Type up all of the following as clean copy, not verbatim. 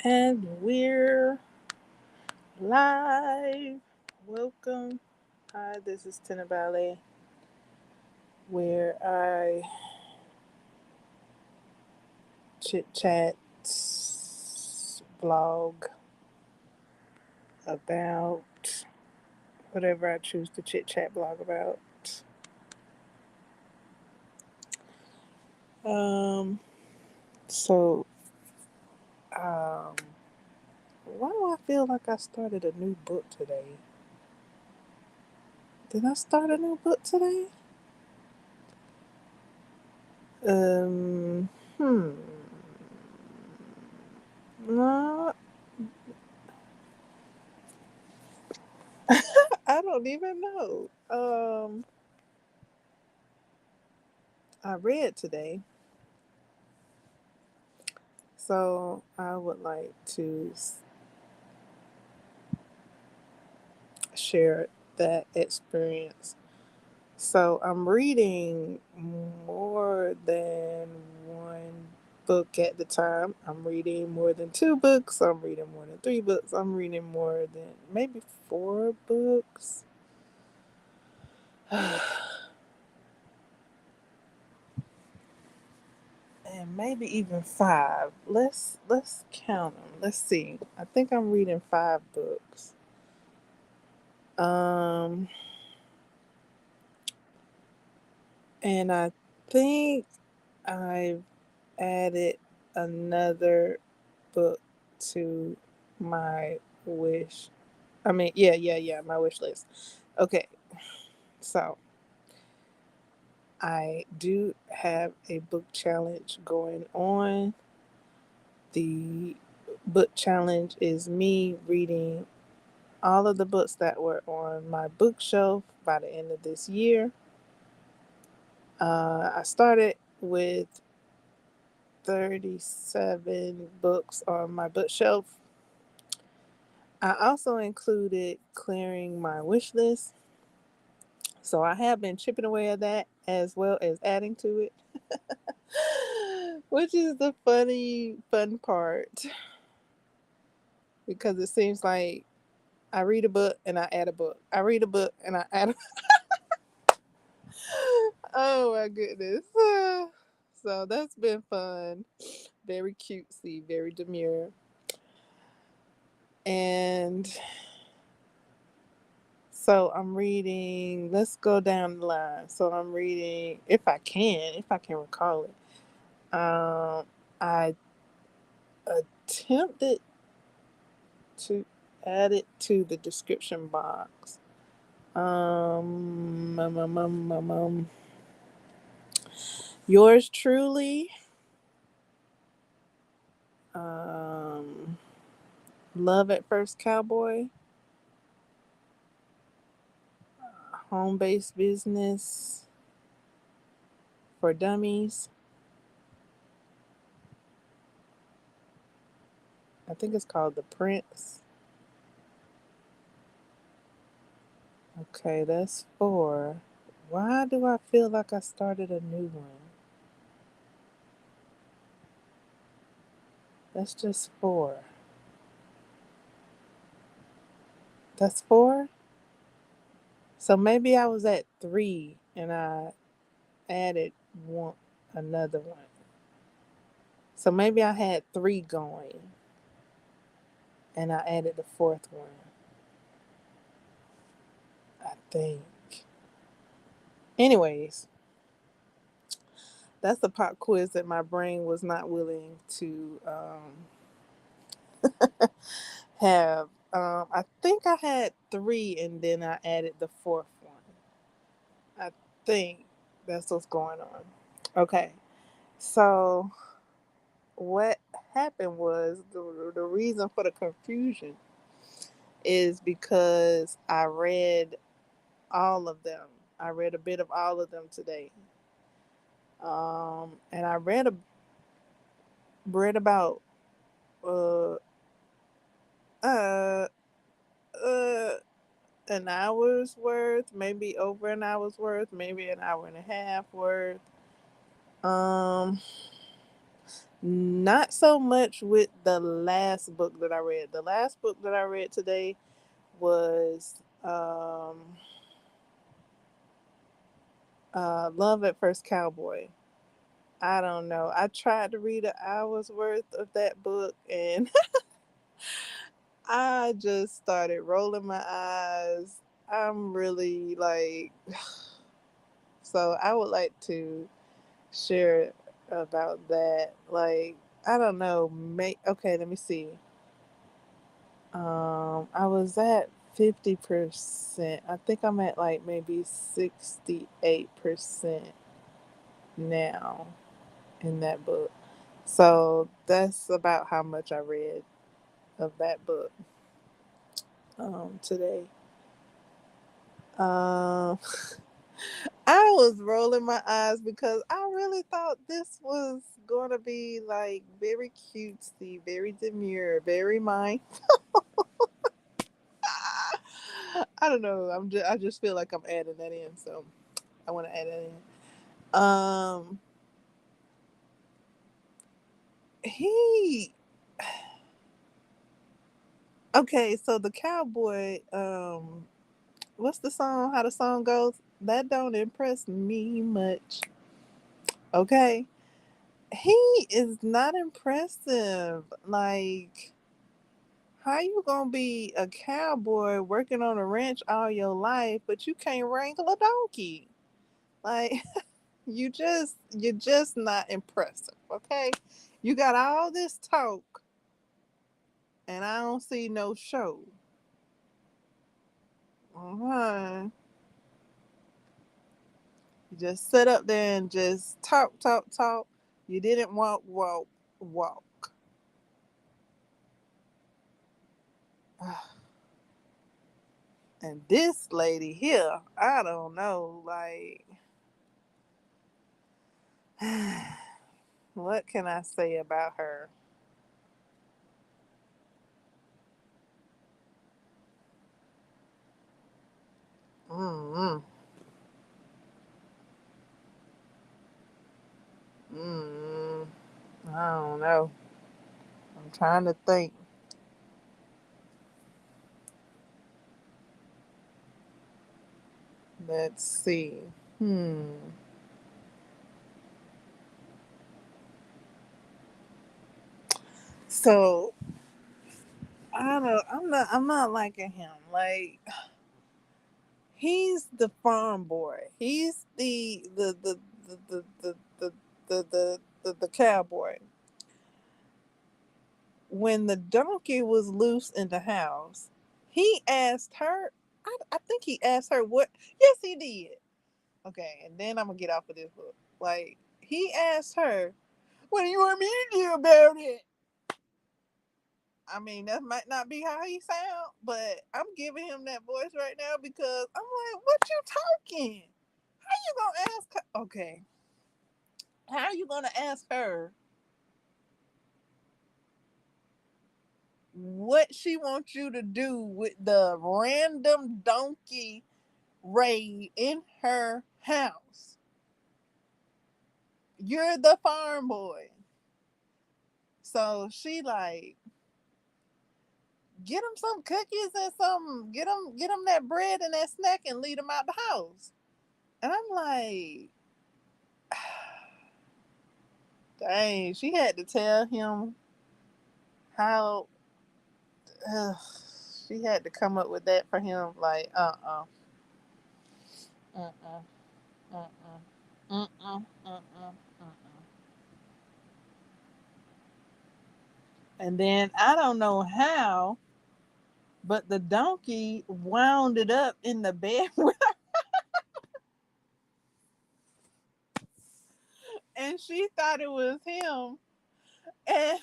And we're live. Welcome. Hi, this is Tina Ballet, where I chit chat, blog about whatever I choose to chit chat blog about. Um, so, um, why do I feel like I started a new book today? Did I start a new book today? Um, hmm. No, I don't even know. I read today, so I would like to share that experience. So I'm reading more than one book at the time. I'm reading more than two books. I'm reading more than three books. I'm reading more than maybe four books. And maybe even five. Let's count them. Let's see. I think I'm reading five books. Um, and I think I've added another book to my wish. Yeah, my wish list. Okay, so I do have a book challenge going on. The book challenge is me reading all of the books that were on my bookshelf by the end of this year. I started with 37 books on my bookshelf. I also included clearing my wish list. So I have been chipping away at that as well as adding to it, which is the fun part because it seems like I read a book and I add a book. I read a book and I add a Oh my goodness. So that's been fun. Very cutesy, very demure. And so I'm reading, let's go down the line. So I'm reading, if I can recall it. I attempted to add it to the description box. Um, um, um, um, um, um, Yours truly, um, Love at First Cowboy, Home Based Business for Dummies. I think it's called The Prince. Okay, that's four. Why do I feel like I started a new one? That's just four. That's four? So maybe I was at three and I added one another one. So maybe I had three going and I added the fourth one, I think. Anyways, that's the pop quiz that my brain was not willing to have. I think I had three and then I added the fourth one. I think that's what's going on. Okay, so what happened was the reason for the confusion is because I read all of them. I read a bit of all of them today. And I read about uh uh uh an hour's worth, maybe over an hour's worth, maybe an hour and a half worth. Um Not so much with the last book that I read. The last book that I read today was Love at First Cowboy. I don't know. I tried to read an hour's worth of that book and I just started rolling my eyes. I'm really like, so I would like to share about that. Like, I don't know. Okay, let me see. I was at 50%. I think I'm at like maybe 68% now in that book. So that's about how much I read of that book today. Um, I was rolling my eyes because I really thought this was going to be like very cutesy, very demure, very mine. I don't know. I just feel like I'm adding that in, so I want to add that in. He okay. So the cowboy. What's the song? How the song goes? That don't impress me much. Okay, he is not impressive. Like, how you gonna be a cowboy working on a ranch all your life, but you can't wrangle a donkey? Like, you're just not impressive. Okay, you got all this talk, and I don't see no show. Uh-huh. You just sit up there and just talk, talk, talk. You didn't walk, walk, walk. And this lady here, I don't know, like, what can I say about her? Mm-mm. Mm-mm. I don't know. I'm trying to think. Let's see. Hmm. So I don't. I'm not liking him. Like, he's the farm boy. He's the cowboy. When the donkey was loose in the house, he asked her. I think he asked her what. Yes, he did. Okay, and then I'm gonna get off of this book. Like, he asked her, "What do you want me to do about it?" I mean, that might not be how he sound, but I'm giving him that voice right now because I'm like, "What you talking? How you gonna ask her?" Okay, how you gonna ask her what she wants you to do with the random donkey raid in her house? You're the farm boy. So she like, get him some cookies and some, get him that bread and that snack and lead him out the house. And I'm like, dang, she had to tell him how. Uh, she had to come up with that for him. Like, uh-uh, uh-uh, uh-uh, uh-uh, uh-uh. And then I don't know how, but the donkey wound it up in the bed with her, and she thought it was him. And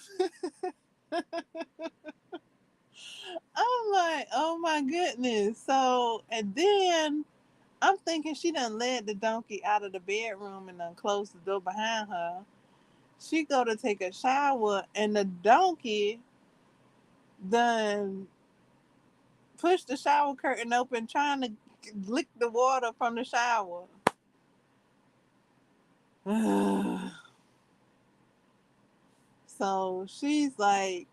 I'm like, oh my goodness. So, and then I'm thinking she done led the donkey out of the bedroom and done closed the door behind her. She go to take a shower, and the donkey done pushed the shower curtain open, trying to lick the water from the shower. So she's like,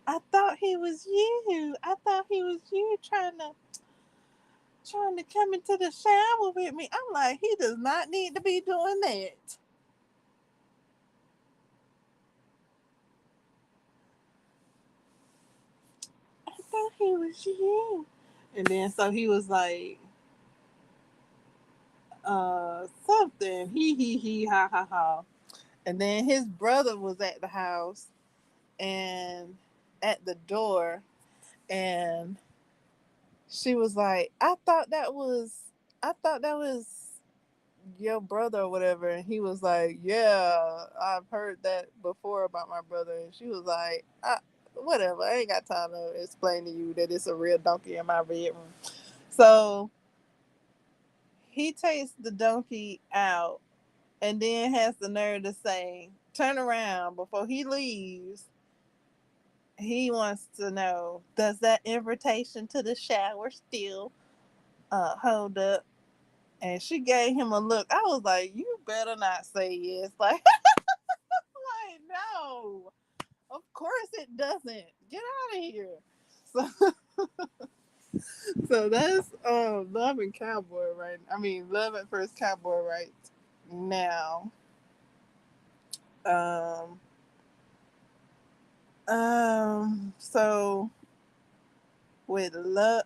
I thought he was you. I thought he was you trying to come into the shower with me. I'm like, he does not need to be doing that. I thought he was you. And then so he was like, something. He ha ha ha. And then his brother was at the house and at the door, and she was like, I thought that was your brother or whatever. And he was like, yeah, I've heard that before about my brother. And she was like, whatever, I ain't got time to explain to you that it's a real donkey in my bedroom. So he takes the donkey out and then has the nerve to say, turn around before he leaves. He wants to know, does that invitation to the shower still hold up? And she gave him a look. I was like, you better not say yes. Like no, of course it doesn't. Get out of here. So, so that's Love and Cowboy right. I mean, Love at First Cowboy right now. Um, so with love,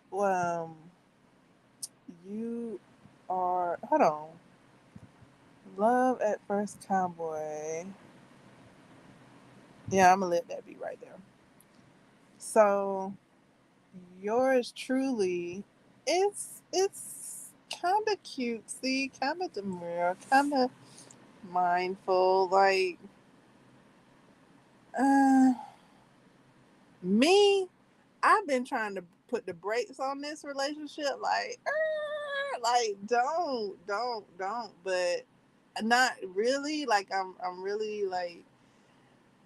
you are. Hold on. Love at First Cowboy. Yeah, I'm gonna let that be right there. So yours truly, it's kind of cutesy, kind of demure, kind of mindful. Like, uh, me, I've been trying to put the brakes on this relationship. Like don't. But not really. Like, I'm really like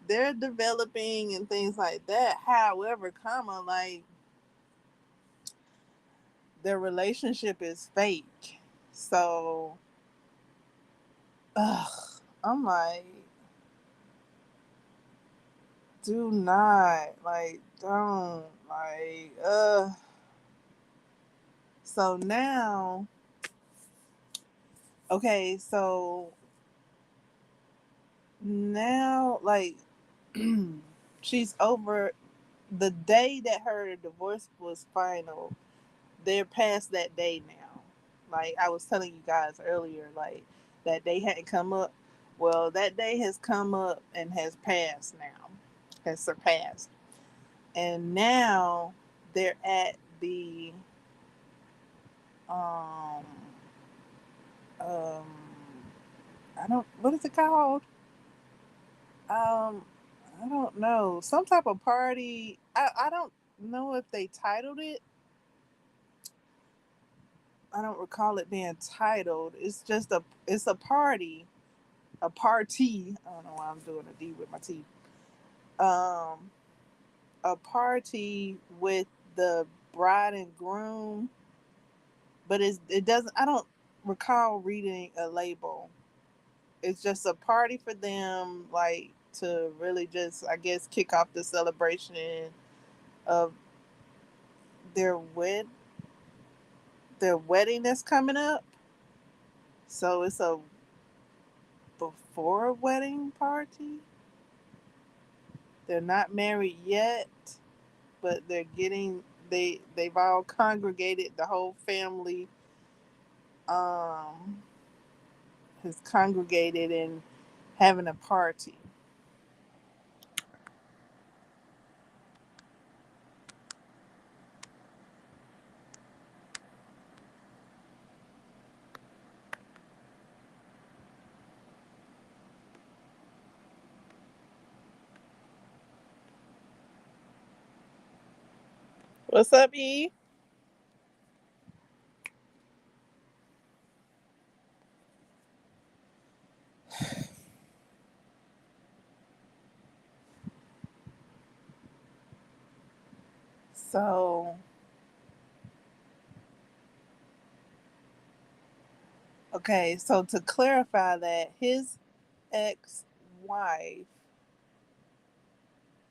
they're developing and things like that. However, like their relationship is fake. So, ugh, I'm like, do not, like, don't, like, So now, okay, so now, like, she's over the day that her divorce was final. They're past that day now. Like I was telling you guys earlier, like that day hadn't come up. Well, that day has come up and has passed now, has surpassed. And now they're at the um um I don't, what is it called? Um I don't know. Some type of party. I don't know if they titled it. I don't recall it being titled. It's a party, a party. I don't know why I'm doing a D with my T. Um, a party with the bride and groom, but it doesn't. I don't recall reading a label. It's just a party for them, like to really just, I guess, kick off the celebration of their wed their wedding that's coming up. So it's a before a wedding party. They're not married yet, but they've all congregated. The whole family um has congregated and having a party. What's up, E? So, okay, so to clarify that, his ex-wife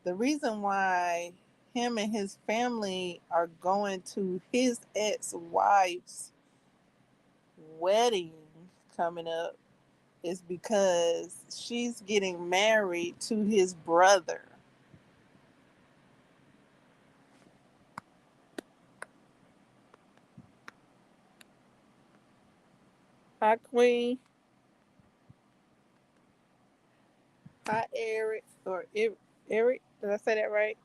The reason why him and his family are going to his ex-wife's wedding coming up is because she's getting married to his brother. Hi, Queen. Hi, Eric. Or Eric. Did I say that right?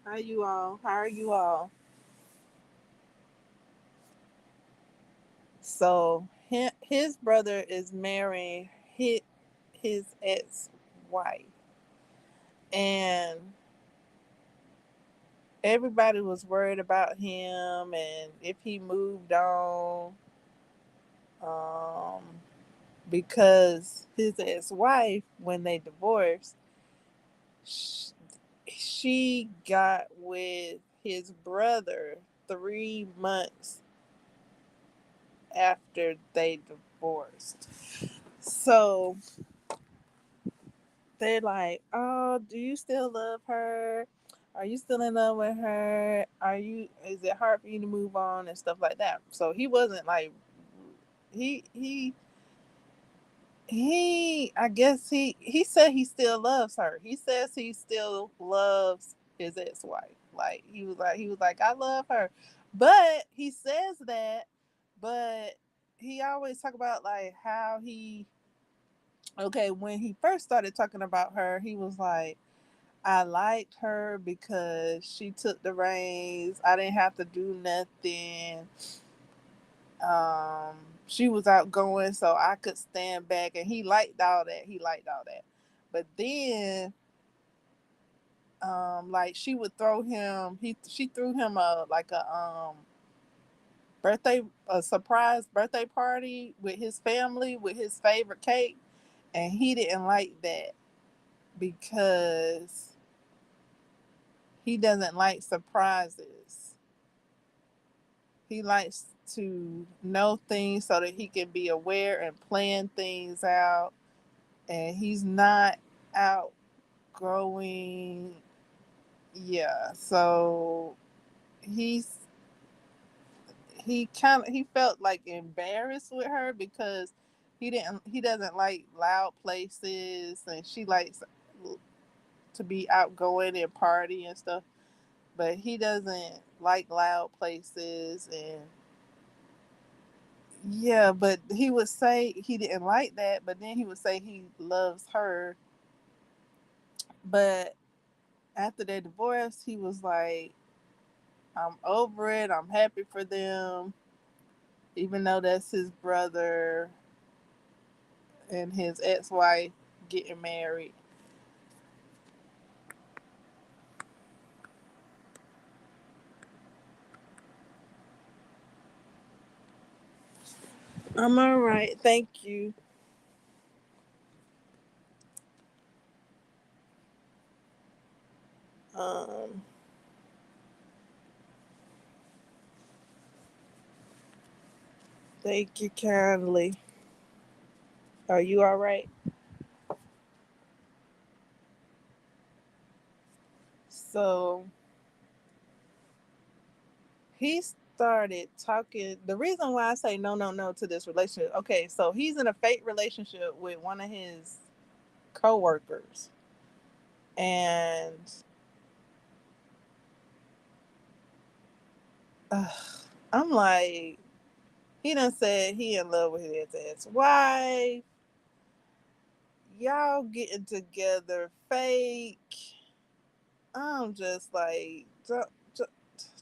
How you all? How are you all? So his brother is marrying his ex-wife, and everybody was worried about him and if he moved on, um, because his ex-wife, when they divorced, sh- she got with his brother 3 months after they divorced. So they're like, "Oh, do you still love her? Are you still in love with her? Are you? Is it hard for you to move on and stuff like that?" So he wasn't like he he he. I guess he said he still loves her. He says he still loves his ex-wife. Like he was like I love her, but he says that, but he always talk about like how he okay when he first started talking about her, he was like, I liked her because she took the reins. I didn't have to do nothing. Um, she was outgoing, so I could stand back, and he liked all that. He liked all that. But then, like she would throw him. She threw him birthday a surprise birthday party with his family with his favorite cake, and he didn't like that because he doesn't like surprises. He likes to know things so that he can be aware and plan things out. And he's not outgrowing. Yeah. So he's he felt like embarrassed with her because he doesn't like loud places, and she likes to be outgoing and party and stuff, but he doesn't like loud places. And yeah, but he would say he didn't like that, but then he would say he loves her. But after their divorce, he was like, I'm over it. I'm happy for them, even though that's his brother and his ex wife getting married. I'm all right. Thank you. Um, thank you kindly. Are you all right? So he started talking. The reason why I say no, no, no to this relationship. Okay, so he's in a fake relationship with one of his coworkers, and uh, I'm like, he done said he in love with his ex-wife. Y'all getting together fake. I'm just like,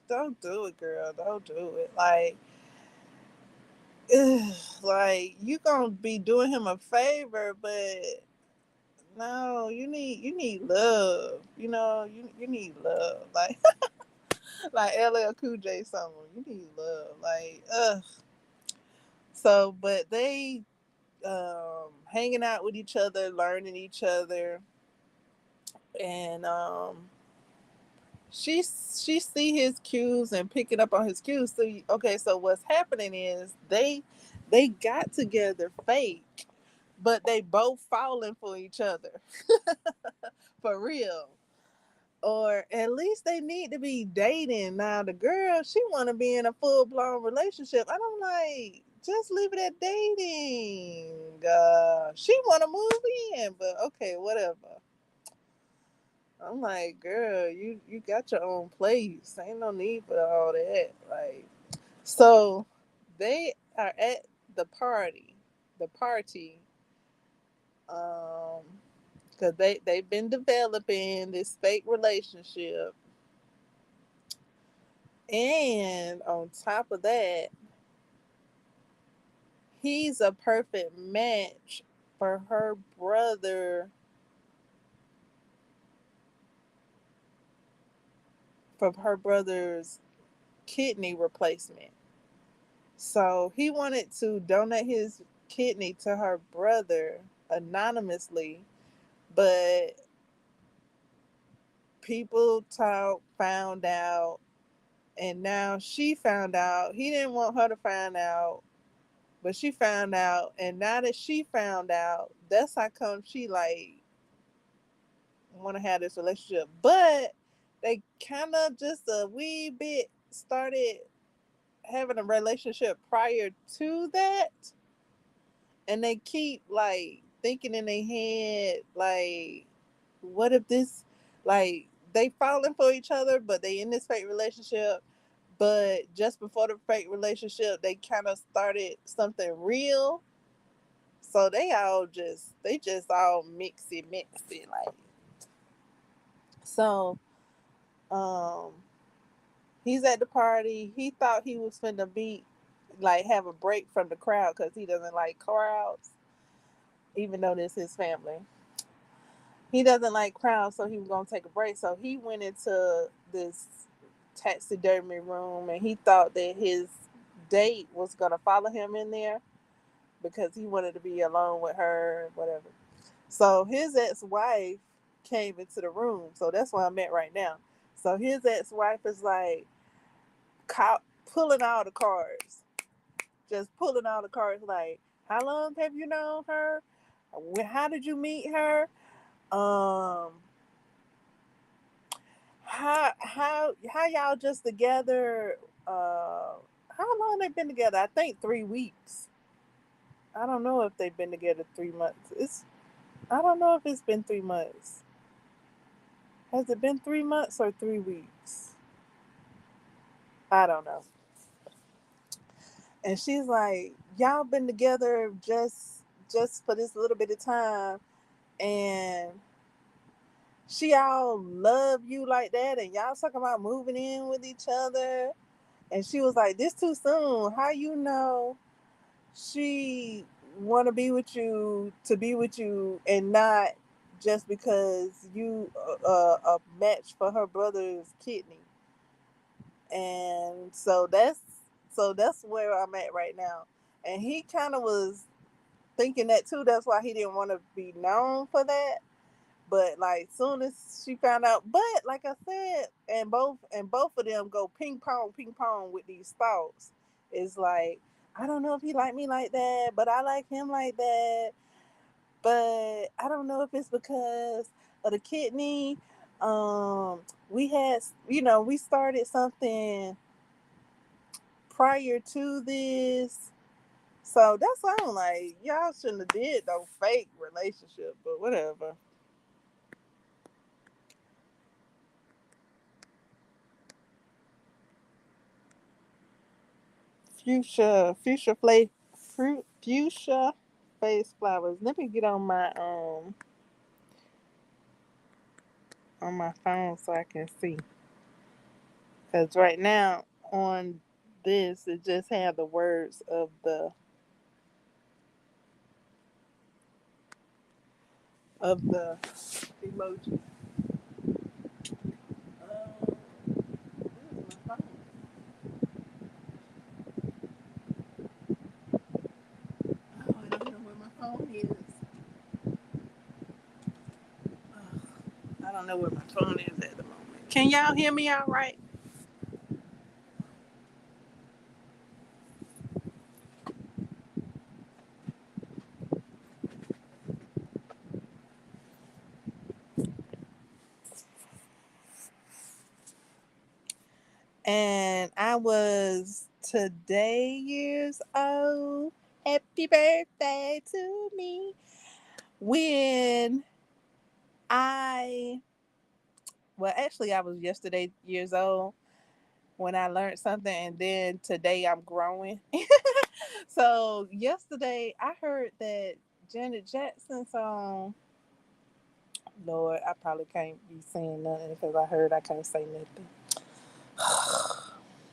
don't do it, girl. Don't do it. Like, ugh, like you gonna be doing him a favor, but no, you need love. You need love. Like like LL Cool J song. You need love. Like So, but they hanging out with each other, learning each other, and she see his cues and picking up on his cues. So okay, so what's happening is they got together fake, but they both falling for each other. For real. Or at least they need to be dating. Now the girl, she want to be in a full blown relationship. And I'm like, just leave it at dating. She want to move in, but okay, whatever. I'm like, girl, you got your own place. Ain't no need for all that. Like, so they are at the party, the party, um, because they've been developing this fake relationship. And on top of that, he's a perfect match for her brother, for her brother's kidney replacement. So he wanted to donate his kidney to her brother anonymously, but people found out, and now she found out. He didn't want her to find out, but she found out, and now that she found out, that's how come she like want to have this relationship. But they kind of just a wee bit started having a relationship prior to that, and they keep like thinking in their head like, what if this, like, they falling for each other, but they in this fake relationship. But just before the fake relationship, they kind of started something real. So they just all mixy like. So um he's at the party. He thought he was finna be like have a break from the crowd because he doesn't like crowds, even though this is his family. He doesn't like crowds, so he was gonna take a break. So he went into this taxidermy room, and he thought that his date was gonna follow him in there because he wanted to be alone with her, whatever. So his ex-wife came into the room. So that's where I'm at right now. So his ex-wife is like pulling all the cards, just pulling all the cards. Like, how long have you known her? How did you meet her? Um, how y'all just together? How long they been together? I think 3 weeks. I don't know if they've been together 3 months. I don't know if it's been 3 months. Has it been 3 months or 3 weeks? I don't know. And she's like, y'all been together just for this little bit of time, and she all love you like that, and y'all talking about moving in with each other. And she was like, this too soon. How you know she want to be with you, and not just because you a match for her brother's kidney. And so that's where I'm at right now. And he kind of was thinking that too. That's why he didn't want to be known for that. But like soon as she found out, but like I said, and both of them go ping pong with these thoughts. It's like, I don't know if he like me like that, but I like him like that. But I don't know if it's because of the kidney. We had, we started something prior to this. So that's why I'm like, y'all shouldn't have did no fake relationship, but whatever. Fuchsia face flowers. Let me get on my phone so I can see. Cause right now on this it just had the words of the emoji. Where's my phone? Oh, I don't know where my phone is. I don't know where my phone is at the moment. Can y'all hear me all right? And I was today years old. Happy birthday to me. When I, well, actually, I was yesterday years old when I learned something, and then today I'm growing. So yesterday I heard that Janet Jackson song. Lord, I probably can't be saying nothing because I heard I can't say nothing.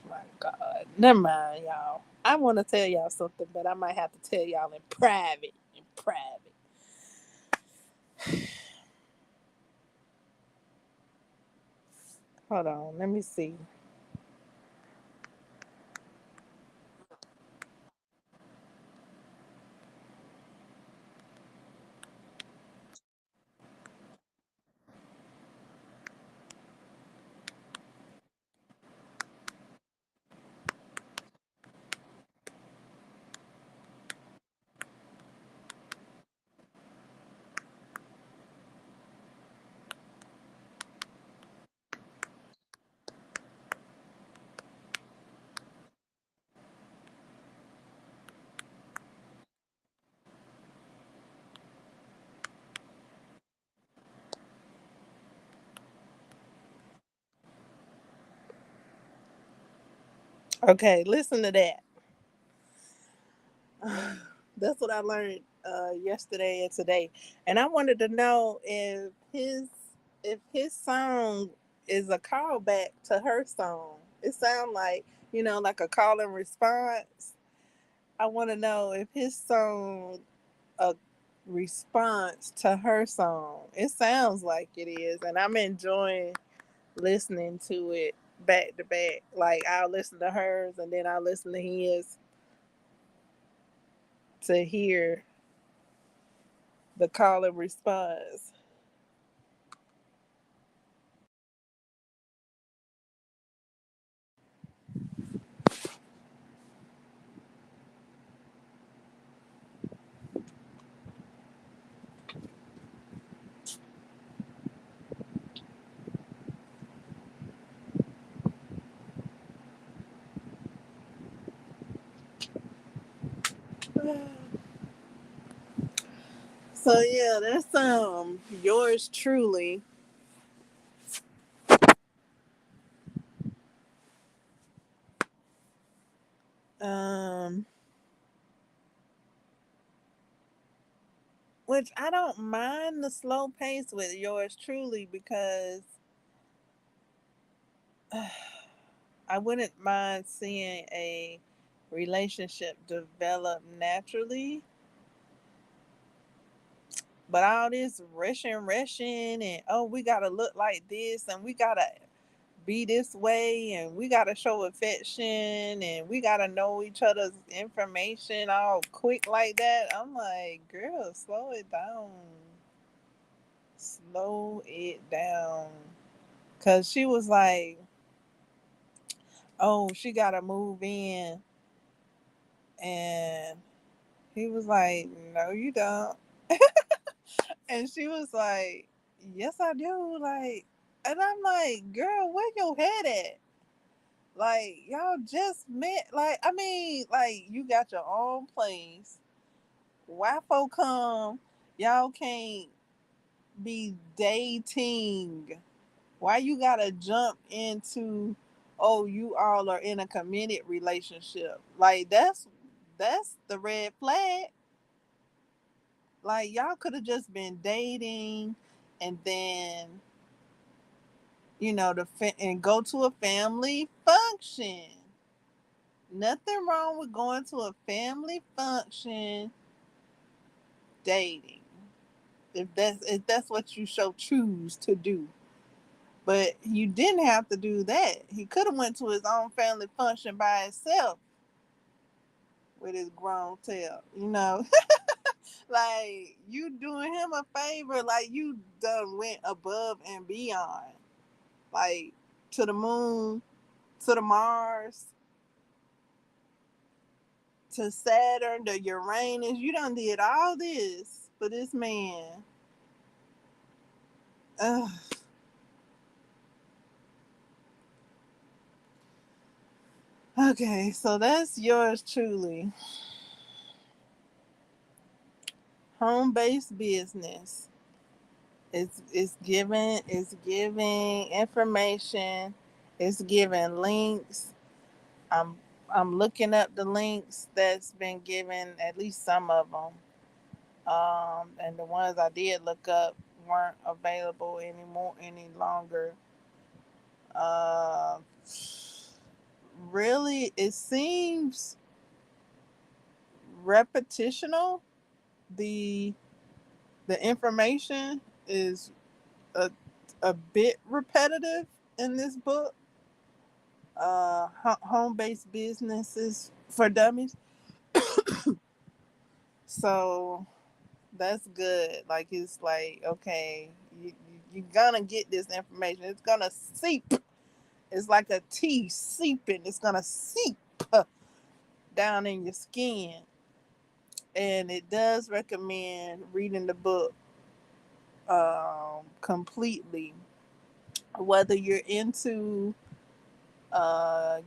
My God, never mind, y'all. I want to tell y'all something, but I might have to tell y'all in private. In private. Hold on, let me see. Okay, listen to that. That's what I learned yesterday and today, and I wanted to know if his song is a callback to her song. It sounds like like a call and response. I want to know if his song a response to her song. It sounds like it is, and I'm enjoying listening to it back to back. Like I'll listen to hers, and then I'll listen to his to hear the call and response. So yeah, that's yours truly. Um which I don't mind the slow pace with yours truly because I wouldn't mind seeing a relationship develop naturally. But all this rushing, and oh, we gotta look like this, and we gotta be this way, and we gotta show affection, and we gotta know each other's information all quick like that. I'm like, girl, slow it down, slow it down, cause she was like, oh, she gotta move in, and he was like, no, you don't, and she was like, yes, I do, like, and I'm like, girl, where your head at? Like y'all just met. Like I mean, like you got your own place. Why folk come? Y'all can't be dating. Why you gotta jump into? Oh, you all are in a committed relationship. Like that's the red flag. Like y'all could have just been dating, and then and go to a family function. Nothing wrong with going to a family function dating. If that's what you so choose to do. But you didn't have to do that. He could have went to his own family function by himself with his grown tail, like you doing him a favor, like you done went above and beyond. Like to the moon, to the Mars, to Saturn, to Uranus. You done did all this for this man. Ugh. Okay, so that's yours truly. Home-based business. It's giving information. It's giving links. I'm I'm looking up the links that's been given, at least some of them. And the ones I did look up weren't available anymore any longer. Uh, Really, it seems repetitional. The the information is a a bit repetitive in this book. Home based businesses for dummies. So that's good. Like it's like okay, you're gonna get this information. It's gonna seep. It's like a tea seeping. It's gonna seep down in your skin. And it does recommend reading the book completely. Whether you're into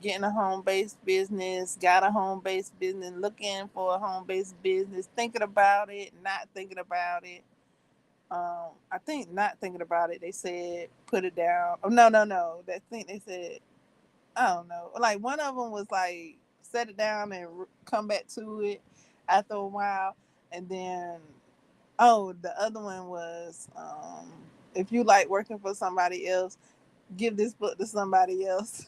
getting a home based business, got a home based business, looking for a home based business, thinking about it, not thinking about it. I think not thinking about it. They said put it down. Oh no, no, no. That thing they said. I don't know. Like one of them was like set it down and come back to it after a while, and then oh, the other one was if you like working for somebody else, give this book to somebody else.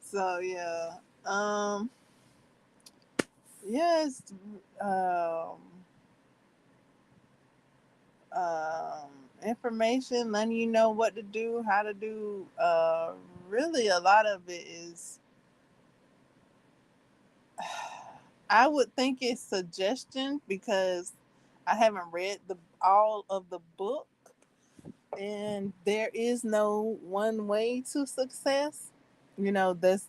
So yeah, um, yes, um, um, information, letting you know what to do, how to do. Really, a lot of it is. I would think it's suggestion because I haven't read the all of the book, and there is no one way to success. You know, that's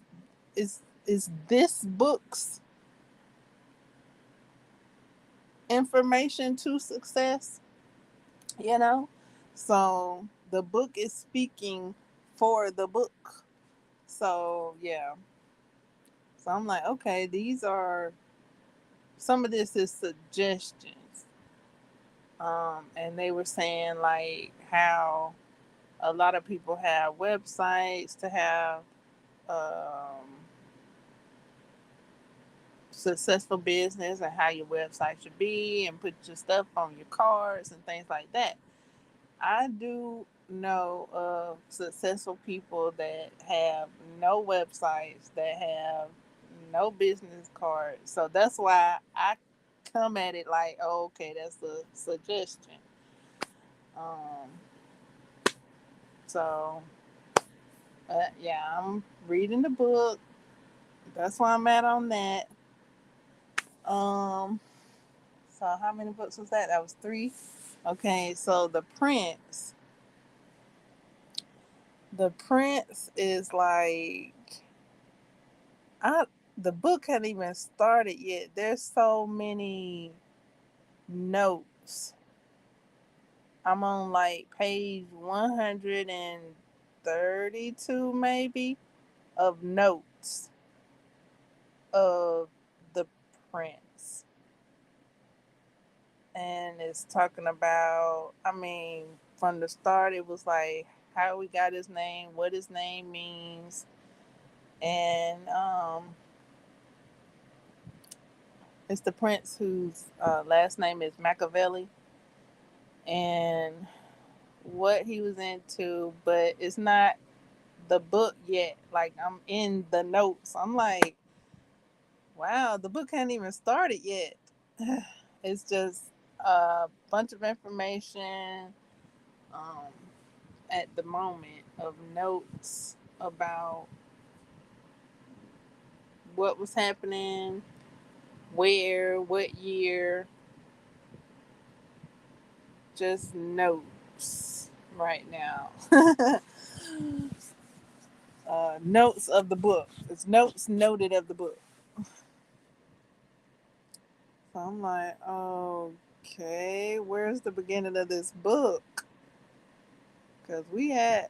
is this book's information to success, you know? So the book is speaking for the book. So yeah. So I'm like, okay, these are some of this is suggestions. And they were saying like how a lot of people have websites to have um, successful business and how your website should be and put your stuff on your cards and things like that. I do know of successful people that have no websites, that have no business cards. So that's why I come at it like, oh, okay, that's a suggestion. Um, so, yeah, I'm reading the book. That's why I'm at on that. Um, so how many books was that? That was three. Okay, so the prince is like I the book hadn't even started yet. There's so many notes. I'm on like page 132 maybe of notes of the prince. And it's talking about, I mean, from the start it was like how we got his name, what his name means, and it's the prince whose last name is Machiavelli, and what he was into, but it's not the book yet. Like I'm in the notes. I'm like, wow, the book hadn't even started yet. It's just a bunch of information um, at the moment of notes about what was happening, where, what year, just notes right now. Notes of the book. It's notes noted of the book. So I'm like, okay, where's the beginning of this book? Because we had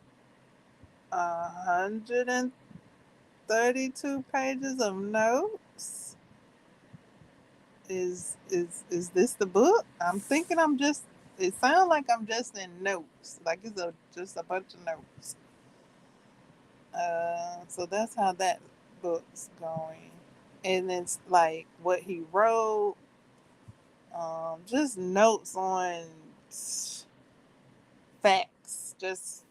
130 32 pages of notes. Is this the book? I'm thinking I'm just. It sounds like I'm just in notes, like it's just a bunch of notes. So that's how that book's going, and it's like what he wrote. Just notes on facts, just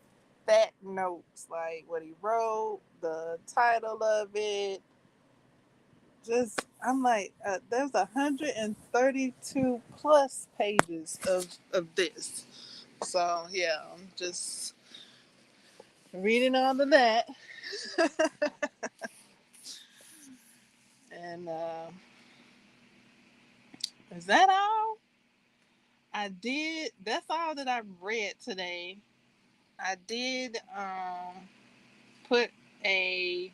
fact notes, like what he wrote, the title of it. Just I'm like, there's 132 plus pages of this. So yeah, I'm just reading all of that, and is that all? I did. That's all that I read today. I did put a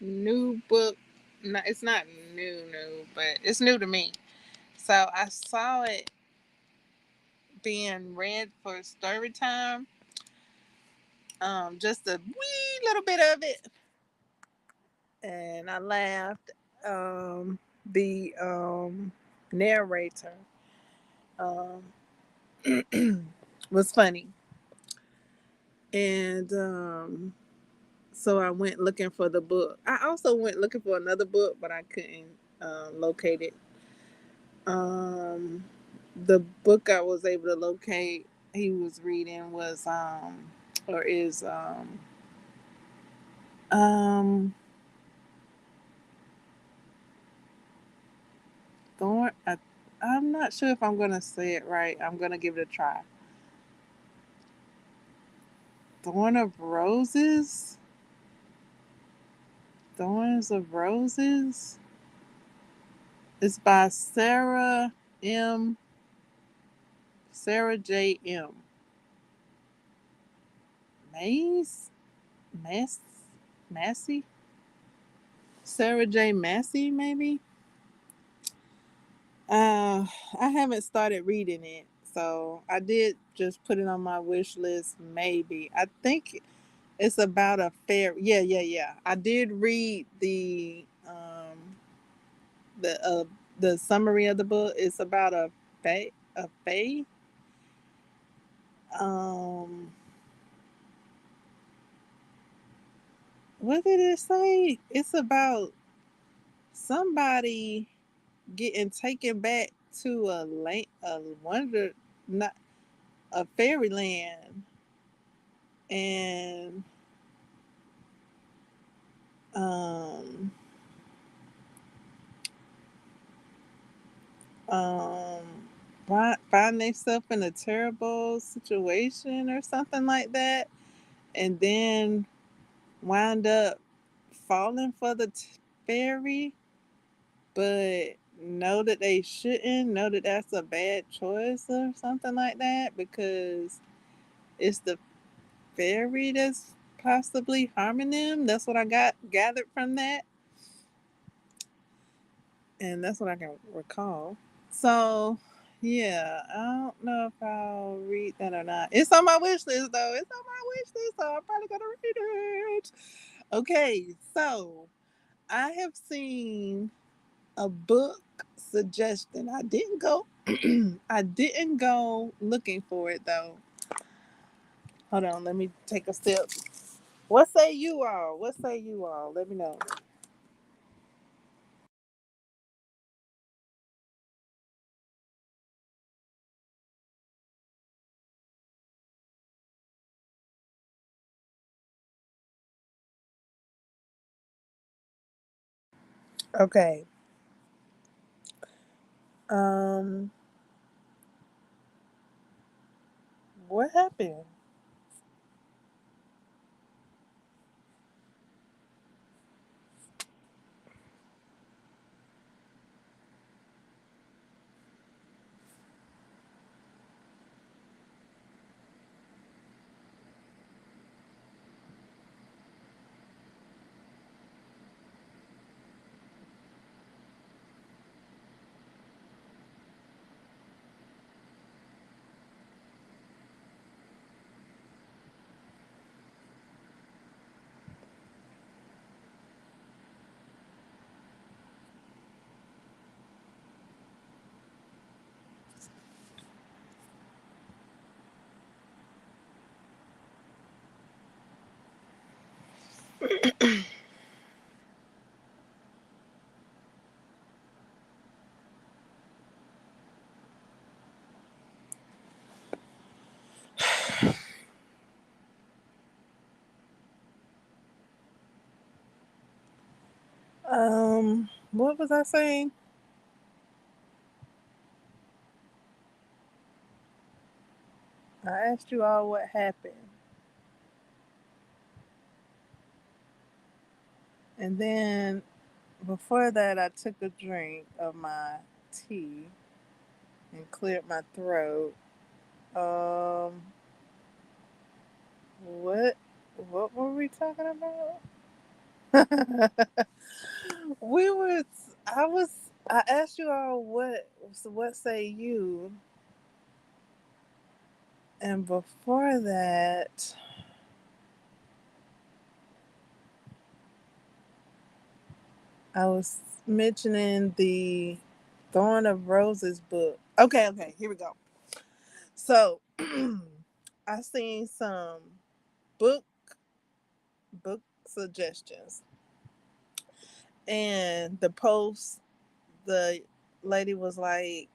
new book. No, it's not new, but it's new to me. So I saw it being read for story time. Just a wee little bit of it, and I laughed. The narrator um, was funny, and so I went looking for the book. I also went looking for another book, but I couldn't locate it. Um, the book I was able to locate, he was reading was or is um Thorn. I'm not sure if I'm gonna say it right. I'm gonna give it a try. Thorn of Roses. Thorns of Roses. It's by M. Sarah J. M. Mays. Mass. Massey. Sarah J. Massey, maybe. Uh, I haven't started reading it, so I did just put it on my wish list. Maybe I think it's about a fair. Yeah, yeah, yeah. I did read the the summary of the book. It's about a fae. Um, what did it say? It's about somebody getting taken back to a wonder, not a fairyland, and um um find themselves in a terrible situation or something like that, and then wind up falling for the fairy, but know that they shouldn't, know that that's a bad choice or something like that, because it's the fairy that's possibly harming them. That's what I got gathered from that, and that's what I can recall. So, yeah, I don't know if I'll read that or not. It's on my wish list, though. It's on my wish list, so I'm probably gonna read it. Okay, so I have seen a book suggestion. I didn't go. I didn't go looking for it though. Hold on, let me take a step. What say you all? What say you all? Let me know. Okay. Um, what happened? What was I saying? I asked you all what happened. And then before that, I took a drink of my tea and cleared my throat. Um, what what were we talking about? we was I was I asked you all what say you, and before that, I was mentioning the Thorn of Roses book. Okay, here we go. So I seen some book book suggestions, and the lady was like,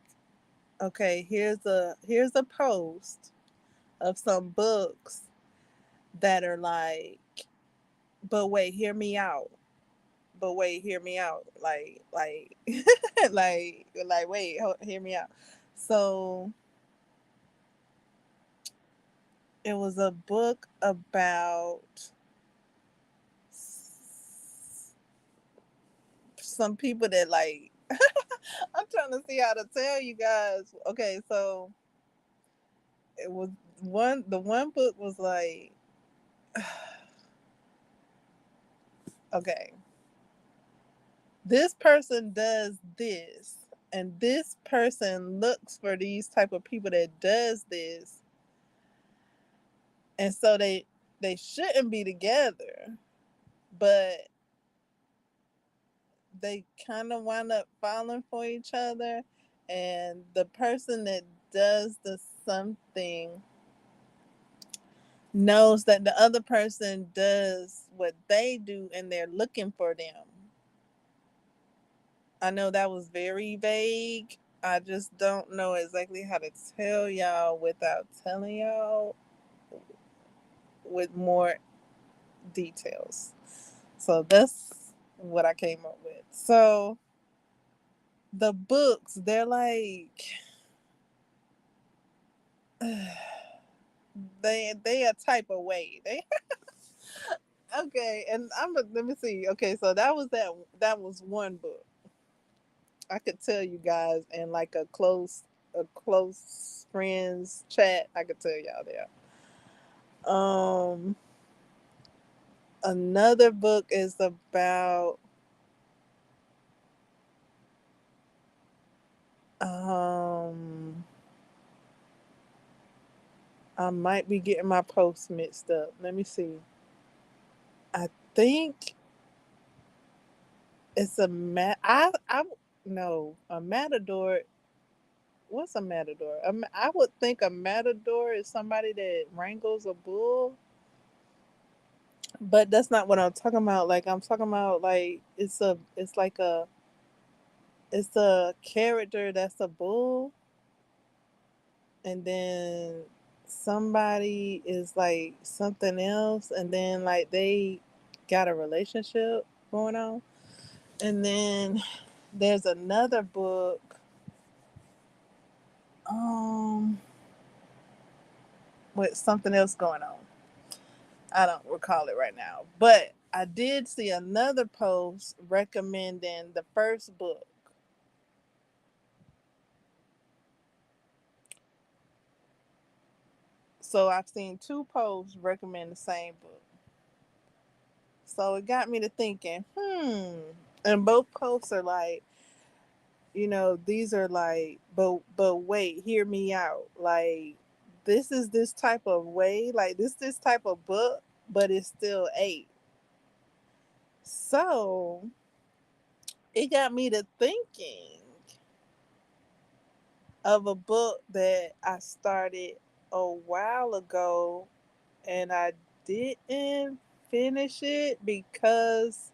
"Okay, here's a post of some books that are like, but wait, hear me out. But wait, hear me out. Like, like, wait, hear me out." So it was a book about some people that like. I'm trying to see how to tell you guys. Okay, so it was one. The one book was like, okay, this person does this, and this person looks for these type of people that does this, and so they shouldn't be together, but they kind of wind up falling for each other, and the person that does the something knows that the other person does what they do and they're looking for them. I know that was very vague. I just don't know exactly how to tell y'all without telling y'all with more details. So that's what I came up with. So the books, they're like they a type of way. They okay, and let me see. Okay, so that was one book. I could tell you guys in like a close friends chat. I could tell y'all there. Um, Another book is about um. I might be getting my posts mixed up. Let me see. I think it's a I no a matador. What's a matador? I would think a matador is somebody that wrangles a bull, but that's not what I'm talking about. Like I'm talking about like it's a character that's a bull, and then somebody is like something else, and then like they got a relationship going on, and then there's another book um with something else going on. I don't recall it right now, but I did see another post recommending the first book. So I've seen two posts recommend the same book. So it got me to thinking, and both posts are like, these are like, but wait, hear me out. Like this is this type of way, like this type of book, but it's still eight. So it got me to thinking of a book that I started a while ago and I didn't finish it because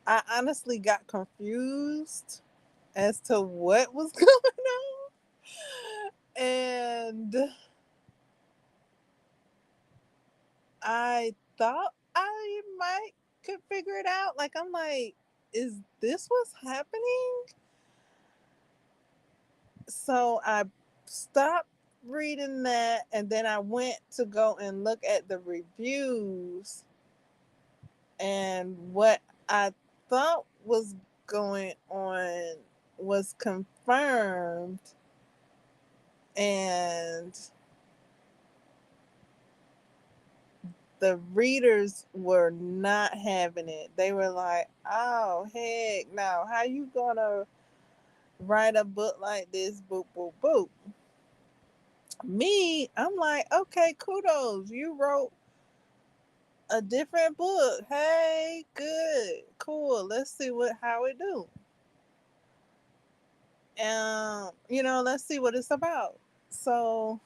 I honestly got confused as to what was going on. And I thought I might could figure it out. Like I'm like, is this what's happening? So I stopped reading that and then I went to go and look at the reviews, and what I thought was going on was confirmed, and the readers were not having it. They were like, "Oh heck no, how you gonna write a book like this, boop boop boop." Me, I'm like, okay, kudos, you wrote a different book. Hey, good, cool. Let's see how it do. Let's see what it's about. So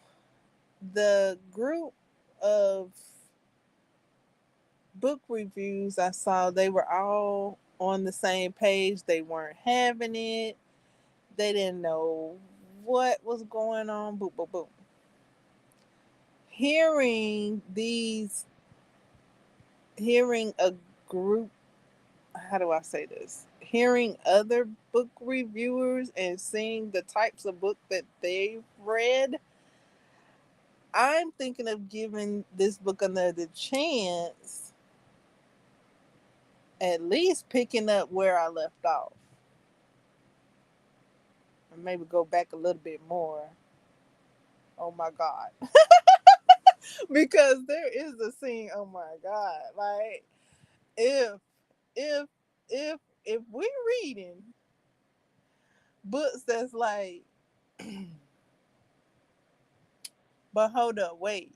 the group of book reviews I saw, they were all on the same page. They weren't having it. They didn't know what was going on. Boop boop boop. Hearing these, hearing a group, how do I say this? Hearing other book reviewers and seeing the types of book that they've read, I'm thinking of giving this book another chance, at least picking up where I left off. And maybe go back a little bit more. Oh my God. Because there is a scene, oh my God. Like if if if we're reading books that's like but hold up, wait,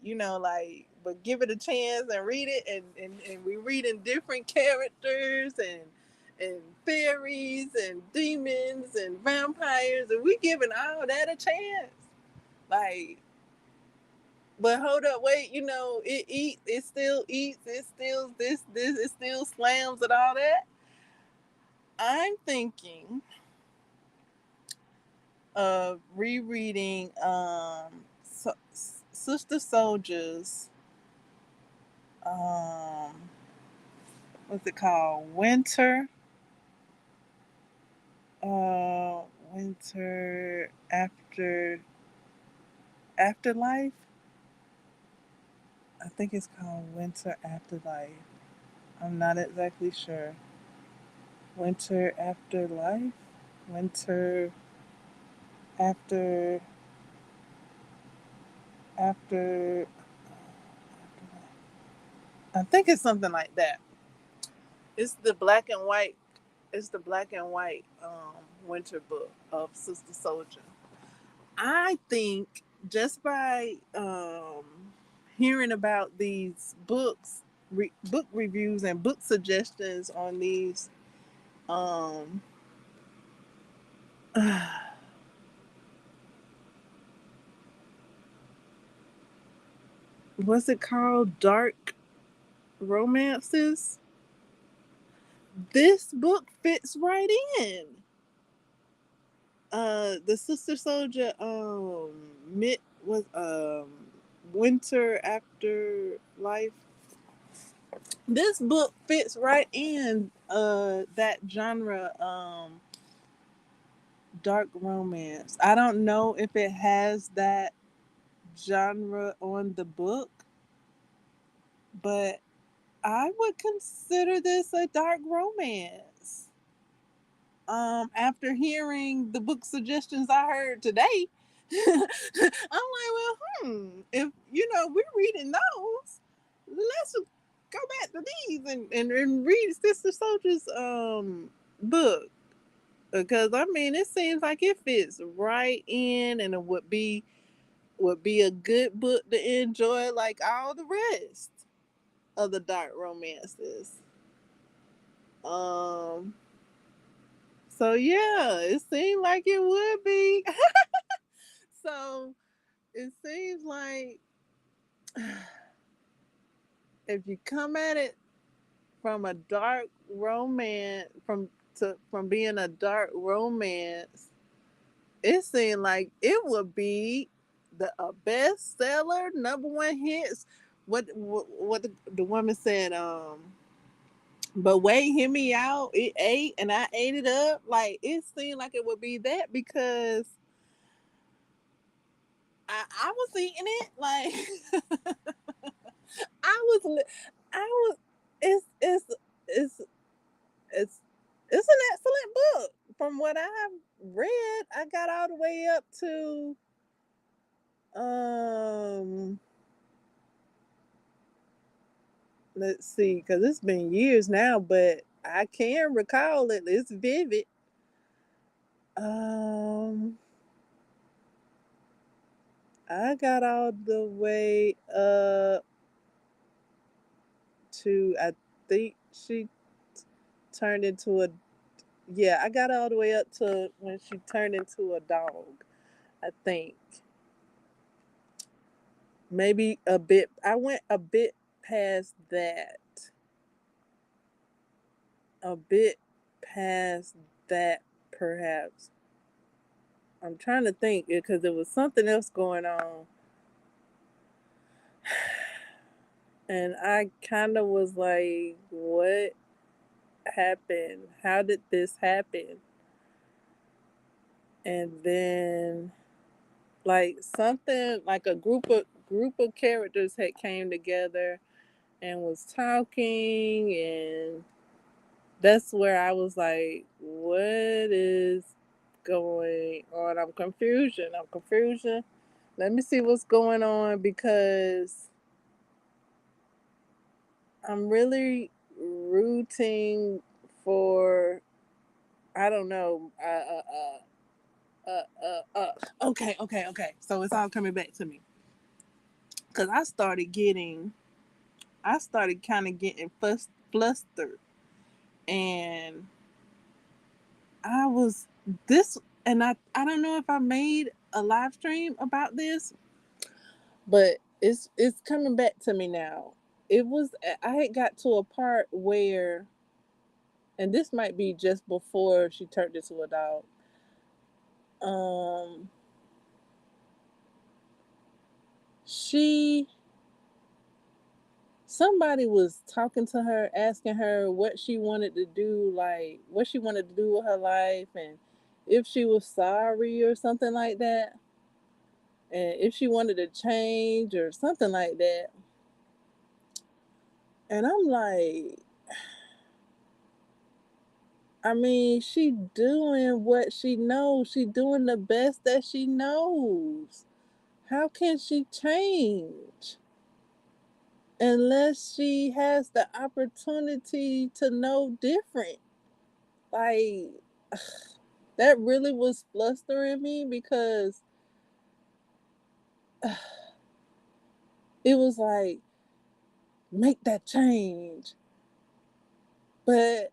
but give it a chance and read it, and we reading different characters and fairies and demons and vampires, and we giving all that a chance. Like, but hold up, wait, it still eats, it still this, it still slams and all that. I'm thinking of rereading Sister Soldiers, um what's it called? Uh Winter Afterlife. I think it's called Winter Afterlife. I'm not exactly sure. Winter Afterlife? Winter after after I think it's something like that. It's the black and white. It's the black and white winter book of Sister Soldier. I think just by hearing about these books, book reviews, and book suggestions on these, um, what's it called? Dark romances. This book fits right in. The Sister Soldier, was Winter After Life. This book fits right in that genre, dark romance. I don't know if it has that genre on the book, but I would consider this a dark romance. After hearing the book suggestions I heard today, I'm like, well, if we're reading those, let's go back to these and read Sister Soldier's book. Because I mean, it seems like it fits right in, and it would be a good book to enjoy, like all the rest of the dark romances. Um, so yeah, it seemed like it would be. So it seems like if you come at it from a dark romance, from being a dark romance, it seemed like it would be a bestseller, number one hits. What the woman said? But wait, hear me out. It ate, and I ate it up. Like it seemed like it would be that because I was eating it. Like I was, I was. It's it's it's it's it's an excellent book. From what I've read, I got all the way up to um. Let's see, because it's been years now, but I can recall it. It's vivid. Um, I got all the way up to I think she turned into a yeah, I got all the way up to when she turned into a dog. I think maybe a bit. I went a bit past that. A bit past that, perhaps. I'm trying to think because there was something else going on, and I kind of was like, "What happened? How did this happen?" And then like something like a group of characters had came together and was talking, and that's where I was like, what is going on? I'm confusion. Let me see what's going on because I'm really rooting for I don't know okay, so it's all coming back to me because I started kind of getting flustered, and I was this, and I don't know if I made a live stream about this, but it's coming back to me now. It was I had got to a part where, and this might be just before she turned into a dog. Um, she somebody was talking to her, asking her what she wanted to do, like what she wanted to do with her life, and if she was sorry or something like that, and if she wanted to change or something like that. And I'm like, I mean, she doing what she knows. She doing the best that she knows. How can she change unless she has the opportunity to know different? Like that really was flustering me because it was like make that change, but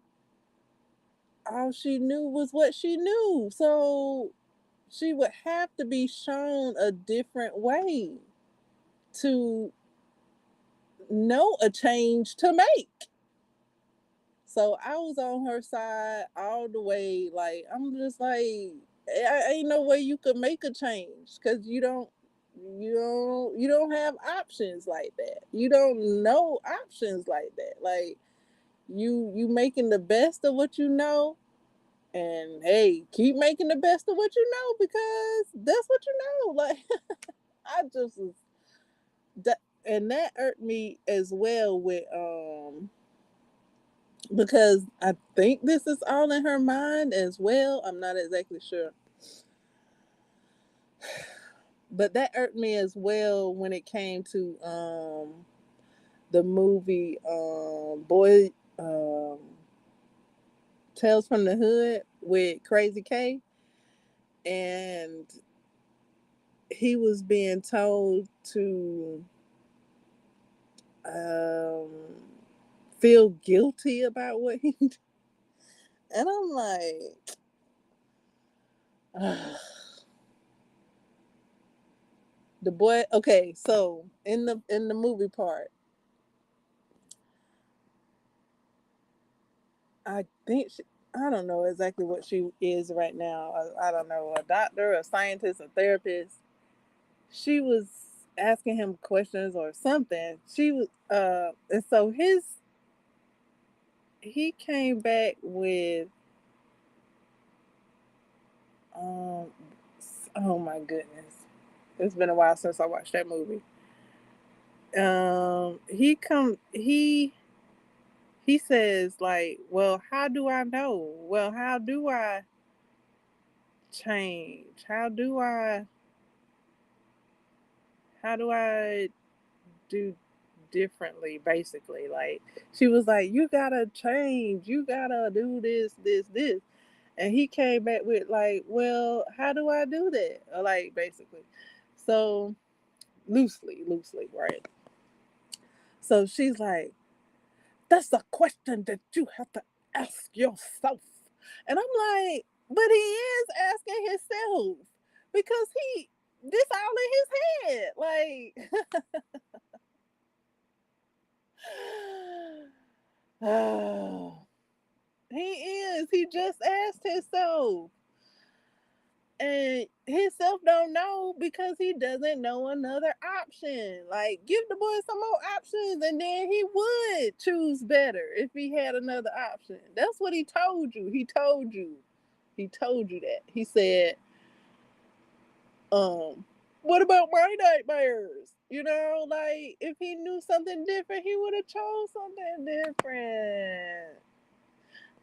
all she knew was what she knew. So she would have to be shown a different way to know a change to make. So I was on her side all the way. Like I'm just like, ain't no way you could make a change because you don't have options like that. You don't know options like that. Like you making the best of what you know, and hey, keep making the best of what you know because that's what you know. Like I just was that, and that irked me as well with because I think this is all in her mind as well. I'm not exactly sure. But that irked me as well when it came to the movie Boy Tales from the Hood with Crazy K, and he was being told to um feel guilty about what he did. And I'm like the boy, okay, so in the movie part, I think I don't know exactly what she is right now. I don't know, a doctor, a scientist, a therapist. She was asking him questions or something. She was, and so he came back with, um, oh my goodness, it's been a while since I watched that movie. He says like, well, how do I know? Well, how do I change? How do I do differently, basically? Like, she was like, you gotta change, you gotta do this. And he came back with like, well, how do I do that? Like, basically. So loosely, right? So she's like, that's a question that you have to ask yourself. And I'm like, but he is asking himself because this all in his head. Like, oh, he is. He just asked himself. And himself don't know because he doesn't know another option. Like, give the boy some more options and then he would choose better if he had another option. That's what he told you. He told you that. He said, what about my nightmares? You know, like, if he knew something different, he would have chose something different.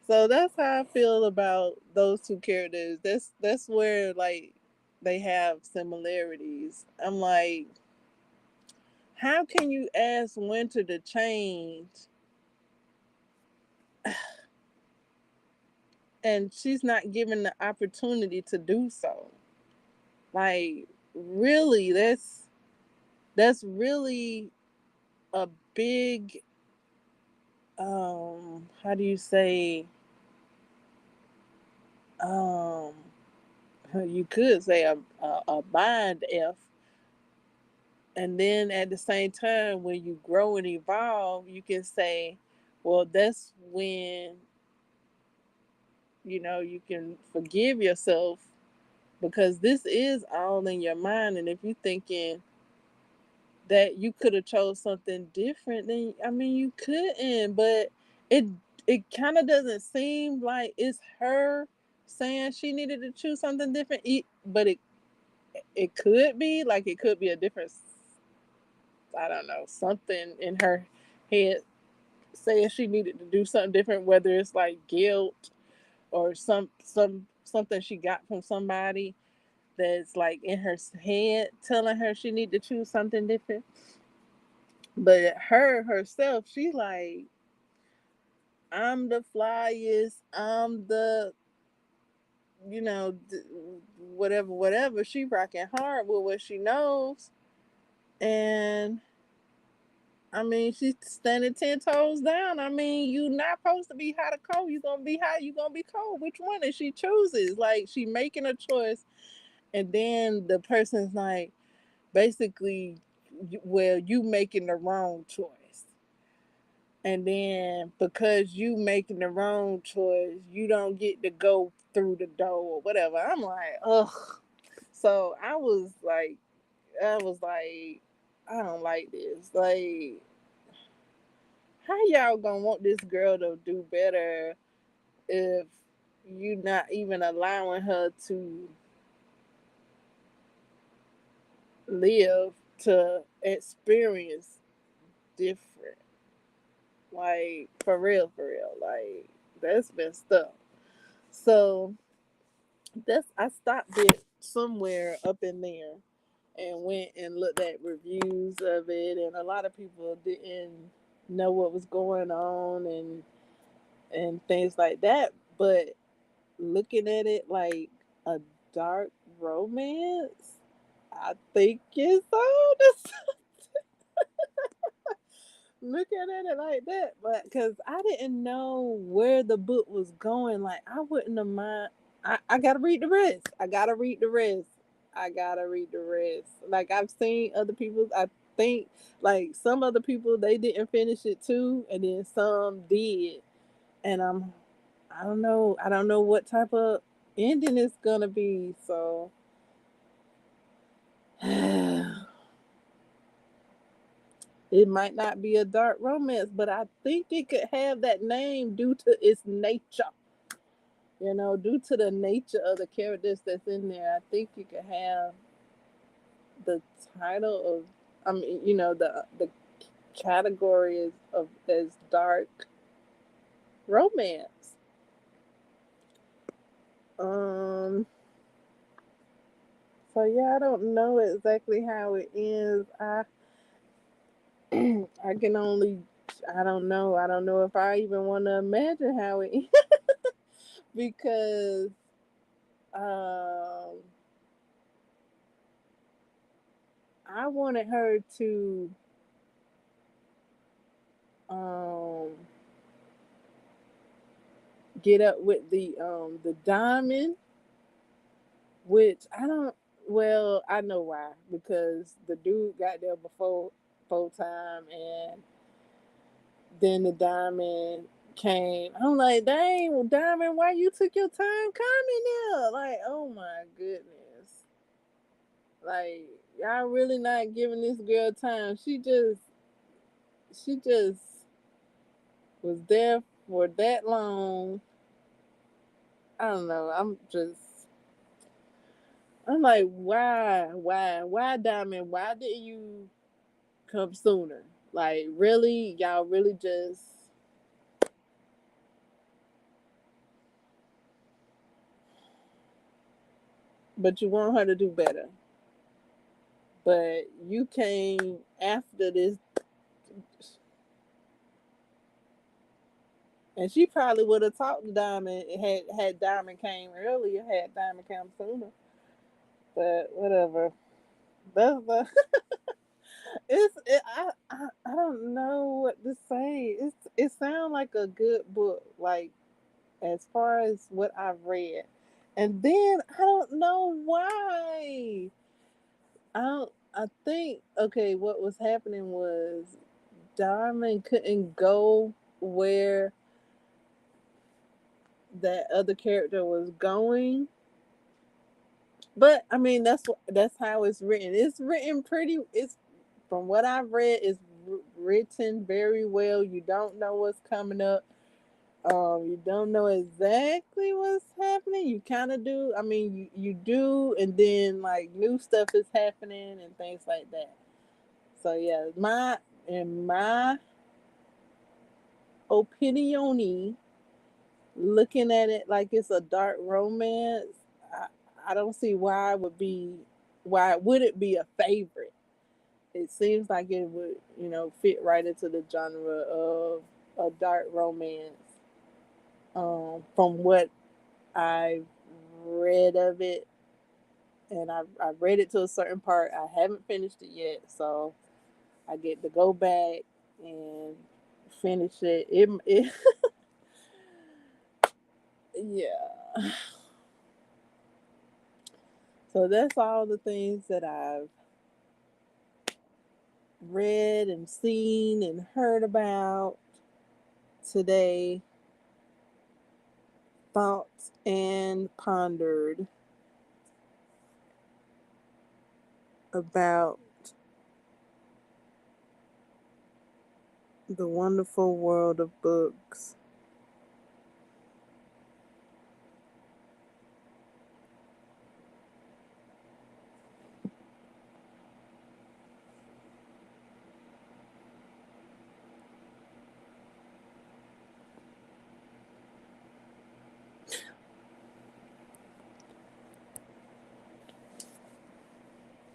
So that's how I feel about those two characters. That's where like they have similarities. I'm like, how can you ask Winter to change and she's not given the opportunity to do so? Like, really, that's really a big, how do you say, um you could say a mind F. And then at the same time, when you grow and evolve, you can say, well, that's when, you can forgive yourself because this is all in your mind. And if you're thinking that you could have chose something different, then I mean you couldn't. But it it kind of doesn't seem like it's her saying she needed to choose something different. But it could be like it could be a different, I don't know, something in her head saying she needed to do something different, whether it's like guilt or something she got from somebody that's like in her head telling her she need to choose something different. But her herself, she like, I'm the flyest, I'm the, you know, whatever. She rocking hard with what she knows, and I mean, she's standing 10 toes down. I mean, you not supposed to be hot or cold. You gonna be hot. You gonna be cold. Which one? And she chooses. Like, she making a choice, and then the person's like, basically, well, you making the wrong choice. And then because you making the wrong choice, you don't get to go through the door or whatever. I'm like, ugh. So I was like, I don't like this. Like, how y'all gonna want this girl to do better if you not even allowing her to live, to experience different? Like, for real. Like, that's messed up. So that's I stopped it somewhere up in there and went and looked at reviews of it, and a lot of people didn't know what was going on and things like that. But looking at it like a dark romance, I think it's on. Looking at it like that, but because I didn't know where the book was going, like I wouldn't have mind. I gotta read the rest. I gotta read the rest. I gotta read the rest. Like, I've seen other people. I think like some other people they didn't finish it too, and then some did, and I don't know what type of ending it's gonna be. So it might not be a dark romance, but I think it could have that name due to its nature. You know, due to the nature of the characters that's in there, I think you could have the title of, I mean, you know, the category is of as dark romance. Um. So yeah, I don't know exactly how it ends. I can only, I don't know. I don't know if I even want to imagine how it ends because um I wanted her to um get up with the diamond, which I don't. Well, I know why, because the dude got there before full time, and then the diamond came. I'm like, dang, well, diamond, why you took your time coming there? Like, oh my goodness, like y'all really not giving this girl time. She just was there for that long. I don't know. I'm like, why, Diamond? Why didn't you come sooner? Like, really, y'all really just. But you want her to do better. But you came after this, and she probably would have talked to Diamond had Diamond came earlier, had Diamond come sooner. But whatever. That's the. I don't know what to say. It sounds like a good book. Like as far as what I've read. And then I don't know why. I think okay, what was happening was Diamond couldn't go where that other character was going. But I mean that's how it's written. It's written pretty it's from what I've read it's written very well. You don't know what's coming up. You don't know exactly what's happening. You kind of do. I mean, you do, and then like new stuff is happening and things like that. So yeah, in my opinion, looking at it like it's a dark romance, I don't see why it wouldn't be a favorite. It seems like it would, you know, fit right into the genre of a dark romance. From what I've read of it, and I've read it to a certain part. I haven't finished it yet, so I get to go back and finish it. It yeah. So that's all the things that I've read and seen and heard about today, thought and pondered about the wonderful world of books.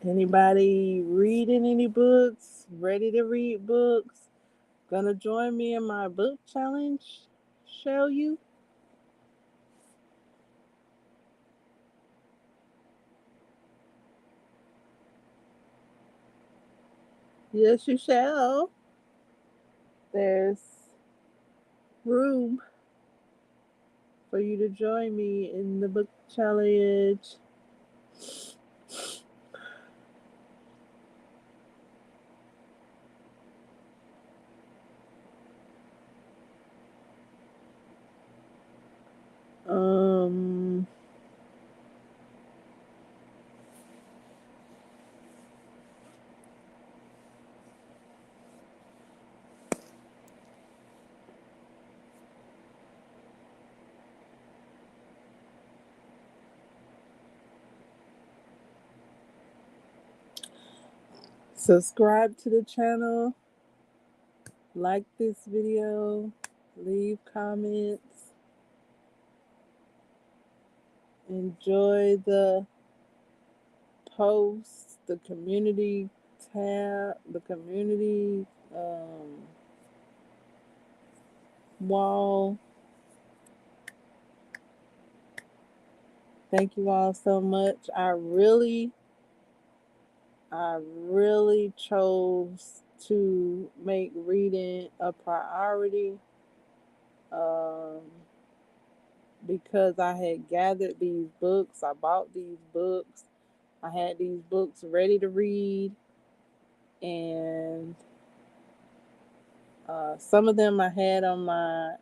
Anybody reading any books? Ready to read books? Gonna join me in my book challenge? Shall you? Yes, you shall. There's room for you to join me in the book challenge. Subscribe to the channel, like this video, leave comments, enjoy the posts, the community tab, the community wall. Thank you all so much. I really chose to make reading a priority because I had gathered these books. I bought these books. I had these books ready to read, and some of them I had on my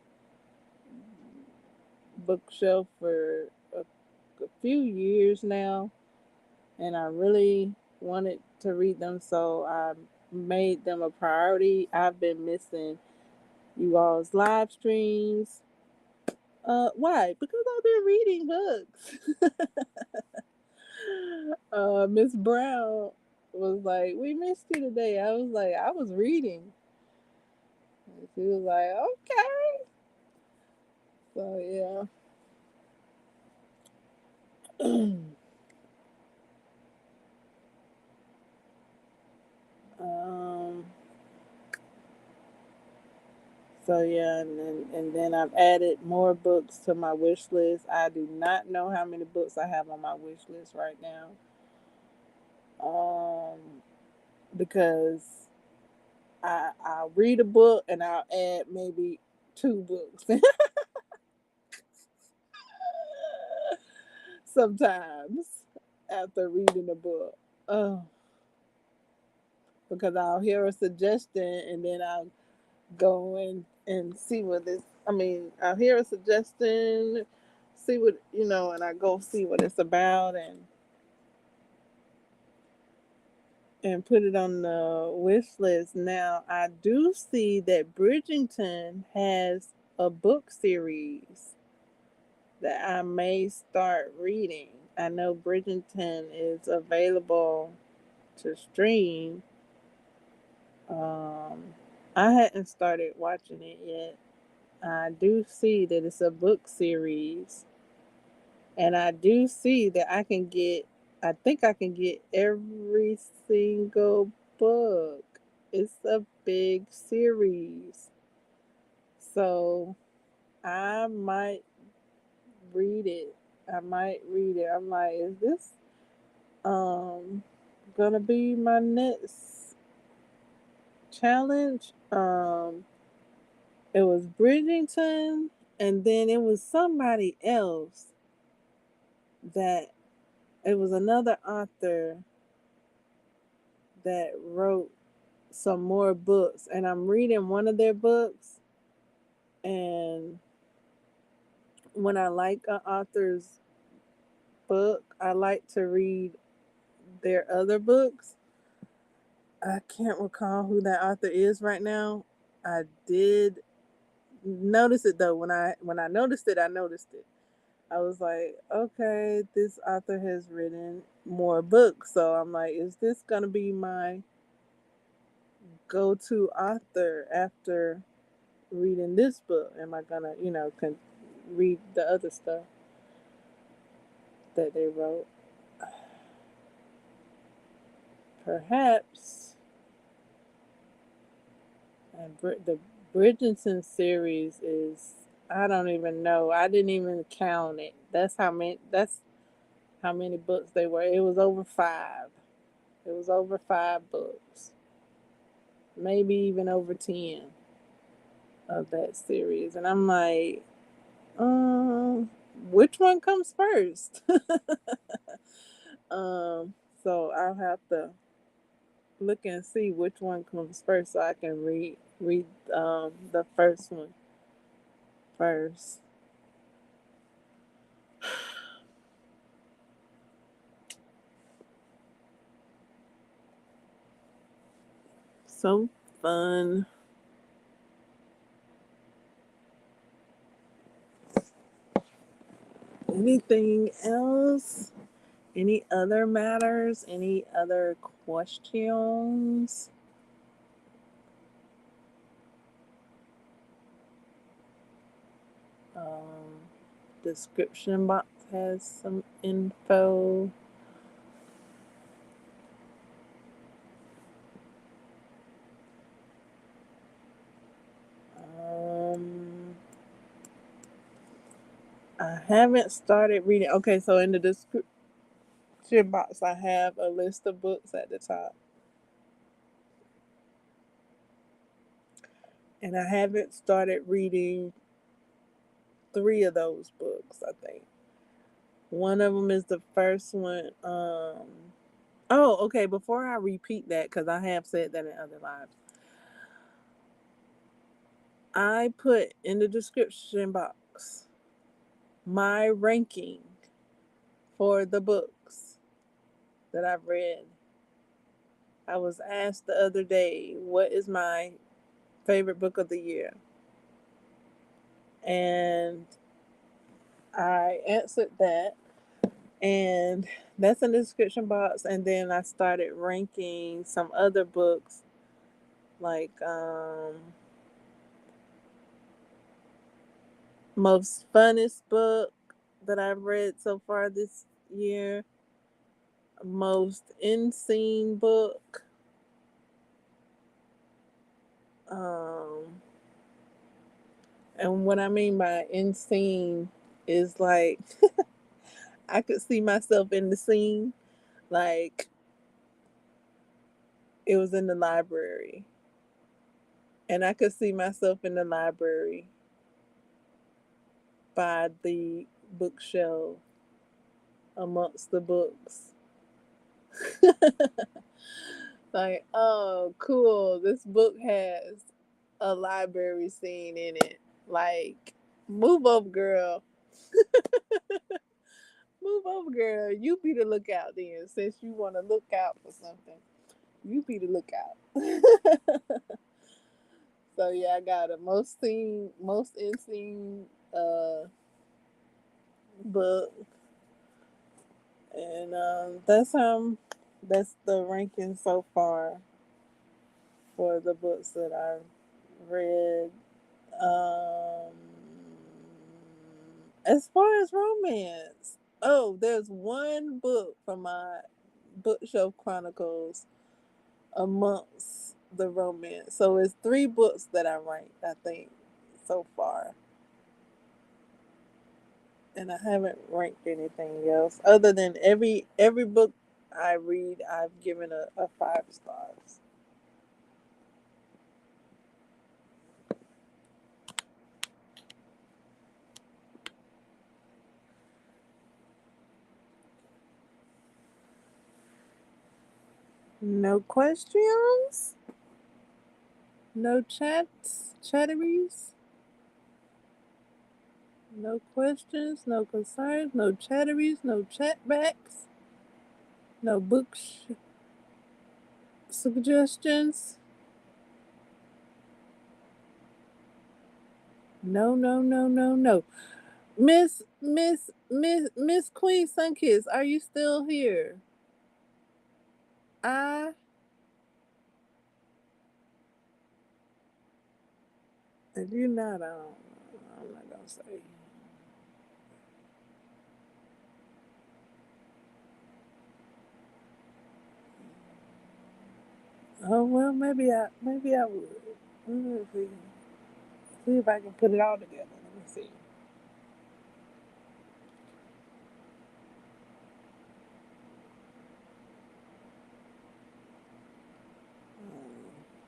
bookshelf for a few years now, and I really wanted to read them, so I made them a priority. I've been missing you all's live streams. Why? Because I've been reading books. Miss Brown was like, "We missed you today." I was like, "I was reading." And she was like, "Okay." So yeah. um. So yeah, and then I've added more books to my wish list. I do not know how many books I have on my wish list right now. Because I'll read a book and I'll add maybe 2 books sometimes after reading a book. Oh, because I'll hear a suggestion and then I'll go and see what this. I mean, I'll hear a suggestion, see what and I go see what it's about and put it on the wish list. Now, I do see that Bridgerton has a book series that I may start reading. I know Bridgerton is available to stream. I hadn't started watching it yet. I do see that it's a book series, and I do see that I think I can get every single book. It's a big series. So I might read it. I'm like, is this gonna be my next challenge? It was Bridgerton, and then it was somebody else that it was another author that wrote some more books, and I'm reading one of their books, and when I like an author's book, I like to read their other books. I can't recall who that author is right now. I did notice it though. When I noticed it, I noticed it. I was like, okay, this author has written more books. So I'm like, is this gonna be my go-to author after reading this book? Am I gonna, read the other stuff that they wrote? Perhaps. And the Bridgerton series is, I don't even know. I didn't even count it. That's how many. That's how many books they were. It was over 5. It was over 5 books, maybe even over 10 of that series. And I'm like, which one comes first? um, so I'll have to look and see which one comes first so I can read the first one first. So fun. Anything else? Any other matters? Any other questions? Um, Description box has some info. Um, I haven't started reading. Okay, so in the description box, I have a list of books at the top. And I haven't started reading three of those books, I think. One of them is the first one. Oh, okay. Before I repeat that, because I have said that in other lives, I put in the description box my ranking for the books that I've read. I was asked the other day, what is my favorite book of the year? And I answered that. And that's in the description box. And then I started ranking some other books like most funnest book that I've read so far this year, most insane book, um, and what I mean by insane is like I could see myself in the scene, like it was in the library, and I could see myself in the library by the bookshelf amongst the books. Like, oh, cool. This book has a library scene in it. Like, move up, girl. Move up, girl. You be the lookout then, since you want to look out for something. You be the lookout. So yeah, I got a most insane book, and that's the ranking so far for the books that I've read. Um, as far as romance, oh, there's one book from my Bookshelf Chronicles amongst the romance. So it's three books that I ranked, I think, so far. And I haven't ranked anything else other than every book I read, I've given a 5 stars. No questions? No chatteries? No questions, no concerns, no chatteries, no chatbacks, no suggestions. No, no, no, no, no. Miss Queen Sunkiss, are you still here? I If you're not, I'm not gonna say. Oh well, maybe I would. Let me see if I can put it all together. Let me see.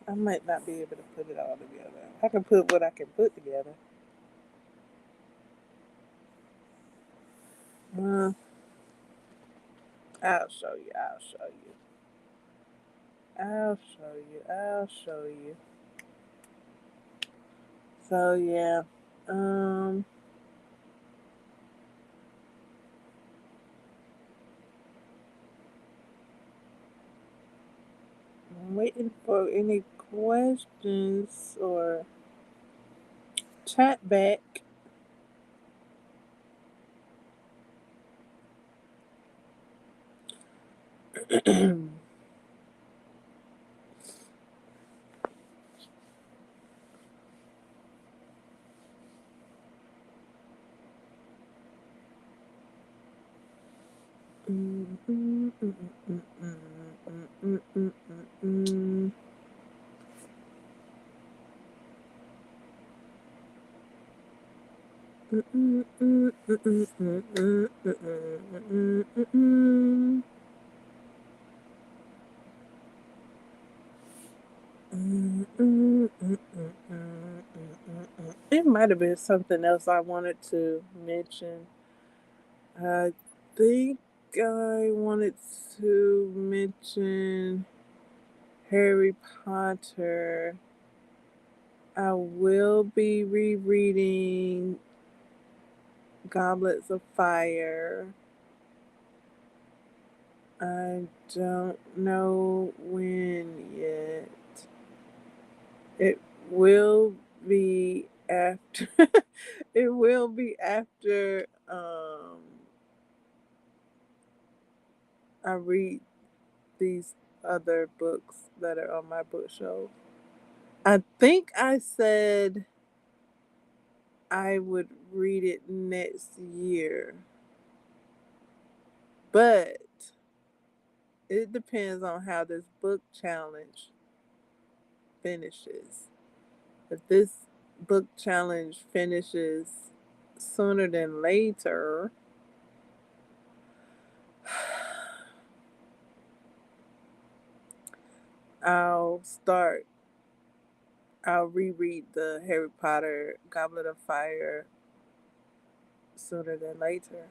I might not be able to put it all together. I can put what I can put together. Uh, I'll show you. I'll show you. I'll show you. I'll show you. So yeah. Um I'm waiting for any questions or chat back. It might have been something else I wanted to mention. I think I wanted to mention Harry Potter. I will be rereading Goblets of Fire. I don't know when yet. It will be after. It will be after I read these other books that are on my bookshelf. I think I said I would read it next year, but it depends on how this book challenge finishes. If this book challenge finishes sooner than later, I'll start. I'll reread the Harry Potter Goblet of Fire sooner than later.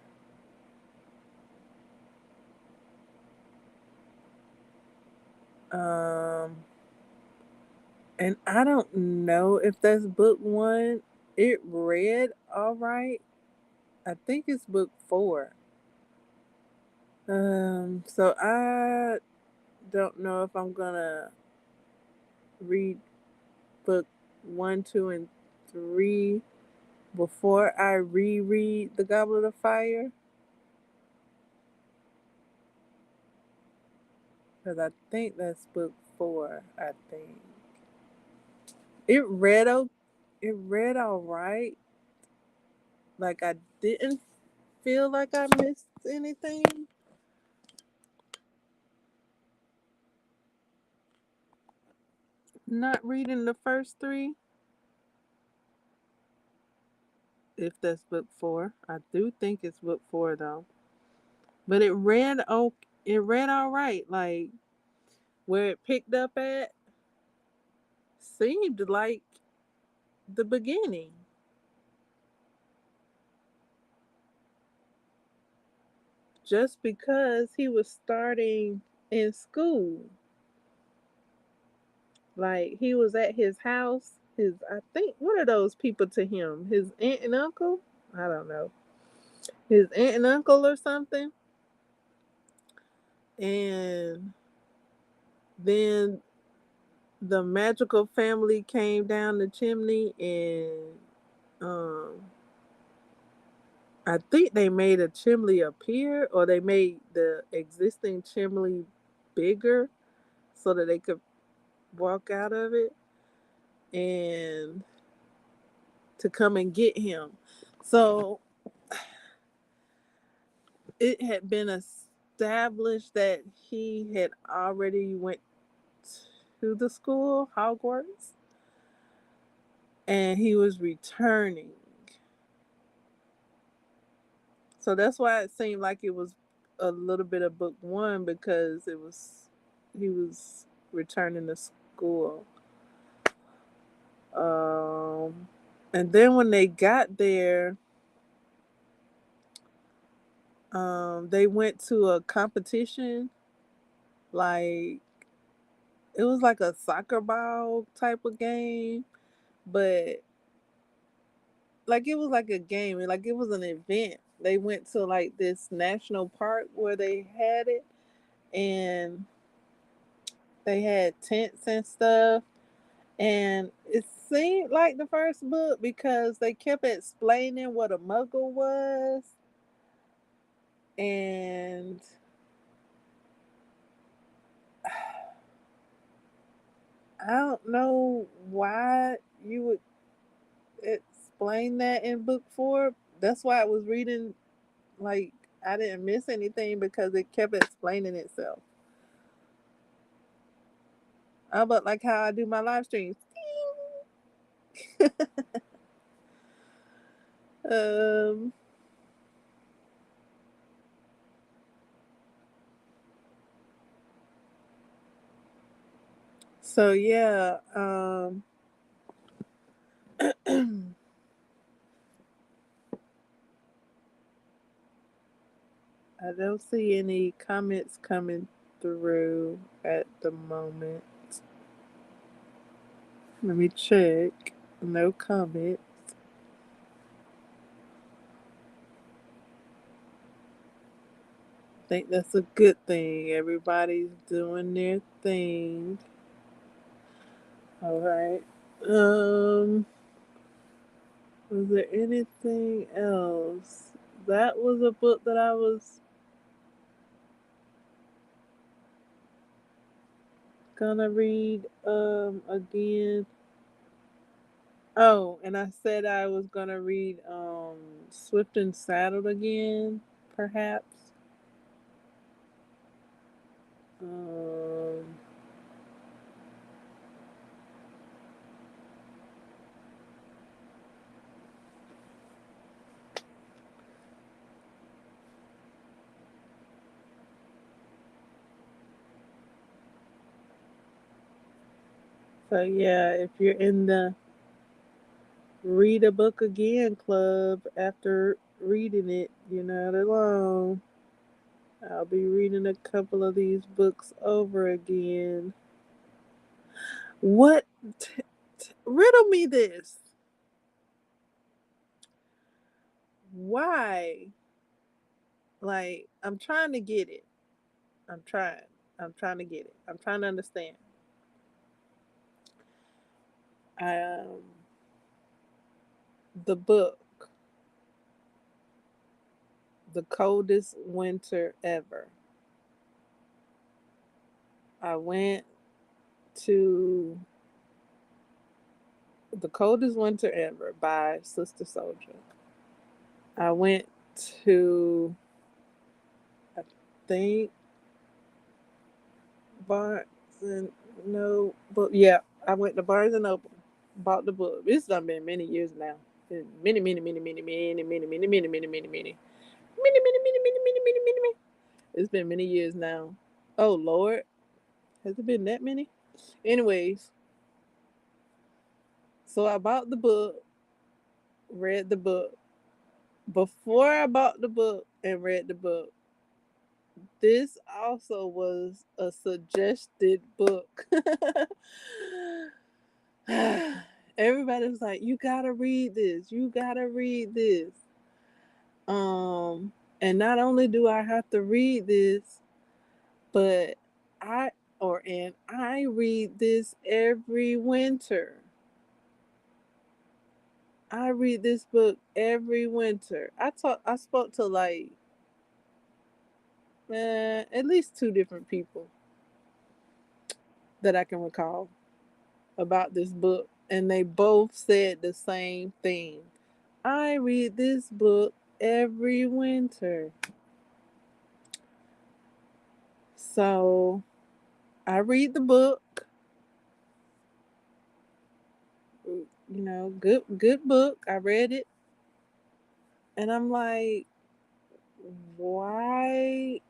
Um, and I don't know if that's book one. It read all right. I think it's book four. So I don't know if I'm gonna read book one, two, and three before I reread The Goblet of Fire. Because I think that's book four, I think. It read it read all right. Like I didn't feel like I missed anything. Not reading the first three, if that's book four. I do think it's book four though. But it read all right. Like where it picked up at seemed like the beginning. Just because he was starting in school. Like he was at his house. His I think what are those people to him? His aunt and uncle? I don't know. His aunt and uncle or something. And then the magical family came down the chimney and um I think they made a chimney appear or they made the existing chimney bigger so that they could walk out of it and to come and get him. So it had been established that he had already went to the school, Hogwarts, and he was returning. So that's why it seemed like it was a little bit of book one because he was returning to school. Um, and then when they got there, they went to a competition. Like it was like a soccer ball type of game, but like it was like a game, like it was an event. They went to like this national park where they had it, and they had tents and stuff. And it seemed like the first book because they kept explaining what a muggle was, and I don't know why you would explain that in book 4. That's why I was reading, like, I didn't miss anything because it kept explaining itself. How about like how I do my live streams? um so yeah, I don't see any comments coming through at the moment. Let me check. No comment. I think that's a good thing. Everybody's doing their thing. All right. Was there anything else? That was a book that I was gonna read again. Oh, and I said I was gonna read Swift and Saddled again, perhaps. Um so yeah, if you're in the read a book again club after reading it, you're not alone. I'll be reading a couple of these books over again. What riddle me this. Why? Like, I'm trying to get it. I'm trying. I'm trying to get it. I'm trying to understand. Um, the book, The Coldest Winter Ever. I went to The Coldest Winter Ever by Sister Soldier. I went to, I think, Barnes and Noble. Yeah, I went to Barnes and Noble, bought the book. It's done been many years now. Many, many, many, many, many, many, many, many, many, many, many, many, many. It's been many years now. Oh Lord, has it been that many? Anyways, so I bought the book, read the book. Before I bought the book and read the book, this also was a suggested book. Everybody was like, "You gotta read this. You gotta read this." Um, and not only do I have to read this, but I read this every winter. I read this book every winter. I spoke to like at least 2 different people that I can recall about this book, and they both said the same thing. I read this book every winter. So I read the book, good book. I read it, and I'm like, why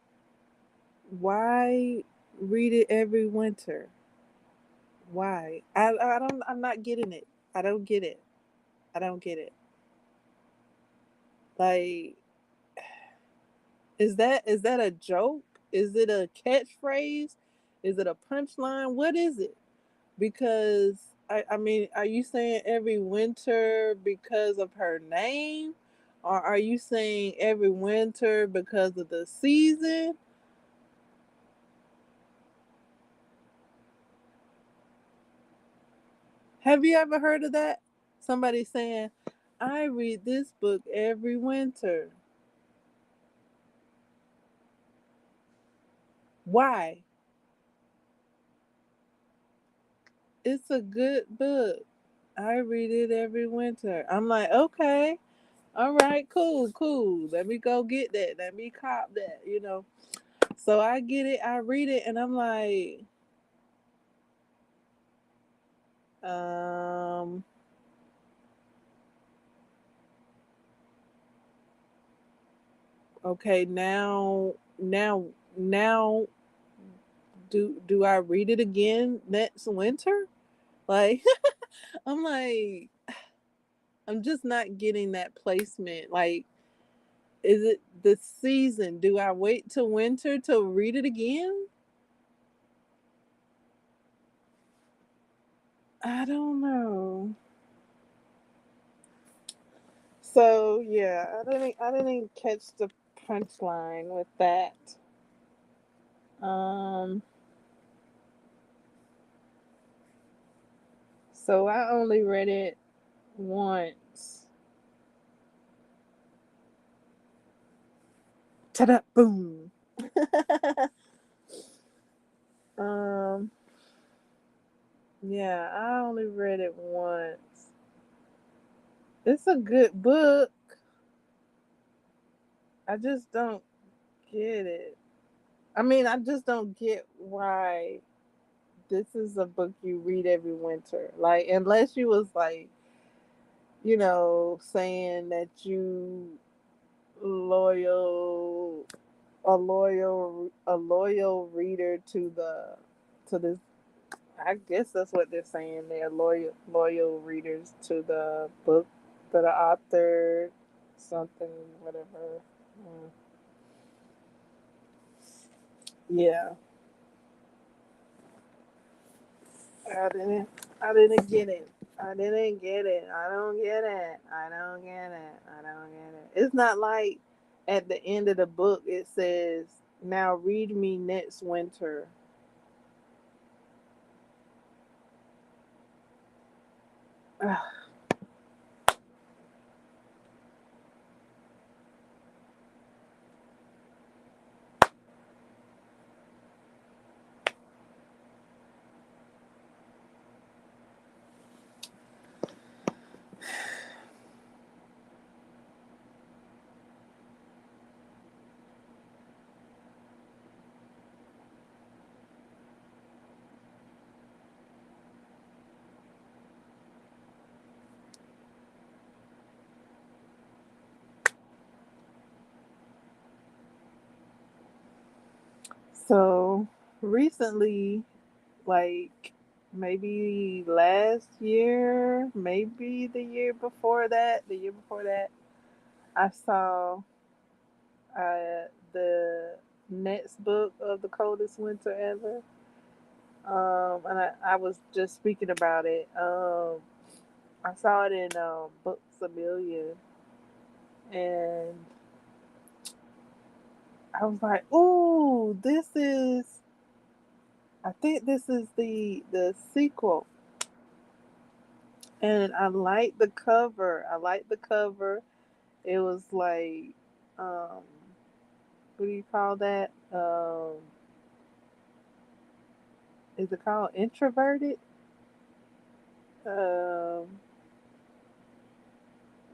why read it every winter? Why? I'm not getting it. I don't get it. I don't get it. Like, is that a joke? Is it a catchphrase? Is it a punchline? What is it? Because I mean, are you saying every winter because of her name? Or are you saying every winter because of the season? Have you ever heard of that? Somebody saying, I read this book every winter. Why? It's a good book. I read it every winter. I'm like, okay, all right, cool, cool. Let me go get that. Let me cop that. So I get it, I read it, and I'm like, um, okay, now, do I read it again next winter? Like, I'm like, I'm just not getting that placement. Like, is it the season? Do I wait till winter to read it again? I don't know. So yeah, I didn't catch the punchline with that. Um, so I only read it once. Ta-da! Boom. um, yeah, I only read it once. It's a good book. I just don't get it. I mean, I just don't get why this is a book you read every winter. Like, unless you was like, saying that you loyal a loyal reader to this. I guess that's what they're saying. They're loyal readers to the book, to the author, something, whatever. Mm. Yeah, I didn't. I didn't get it. I didn't get it. I don't get it. I don't get it. I don't get it. It's not like at the end of the book it says, "Now read me next winter." So recently, like maybe last year, maybe the year before that, I saw the next book of the coldest winter ever. And I was just speaking about it. I saw it in Books a Million, and I was like, "Ooh, I think this is the sequel." And I like the cover. I like the cover. It was like, um, what do you call that? Is it called introverted? Um,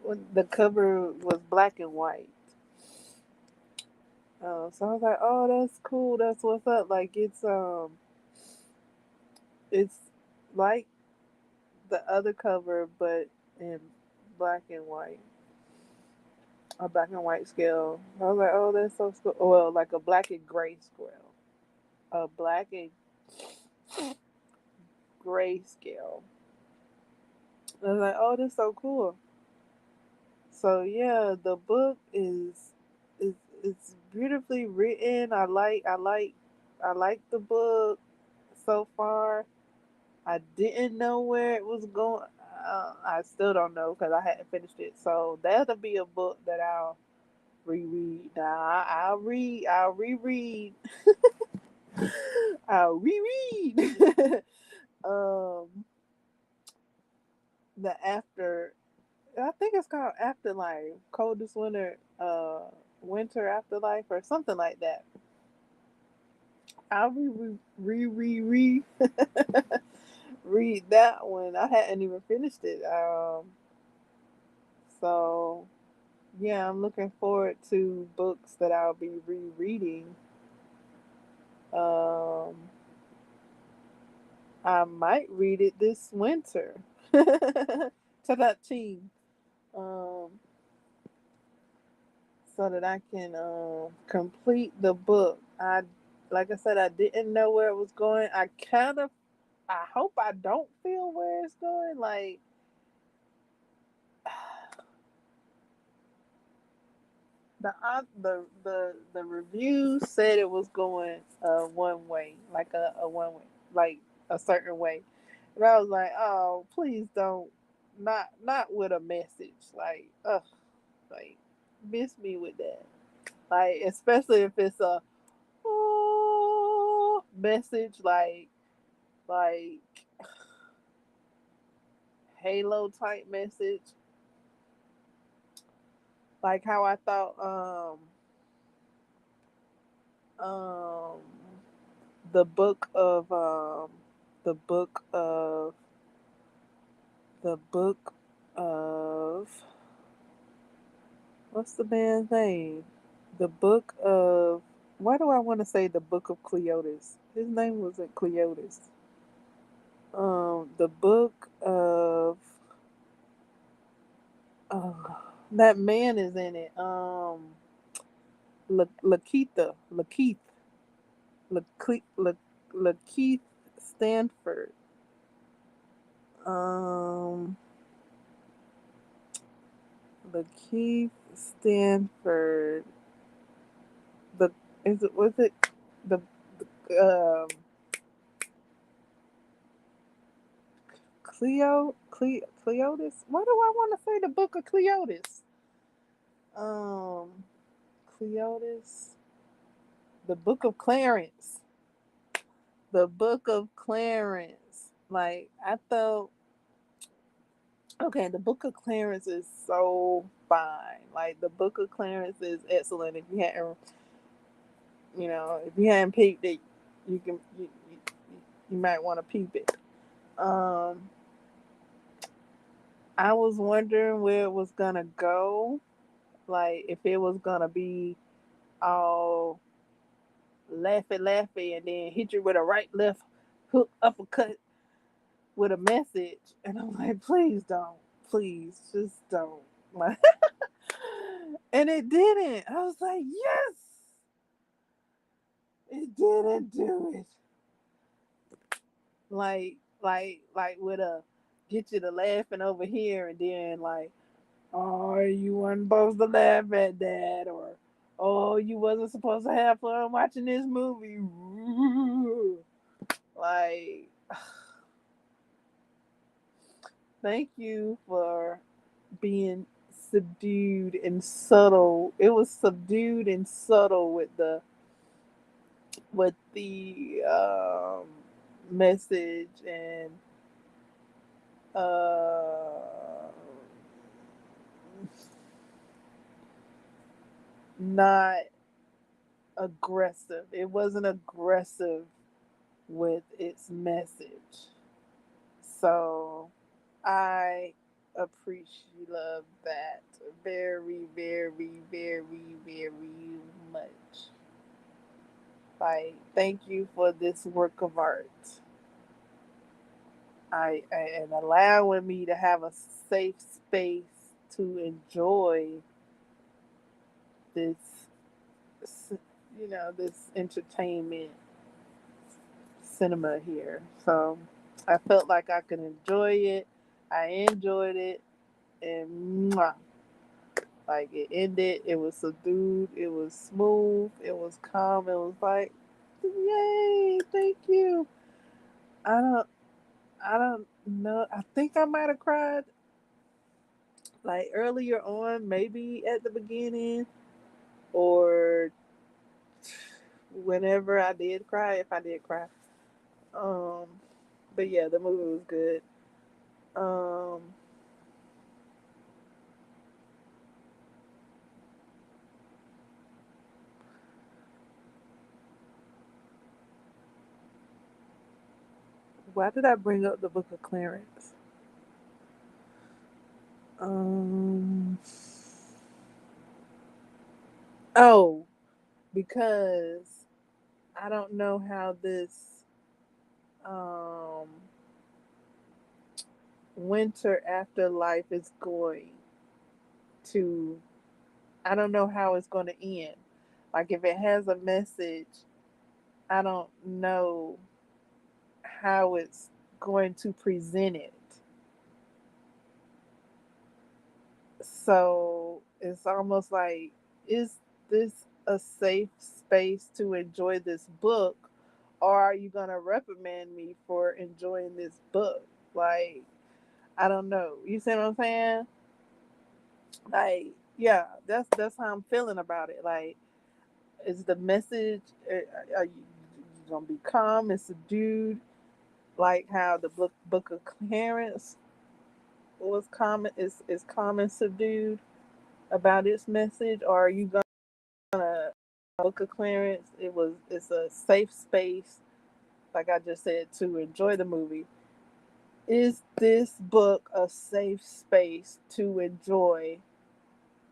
when the cover was black and white. So I was like, oh, that's cool. That's what's up. Like it's like the other cover, but in black and white, a black and white scale. I was like, oh, that's so cool. Well, like a black and gray scale, a black and gray scale. I was like, oh, that's so cool. So yeah, the book is it's beautifully written. I like the book so far. I didn't know where it was going. I still don't know because I hadn't finished it. So that'll be a book that I'll reread. Now I'll read. I'll reread. I'll reread. um, the after. I think it's called Afterlife. Coldest winter. Winter Afterlife or something like that. I'll read read that one. I hadn't even finished it. So yeah, I'm looking forward to books that I'll be rereading. Um, I might read it this winter. To that team. Um, so that I can complete the book. Like I said, I didn't know where it was going. I hope I don't feel where it's going. Like the review said it was going one way, like a one way, like a certain way, and I was like, oh, please don't, not with a message, like like miss me with that, like especially if it's a oh message like Halo type message, like how I thought um the book of the book of the book of what's the man's name? The book of why do I want to say the book of Cleotis? His name wasn't Cleotis. The book of that man is in it. Lakeith, Lakeith Stanford. Um, Lakeith Stanford. The is it was it the Cleotis? Why do I want to say the book of Cleotis? Um, Cleotis, the book of Clarence, the book of Clarence. Like I thought, okay, the book of Clarence is so fine. Like the book of Clarence is excellent. If you hadn't, if you hadn't peeped it, you can you might want to peep it. Um, I was wondering where it was gonna go, like if it was gonna be all laughy, and then hit you with a right, left, hook, uppercut with a message, and I'm like, please don't, please just don't, like, and it didn't. I was like, yes, it didn't do it, like with a get you to laughing over here, and then like, oh, you weren't supposed to laugh at that, or oh, you wasn't supposed to have fun watching this movie. Like, thank you for being subdued and subtle. It was subdued and subtle with the message, and uh, not aggressive. It wasn't aggressive with its message. So I appreciate love that very, very, very, very much. Like, thank you for this work of art. And allowing me to have a safe space to enjoy this, this entertainment cinema here. So I felt like I could enjoy it. I enjoyed it, and mwah, like it ended. It was subdued. It was smooth. It was calm. It was like, yay! Thank you. I don't. I don't know. I think I might have cried like earlier on, maybe at the beginning, or whenever I did cry, if I did cry. Um, but yeah, the movie was good. Um, Why did I bring up the Book of Clarence? Um. Oh, because I don't know how this um winter afterlife is going to. I don't know how it's going to end. Like if it has a message, I don't know how it's going to present it. So it's almost like, is this a safe space to enjoy this book? Or are you going to reprimand me for enjoying this book? Like, I don't know. You see what I'm saying? Like, yeah, that's how I'm feeling about it. Like, is the message, are you going to be calm and subdued? Like how the book of Clarence was calm, is calm and subdued about its message, or are you gonna Book of Clarence? It's a safe space, like I just said, to enjoy the movie. Is this book a safe space to enjoy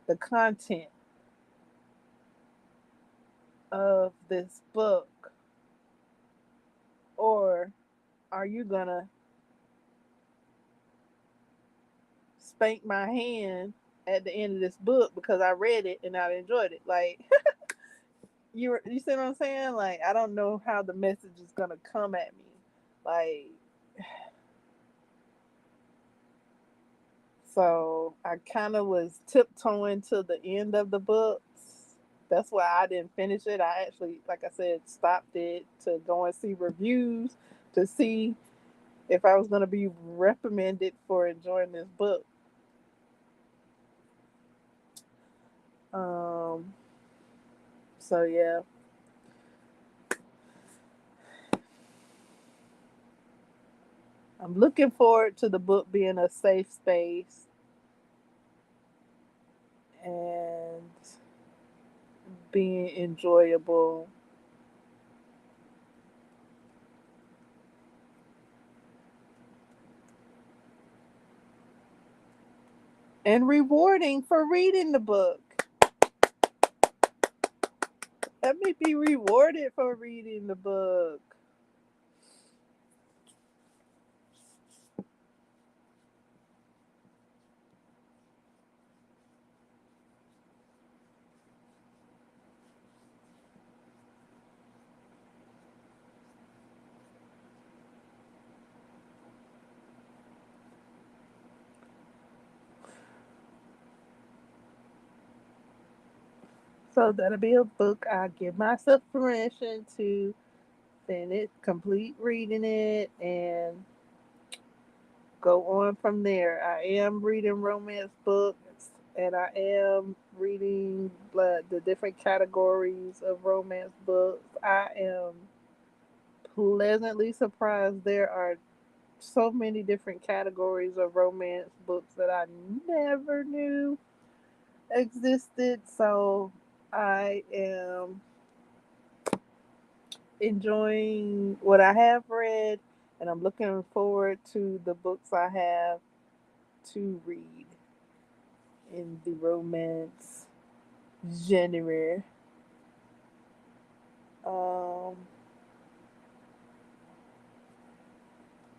the content of this book, or are you gonna spank my hand at the end of this book because I read it and I enjoyed it? Like, you see what I'm saying? Like, I don't know how the message is gonna come at me. Like, so I kind of was tiptoeing to the end of the books. That's why I didn't finish it. I actually, like I said, stopped it to go and see reviews to see if I was gonna be reprimanded for enjoying this book. Um. So yeah, I'm looking forward to the book being a safe space and being enjoyable and rewarding for reading the book. Let me be rewarded for reading the book. So that'll be a book I give myself permission to finish, complete reading it, and go on from there. I am reading romance books, and I am reading the different categories of romance books. I am pleasantly surprised there are so many different categories of romance books that I never knew existed. So I am enjoying what I have read, and I'm looking forward to the books I have to read in the romance genre. Um,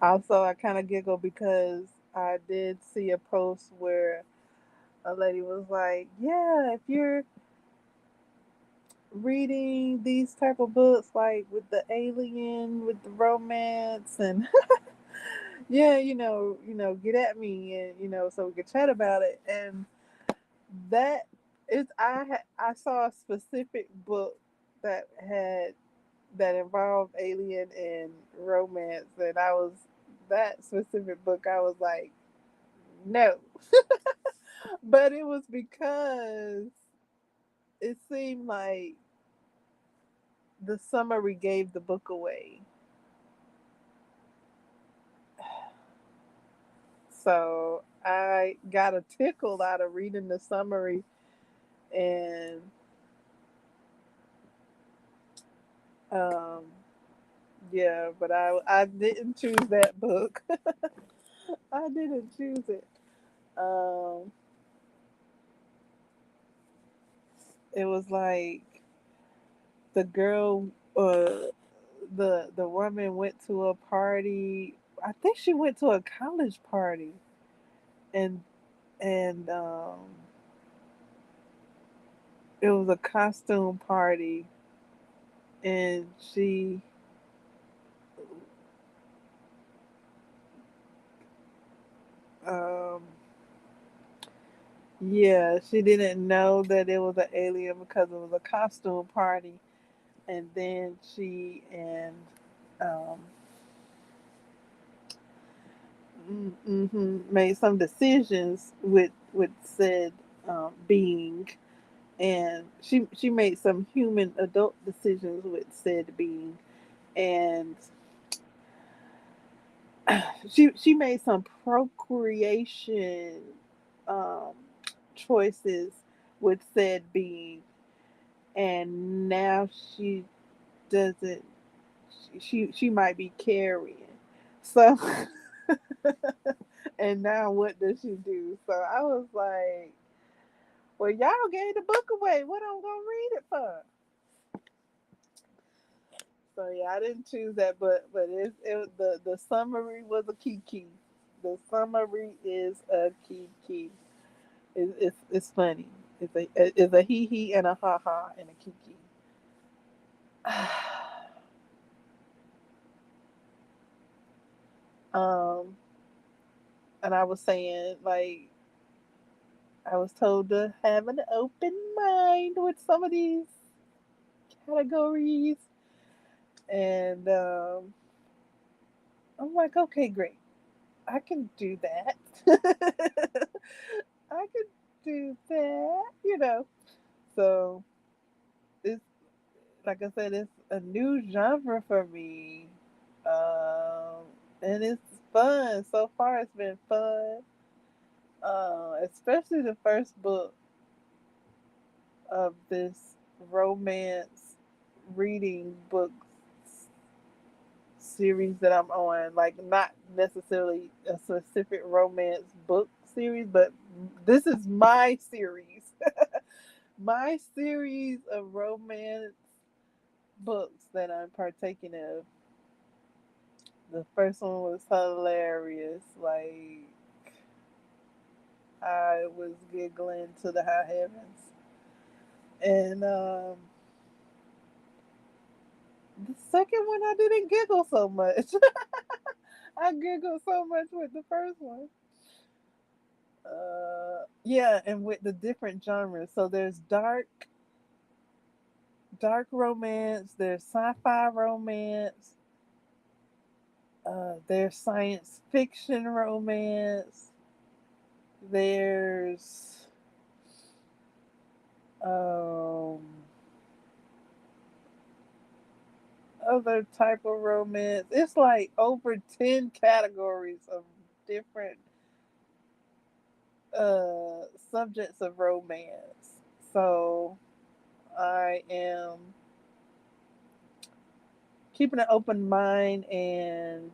Also, I kind of giggle because I did see a post where a lady was like, "Yeah, if you're reading these type of books, like with the alien, with the romance, and yeah, get at me, and so we could chat about it." And that is, I saw a specific book that had that involved alien and romance, and I was that specific book. I was like, no, but it was because it seemed like the summary gave the book away. So I got a tickle out of reading the summary, and um, Yeah, but I didn't choose that book. I didn't choose it. Um, it was like the girl, the woman went to a party. I think she went to a college party, and and it was a costume party, and she, um, yeah, she didn't know that it was an alien because it was a costume party, and then she and um, made some decisions with said being, and she made some human adult decisions with said being, and she made some procreation um, choices with said being, and now she doesn't. She might be carrying. So, and now what does she do? So I was like, well, y'all gave the book away. What I'm gonna read it for? So yeah, I didn't choose that, but the summary was a key. The summary is a key. It's funny. It's a he and a ha ha and a kiki. um, and I was saying like I was told to have an open mind with some of these categories, and I'm like, okay, great, I can do that. I can do that. So it's like I said, it's a new genre for me, and it's fun. So far, it's been fun. Especially the first book of this romance reading book series that I'm on. Like, not necessarily a specific romance book series, but this is my series. My series of romance books that I'm partaking of. The first one was hilarious. Like, I was giggling to the high heavens. And the second one, I didn't giggle so much. I giggled so much with the first one. Yeah, and with the different genres. So there's dark romance. There's sci-fi romance. There's science fiction romance. There's um, other type of romance. It's like over 10 categories of different subjects of romance. So I am keeping an open mind and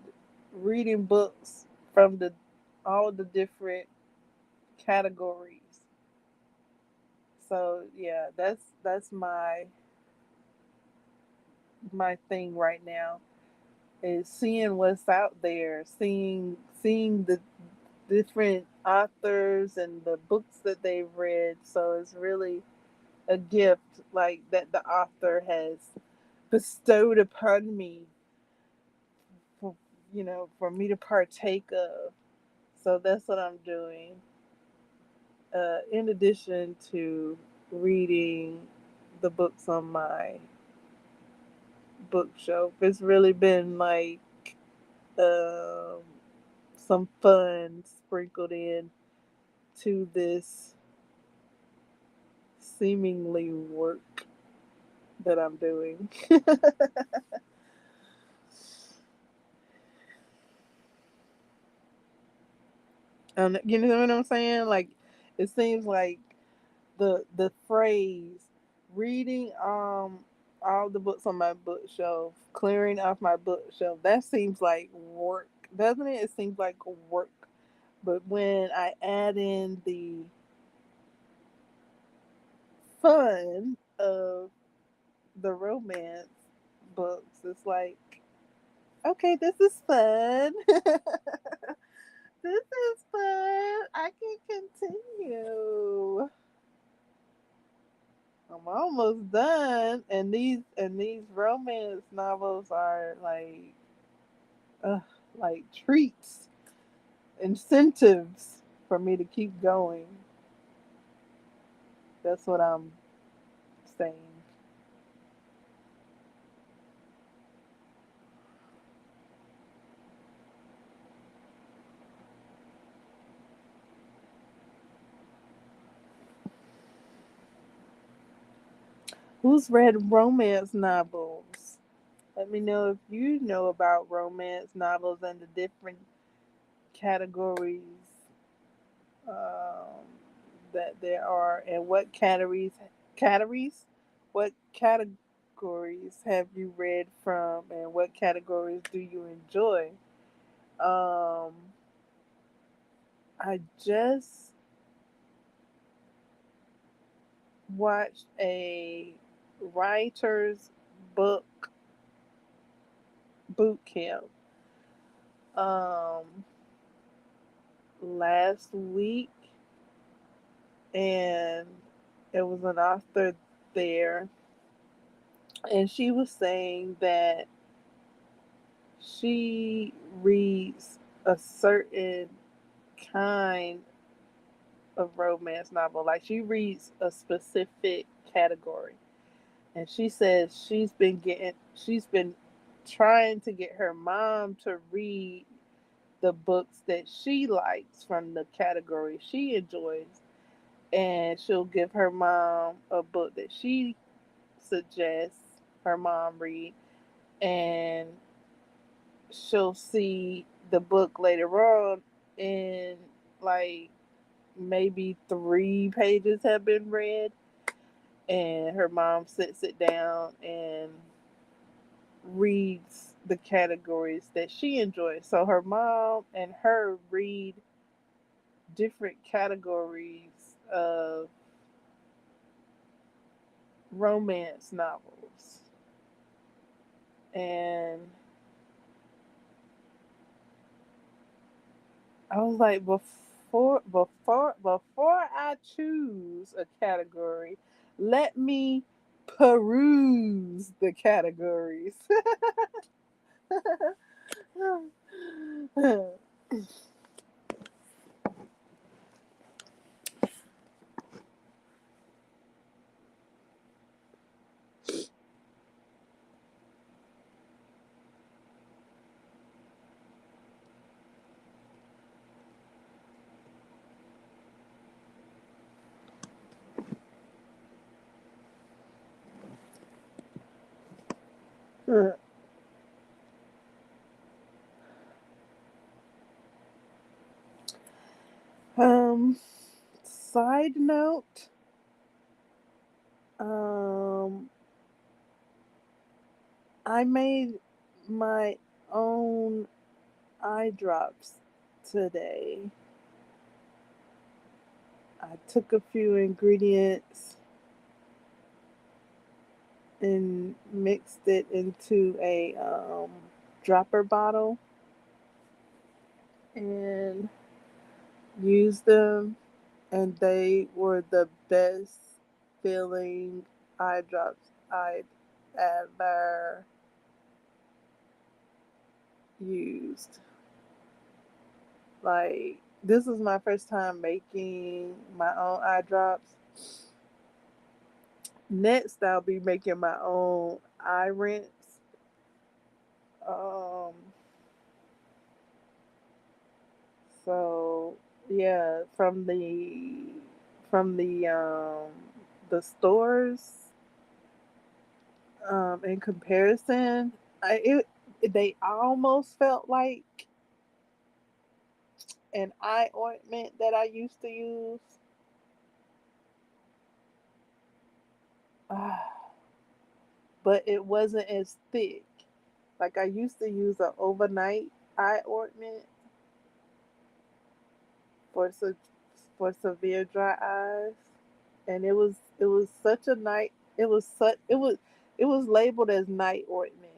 reading books from the all the different categories. So yeah, that's my thing right now is seeing what's out there, seeing the different authors and the books that they've read. So it's really a gift like that the author has bestowed upon me for for me to partake of. So that's what I'm doing. In addition to reading the books on my bookshelf, it's really been like um, some fun sprinkled in to this seemingly work that I'm doing. You know what I'm saying? Like, it seems like the phrase reading all the books on my bookshelf, clearing off my bookshelf. That seems like work, doesn't it? It seems like work. But when I add in the fun of the romance books, it's like, okay, this is fun. This is fun. I can continue. I'm almost done, and these romance novels are uh, like treats, incentives for me to keep going. That's what I'm saying. Who's read romance novels? Let me know if you know about romance novels and the different categories um, that there are, and what categories, what categories have you read from, and what categories do you enjoy? Um, I just watched a writer's book boot camp um, last week, and it was an author there, and she was saying that she reads a certain kind of romance novel. Like she reads a specific category. And she says she's been trying to get her mom to read the books that she likes from the category she enjoys. And she'll give her mom a book that she suggests her mom read. And she'll see the book later on, and like maybe 3 pages have been read, and her mom sits it down and reads the categories that she enjoys. So her mom and her read different categories of romance novels. And I was like, before I choose a category, let me peruse the categories. um, Side note, um, I made my own eye drops today. I took a few ingredients and mixed it into a dropper bottle and used them, and they were the best feeling eye drops I'd ever used. Like, this is my first time making my own eye drops. Next, I'll be making my own eye rinse. Um, so yeah, from the stores, in comparison, they almost felt like an eye ointment that I used to use. but it wasn't as thick. Like I used to use an overnight eye ointment for for severe dry eyes, and it was such a night. It was labeled as night ointment.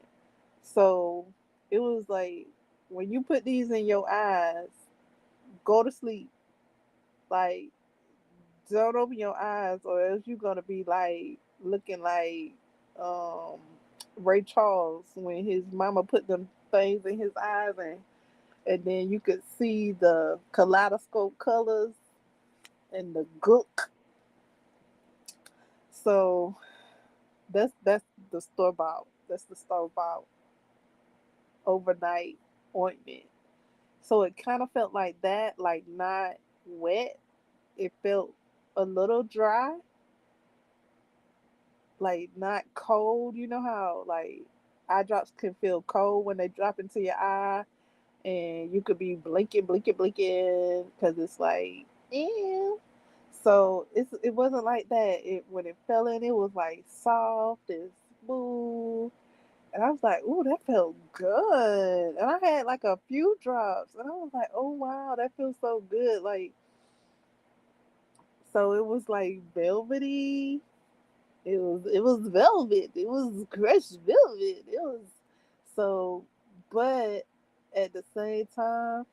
So it was like when you put these in your eyes, go to sleep. Like don't open your eyes, or else you're gonna be like looking like um Ray Charles when his mama put them things in his eyes, and then you could see the kaleidoscope colors and the gook. So that's the store bought. That's the store bought overnight ointment. So it kind of felt like that, like not wet. It felt a little dry, like not cold. You know how like eye drops can feel cold when they drop into your eye, and you could be blinking, blinking, blinking because it's like, ew. So it wasn't like that. It when it fell in, it was like soft and smooth, and I was like, "Ooh, that felt good." And I had like a few drops, and I was like, "Oh wow, that feels so good." Like, so it was like velvety. It was velvet. It was crushed velvet. It was so, but at the same time,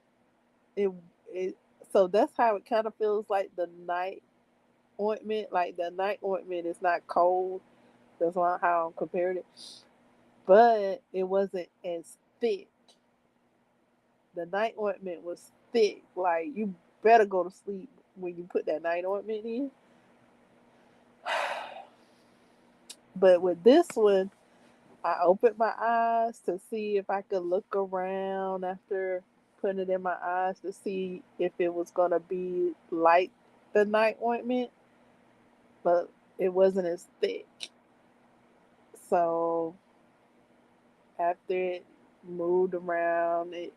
it it so that's how it kind of feels like the night ointment. Like the night ointment is not cold. That's why how I'm comparing it. But it wasn't as thick. The night ointment was thick. Like you better go to sleep when you put that night ointment in. But with this one, I opened my eyes to see if I could look around after putting it in my eyes to see if it was gonna be like the night ointment, but it wasn't as thick. So after it moved around, it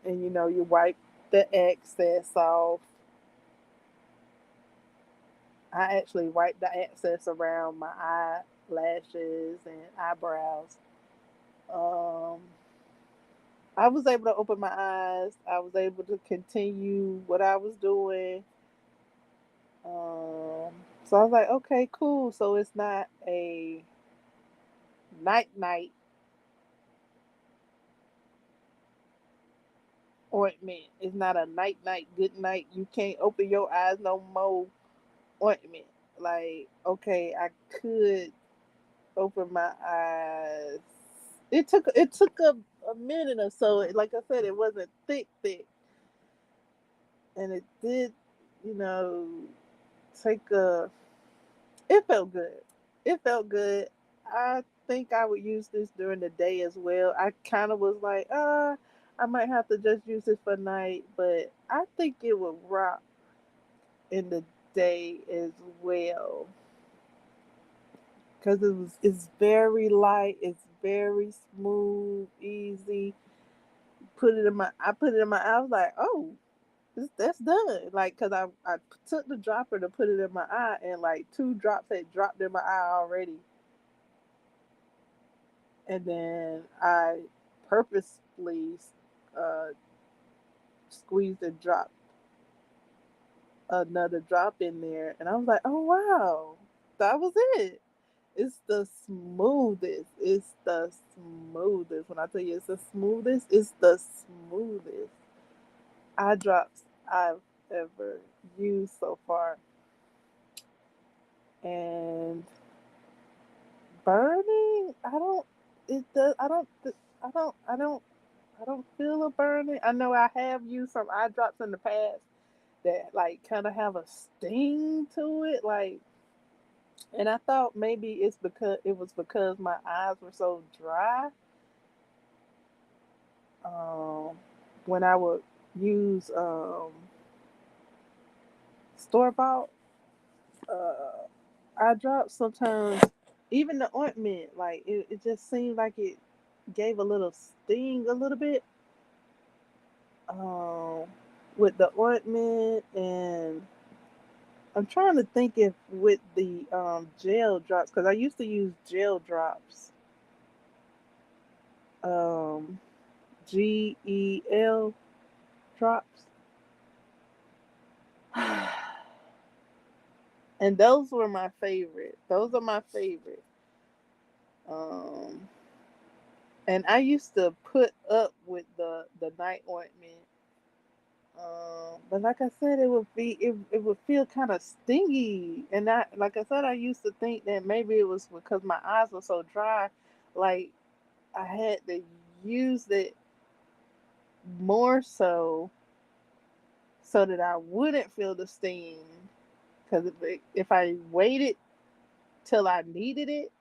and you wipe the excess off. I actually wiped the excess around my eyelashes and eyebrows. Um, I was able to open my eyes. I was able to continue what I was doing. So I was like, okay, cool. So it's not a night ointment. It's not a night good night. You can't open your eyes no more ointment. Like, okay, I could open my eyes. It took a minute or so. Like I said, it wasn't thick, and it did, you know, take a. It felt good. It felt good. I think I would use this during the day as well. I kind of was like, I might have to just use this for night, but I think it would rock in the day as well because it's very light, it's very smooth, easy. I put it in my eye. I was like, oh, that's done. Like, cause I took the dropper to put it in my eye, and like two drops had dropped in my eye already, and then I purposely uh, squeezed and dropped another drop in there, and I was like, oh wow, that was it. It's the smoothest. It's the smoothest. When I tell you it's the smoothest, it's the smoothest eye drops I've ever used so far. And burning, I don't. It does. I don't feel a burning. I know I have used some eye drops in the past that like kind of have a sting to it, like. And I thought maybe it was because my eyes were so dry. Um, when I would use store bought uh, eye drops, sometimes even the ointment, like it just seemed like it gave a little sting, a little bit um, with the ointment, and I'm trying to think if with the gel drops, because I used to use gel drops. Um, GEL drops. And those were my favorite. Those are my favorite. Um, and I used to put up with the night ointment. But like I said, it would feel kind of stingy, and I like I said, I used to think that maybe it was because my eyes were so dry, like I had to use it more so that I wouldn't feel the sting. Because if I waited till I needed it,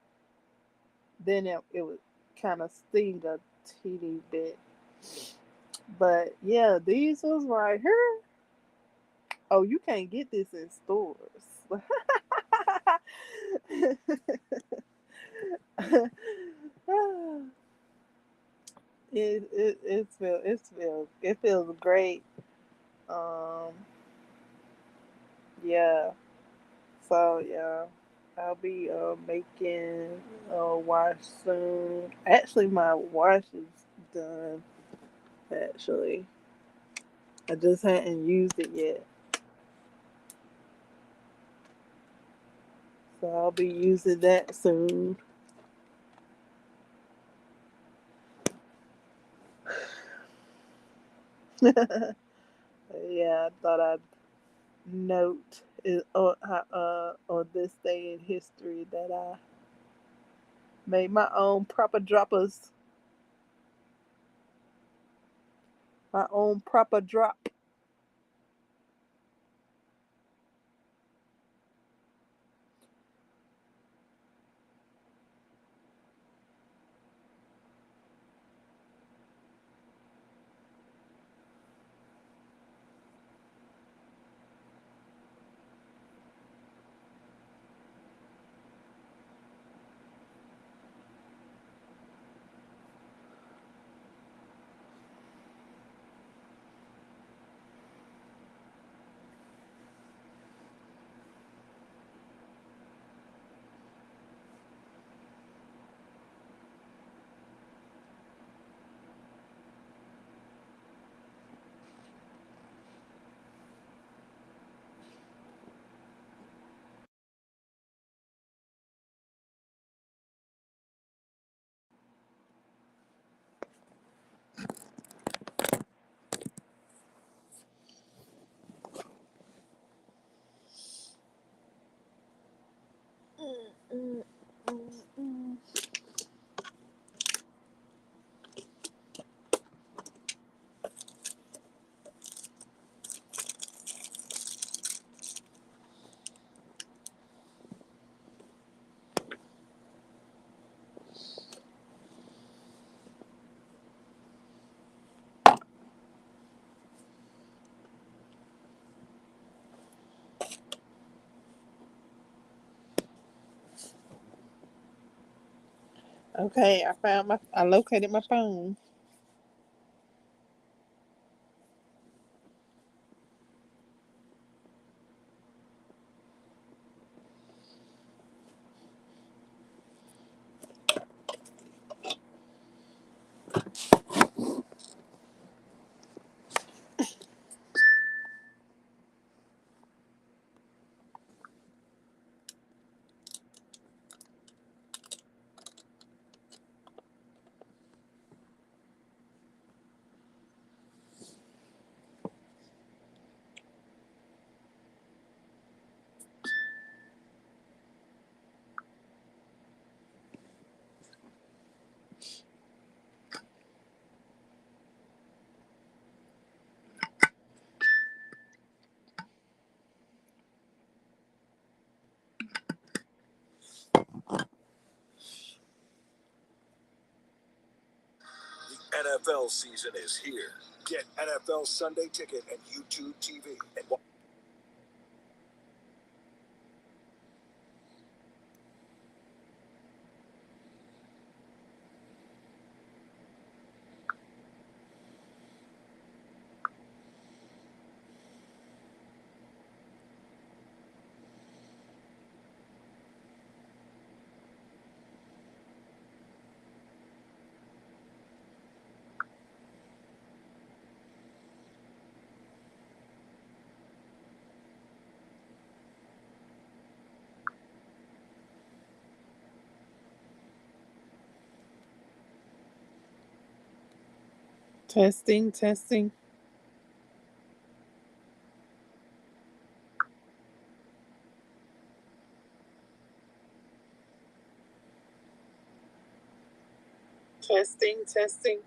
then it would kind of sting a teeny bit. But yeah, these was right here. Oh, you can't get this in stores. it feels great. Um, yeah. So yeah, I'll be making a wash soon. Actually, my wash is done. Actually, I just hadn't used it yet, so I'll be using that soon. Yeah, I thought I'd note on this day in history that I made my own proper droppers, my own proper drop. Mm, mm, mm, mm. Okay, I located my phone. NFL season is here. Get NFL Sunday Ticket and YouTube TV. And Testing, testing. Testing, testing.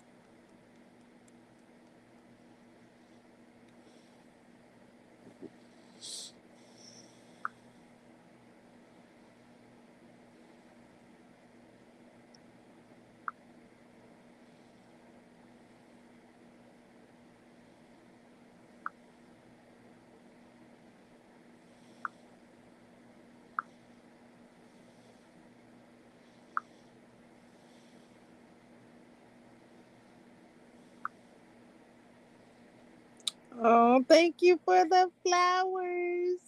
Oh, thank you for the flowers.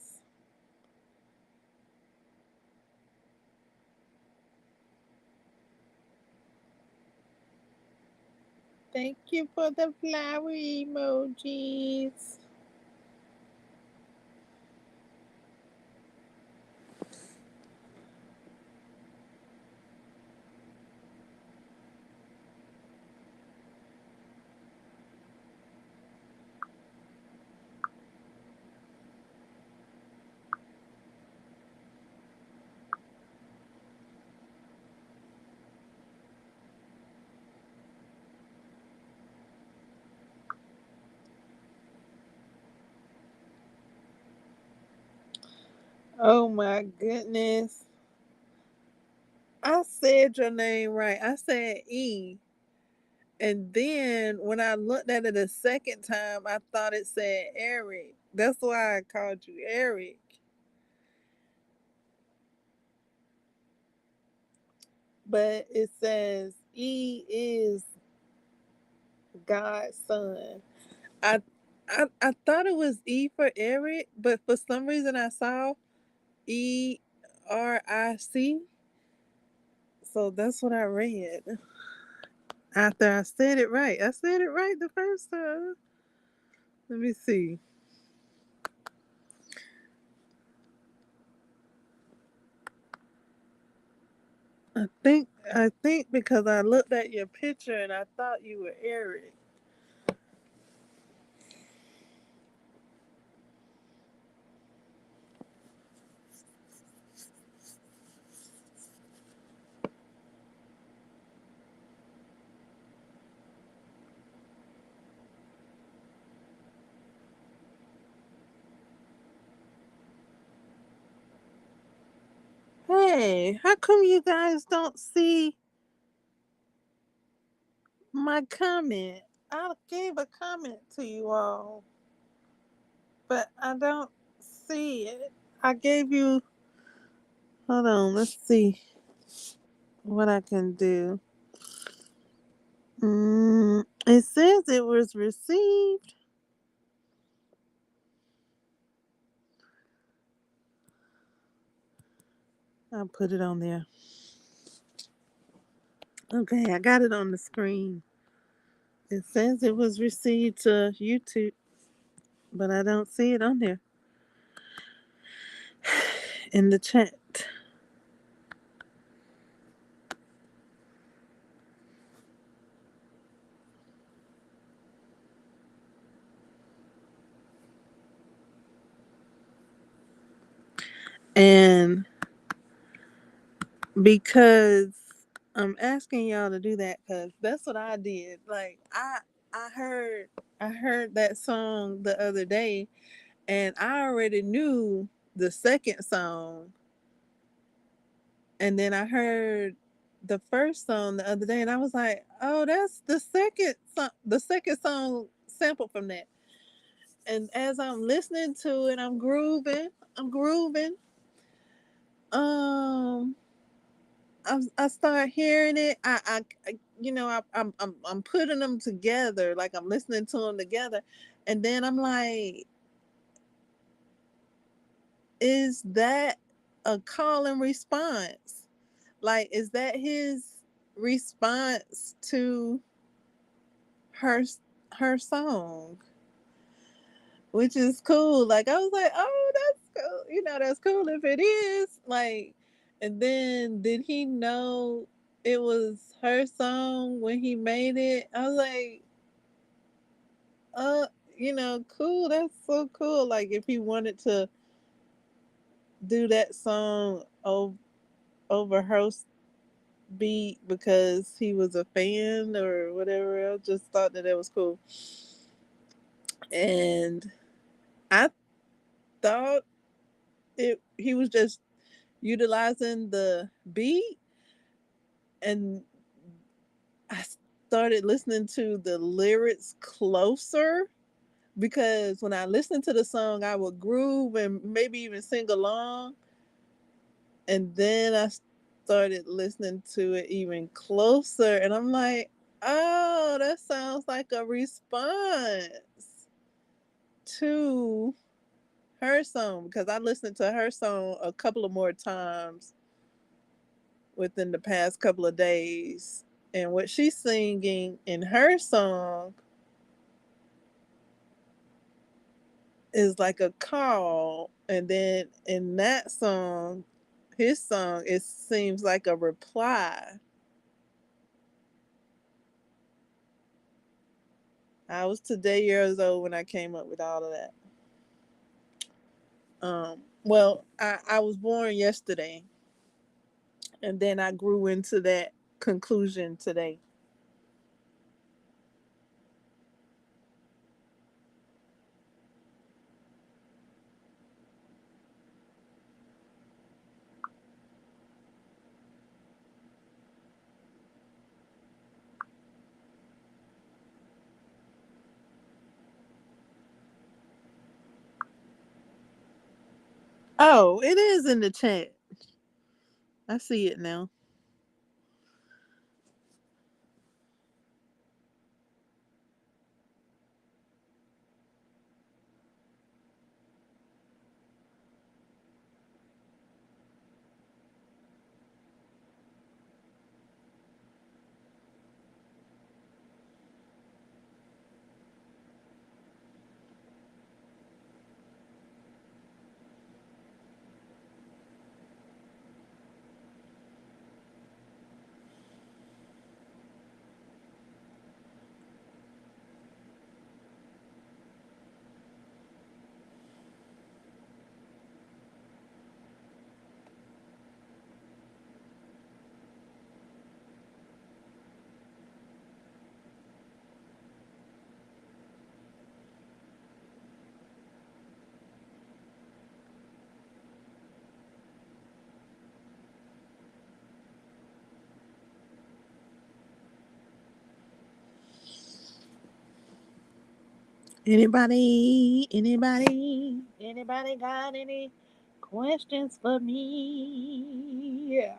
Thank you for the flower emojis. Oh my goodness. I said your name right. I said E. And then when I looked at it a second time, I thought it said Eric. That's why I called you Eric. But it says E is God's son. I I thought it was E for Eric, but for some reason I saw ERIC. So that's what I read. After I said it right. I said it right the first time. Let me see. I think because I looked at your picture and I thought you were Eric. Hey, how come you guys don't see my comment? I gave a comment to you all, but I don't see it. I gave you. Hold on, let's see what I can do. It says it was received. I'll put it on there. Okay, I got it on the screen. It says it was received to YouTube, but I don't see it on there in the chat. And because I'm asking y'all to do that because that's what I did. Like I heard that song the other day and I already knew the second song. And then I heard the first song the other day and I was like, "Oh, that's the second song sampled from that." And as I'm listening to it, I'm grooving. Um I start hearing it. I'm putting them together, like I'm listening to them together, and then I'm like, is that a call and response? Like, is that his response to her her song? Which is cool. Like I was like, oh, that's cool. That's cool if it is. Like, and then did he know it was her song when he made it? I was like, uh, cool. That's so cool. Like if he wanted to do that song over her beat because he was a fan or whatever. I just thought that was cool. And I thought he was just utilizing the beat, and I started listening to the lyrics closer because when I listened to the song I would groove and maybe even sing along, and then I started listening to it even closer, and I'm like, oh, that sounds like a response to her song, because I listened to her song a couple of more times within the past couple of days. And what she's singing in her song is like a call. And then in that song, his song, it seems like a reply. I was today years old when I came up with all of that. Well, I was born yesterday, and then I grew into that conclusion today. Oh, it is in the chat. I see it now. Anybody got any questions for me? Yeah.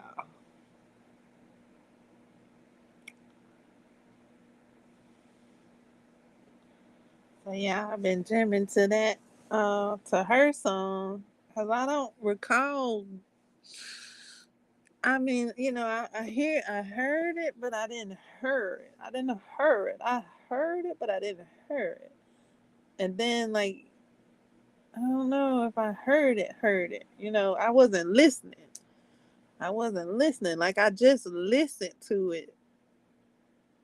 So yeah, I've been jamming to that, to her song, because I don't recall. I mean, I heard it, but I didn't hear it. I didn't hear it. I heard it, but I didn't hear it. And then, like, I don't know if I heard it. Heard it. I wasn't listening. I wasn't listening. Like I just listened to it,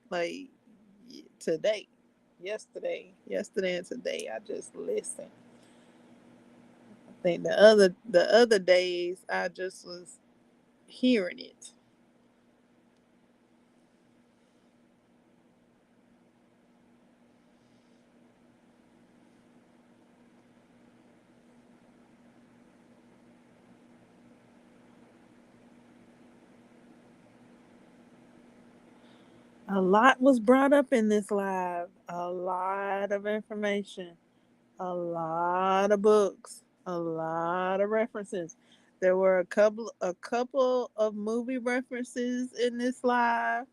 like today, yesterday and today. I just listened. I think the other days I just was hearing it. A lot was brought up in this live. A lot of information. A lot of books. A lot of references. There were a couple of movie references in this live.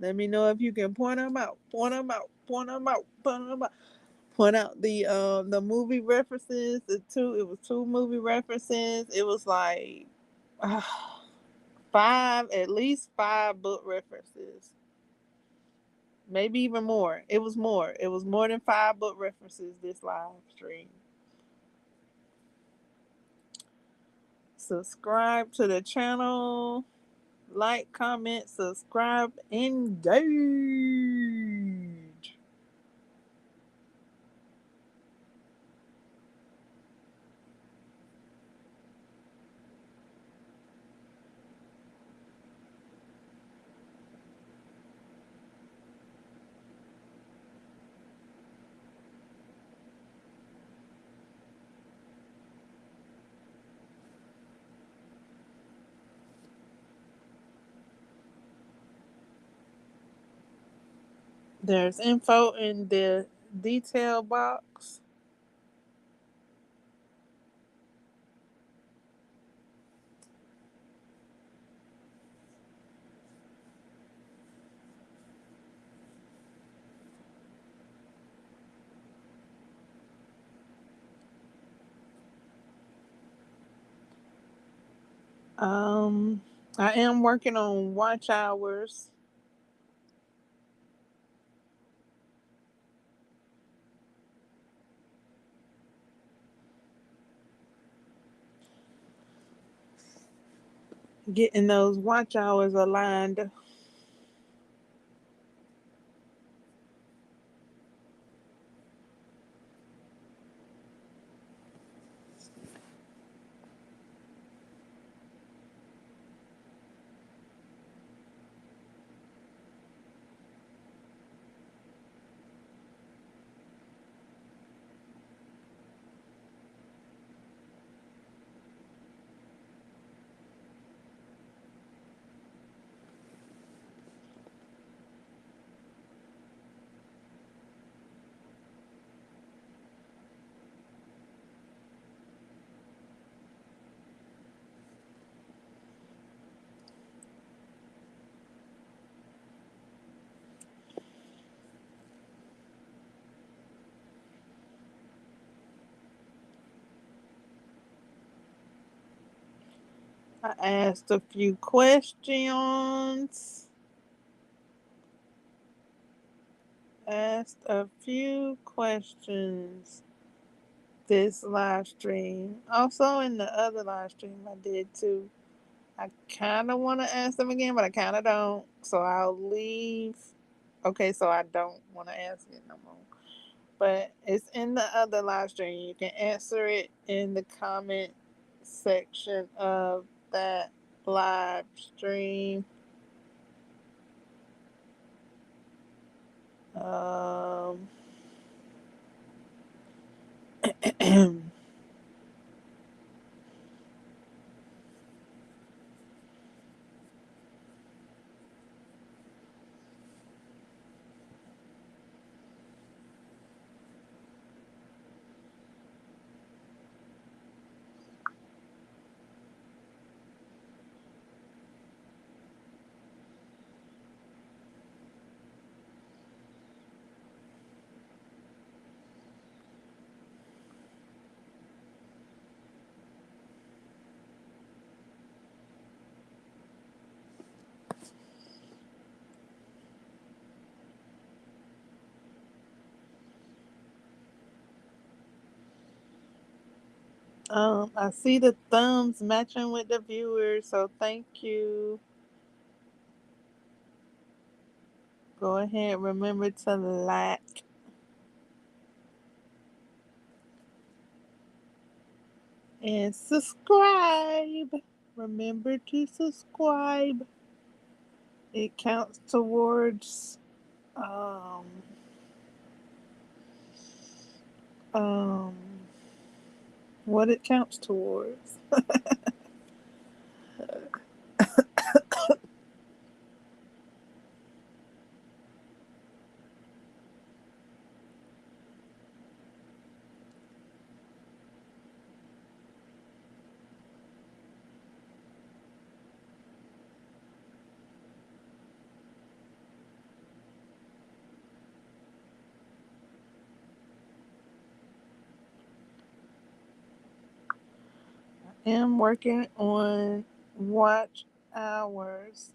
Let me know if you can point them out. Point them out. Point them out. Point them out. Point out the movie references. It was two movie references. It was like uh, five, at least five book references. Maybe even more. It was more. It was more than five book references this live stream. Subscribe to the channel. Like, comment, subscribe, engage. There's info in the detail box. Um, I am working on watch hours. Getting those watch hours aligned. I asked a few questions. Asked a few questions this live stream. Also, in the other live stream, I did too. I kind of want to ask them again, but I kind of don't. So I'll leave. Okay, so I don't want to ask it no more. But it's in the other live stream. You can answer it in the comment section of that live stream. Um, I see the thumbs matching with the viewers, so thank you. Go ahead, remember to like and subscribe. Remember to subscribe. It counts towards um um what it counts towards. I am working on watch hours,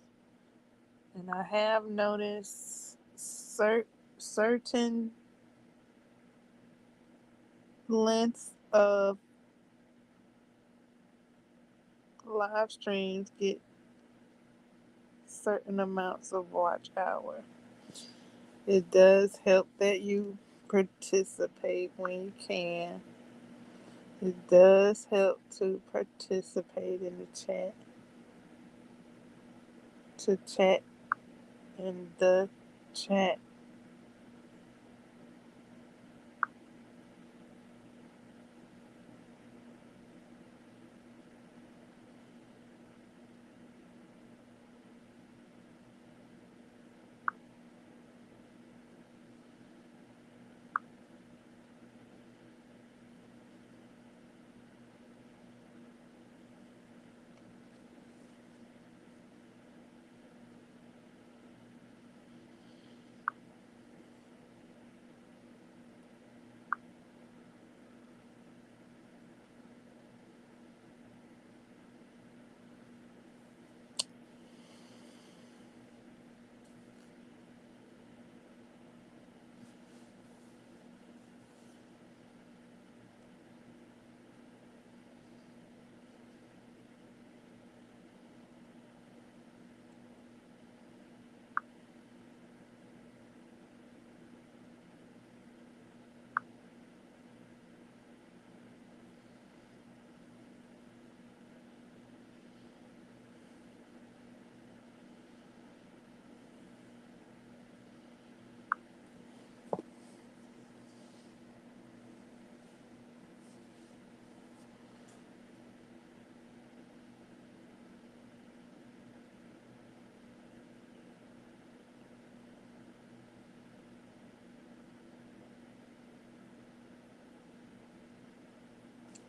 and I have noticed certain lengths of live streams get certain amounts of watch hour. It does help that you participate when you can. It does help to participate in the chat. To chat in the chat.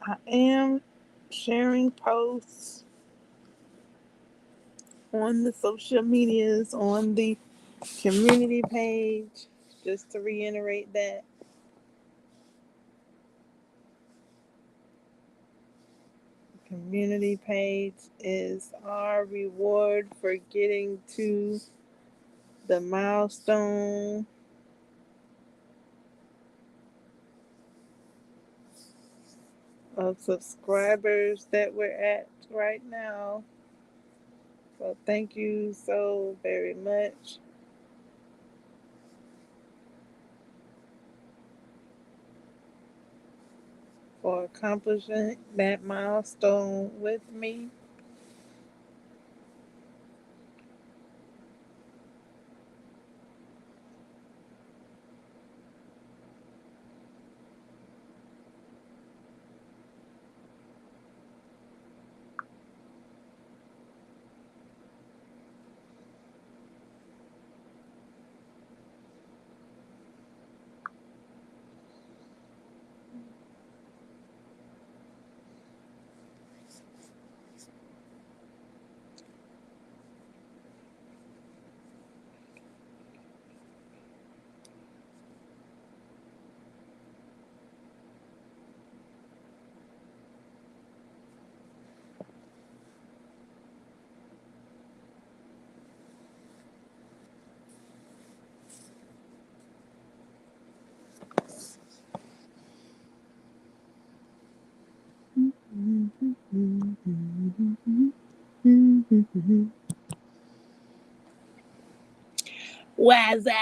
I am sharing posts on the social medias, on the community page, just to reiterate that. Community page is our reward for getting to the milestone of subscribers that we're at right now. So thank you so very much for accomplishing that milestone with me. What's up?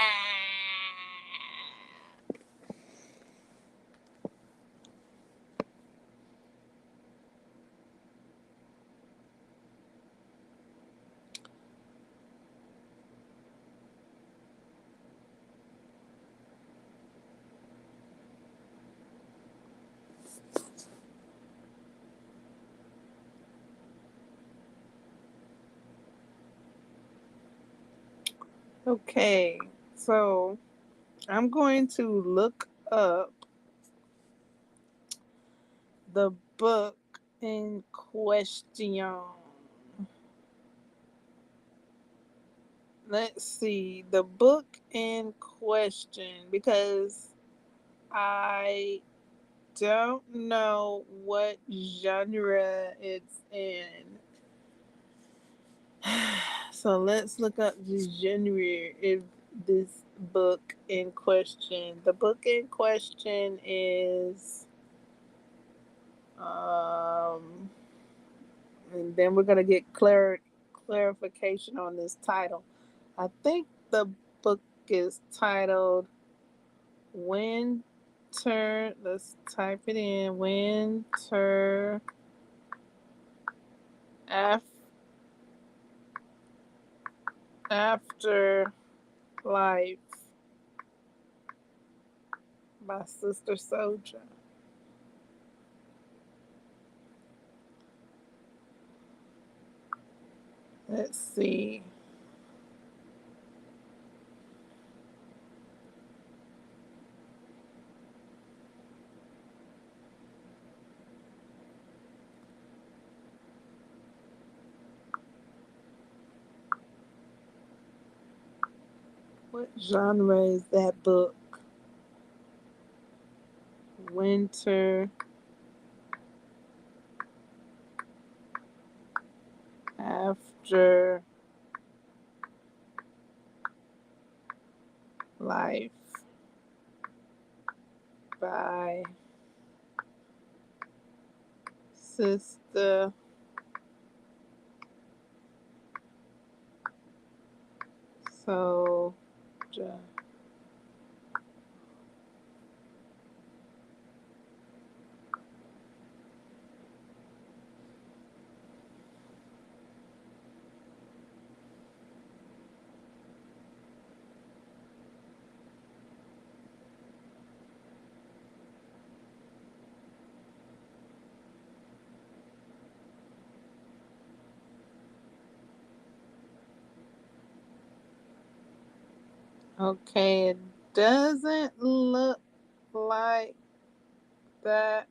Okay, so I'm going to look up the book in question. Let's see, the book in question, because I don't know what genre it's in. So let's look up the genre of this book in question. The book in question is, um, and then we're gonna get clarification on this title. I think the book is titled Winter. Let's type it in. Winter af- After Life by Sister Soldier. Let's see. What genre is that book? Winter After Life by Sister Soldier. Okay, it doesn't look like that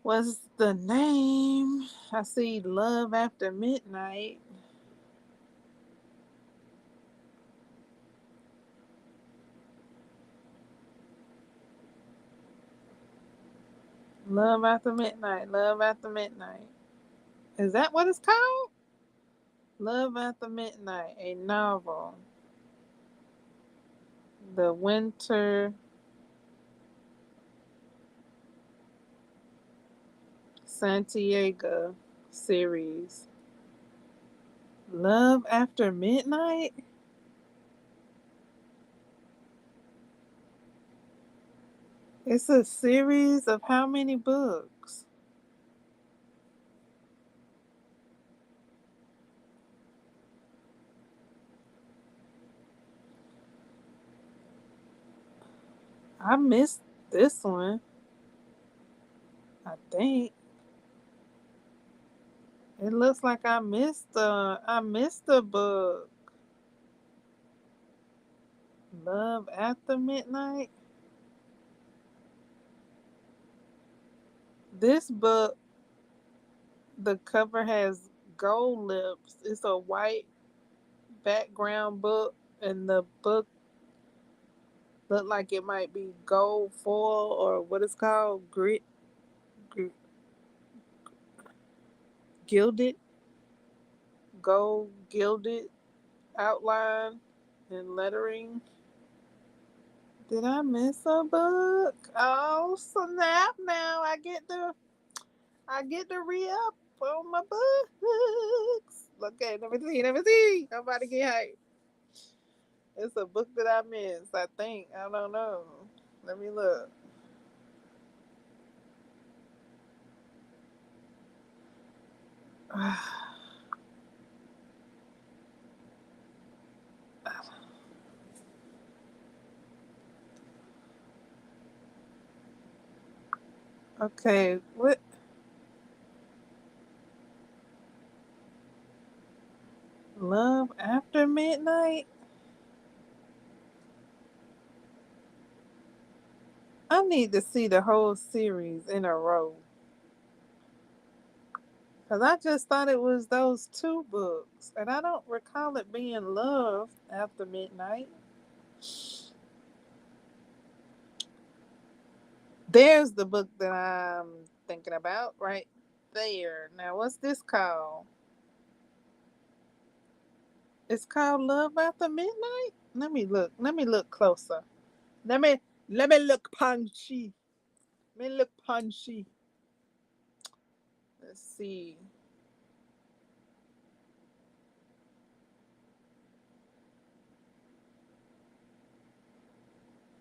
What's the name? I see Love After Midnight. Love After Midnight. Love After Midnight. Is that what it's called? Love After Midnight, a novel. The Winter Santiago series. Love After Midnight? It's a series of how many books? I missed this one, I think. It looks like I missed a book. Love After Midnight. This book, the cover has gold lips. It's a white background book, and the book look like it might be gold foil or what it's called, gr- gilded, gold gilded outline and lettering. Did I miss a book? Oh snap! Now I get to re up on my books. Okay, let me see. I'm about to get hyped. It's a book that I missed. I think I don't know. Let me look. Okay, what? Love After Midnight? I need to see the whole series in a row. Because I just thought it was those two books. And I don't recall it being Love After Midnight. There's the book that I'm thinking about right there. Now, what's this called? It's called Love After Midnight? Let me look. Let me look closer. Let me let me look punchy. Let me look punchy. Let's see.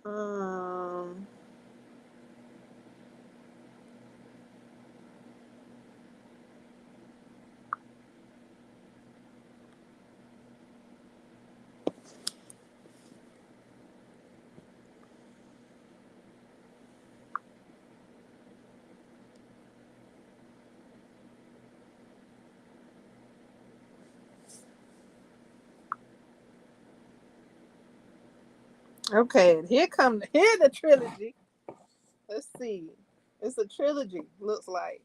Um okay, here the trilogy. Let's see. It's a trilogy, looks like.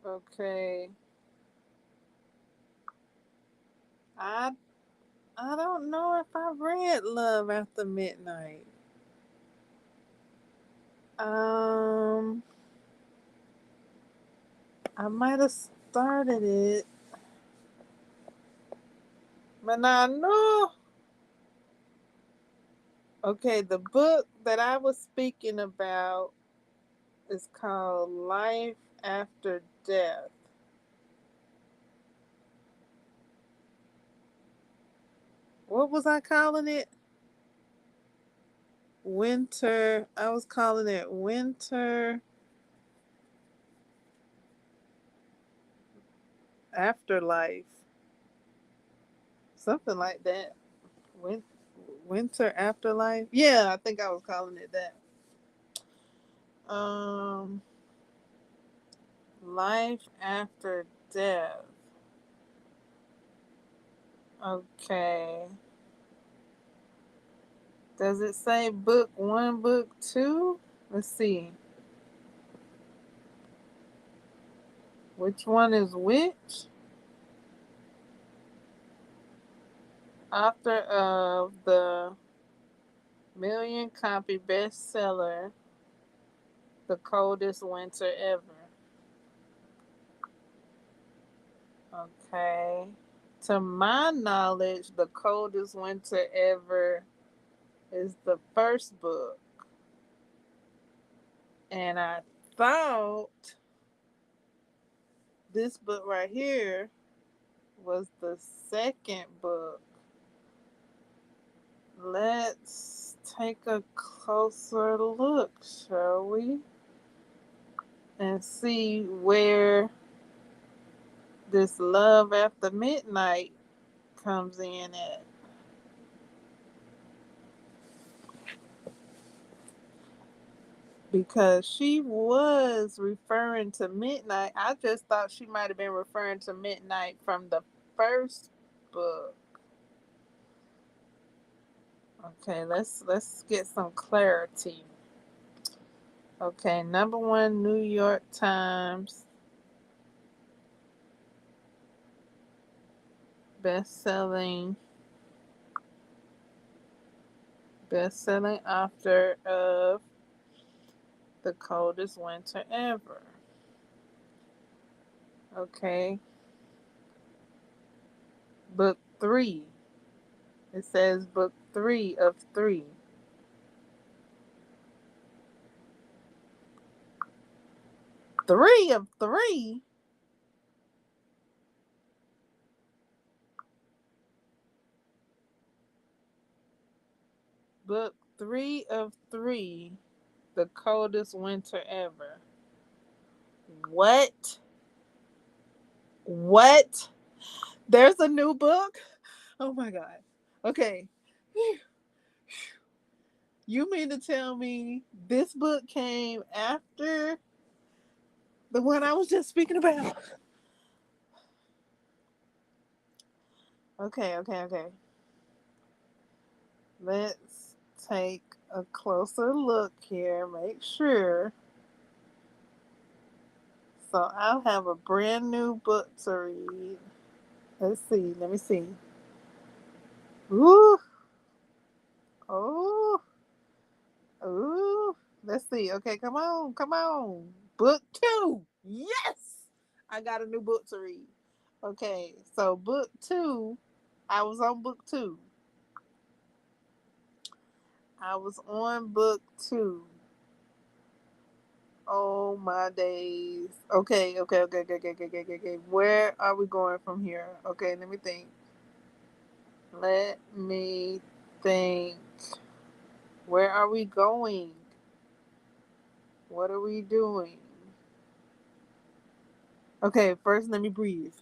Okay. I I don't know if I read Love After Midnight. Um I might have started it, but I know. Okay, the book that I was speaking about is called Life After Death. What was I calling it? Winter. I was calling it Winter Afterlife. Something like that. Win- Winter Afterlife. Yeah, I think I was calling it that. Um, Life After Death. Okay. Does it say book one, book two? Let's see. Which one is which? Author of the million copy bestseller, The Coldest Winter Ever. Okay. To my knowledge, The Coldest Winter Ever is the first book. And I thought this book right here was the second book. Let's take a closer look, shall we? And see where this Love After Midnight comes in at. Because she was referring to midnight. I just thought she might have been referring to midnight from the first book. Okay, let's get some clarity. Okay, number one New York Times best-selling author of The Coldest Winter Ever. Okay. Book 3. It says book 3 of 3. Three of 3? Book 3 of 3. The Coldest Winter Ever. What? What? There's a new book? Oh my God. Okay. You mean to tell me this book came after the one I was just speaking about? Okay. Let's take a closer look here. Make sure. So I'll have a brand new book to read. Let's see. Let me see. Ooh. Oh. Ooh. Let's see. Okay, come on. Book 2. Yes! I got a new book to read. Okay, so book 2. I was on book 2. I was on book 2. Oh my days. Okay. Where are we going from here? Okay, let me think. Let me think. Where are we going? What are we doing? Okay, first let me breathe.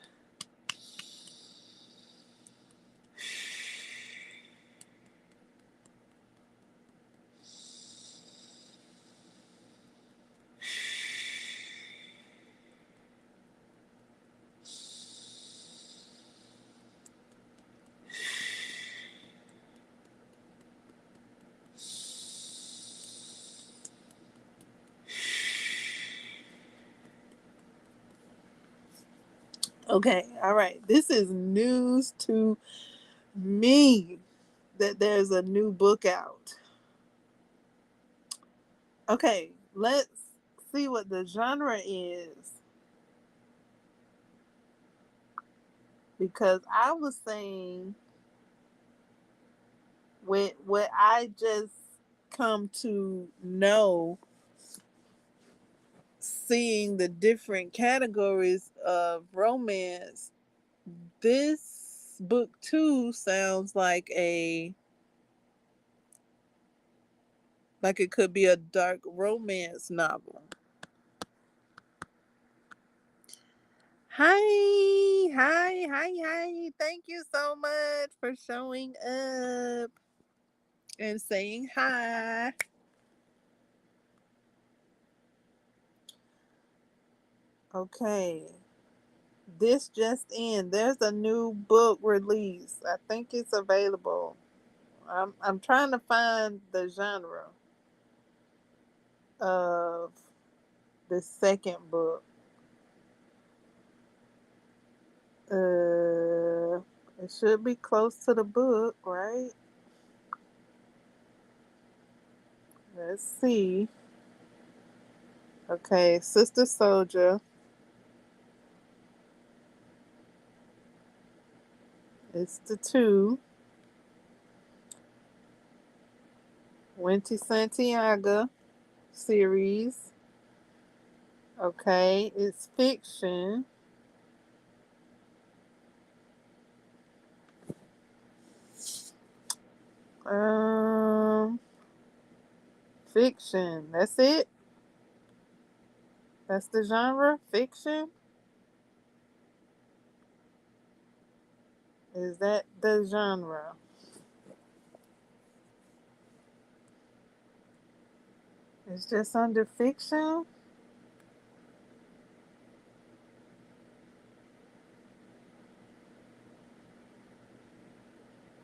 Okay, all right. This is news to me that there's a new book out. Okay, let's see what the genre is. Because I was saying what I just come to know, seeing the different categories of romance, this book 2 sounds like it could be a dark romance novel. Hi. Thank you so much for showing up and saying hi. Okay. This just in. There's a new book release. I think it's available. I'm trying to find the genre of the second book. It should be close to the book, right? Let's see. Okay, Sister Soldier. It's the 2. Winty Santiago series. Okay, it's fiction. Um, Fiction. That's it. That's the genre. Fiction. Is that the genre? It's just under fiction.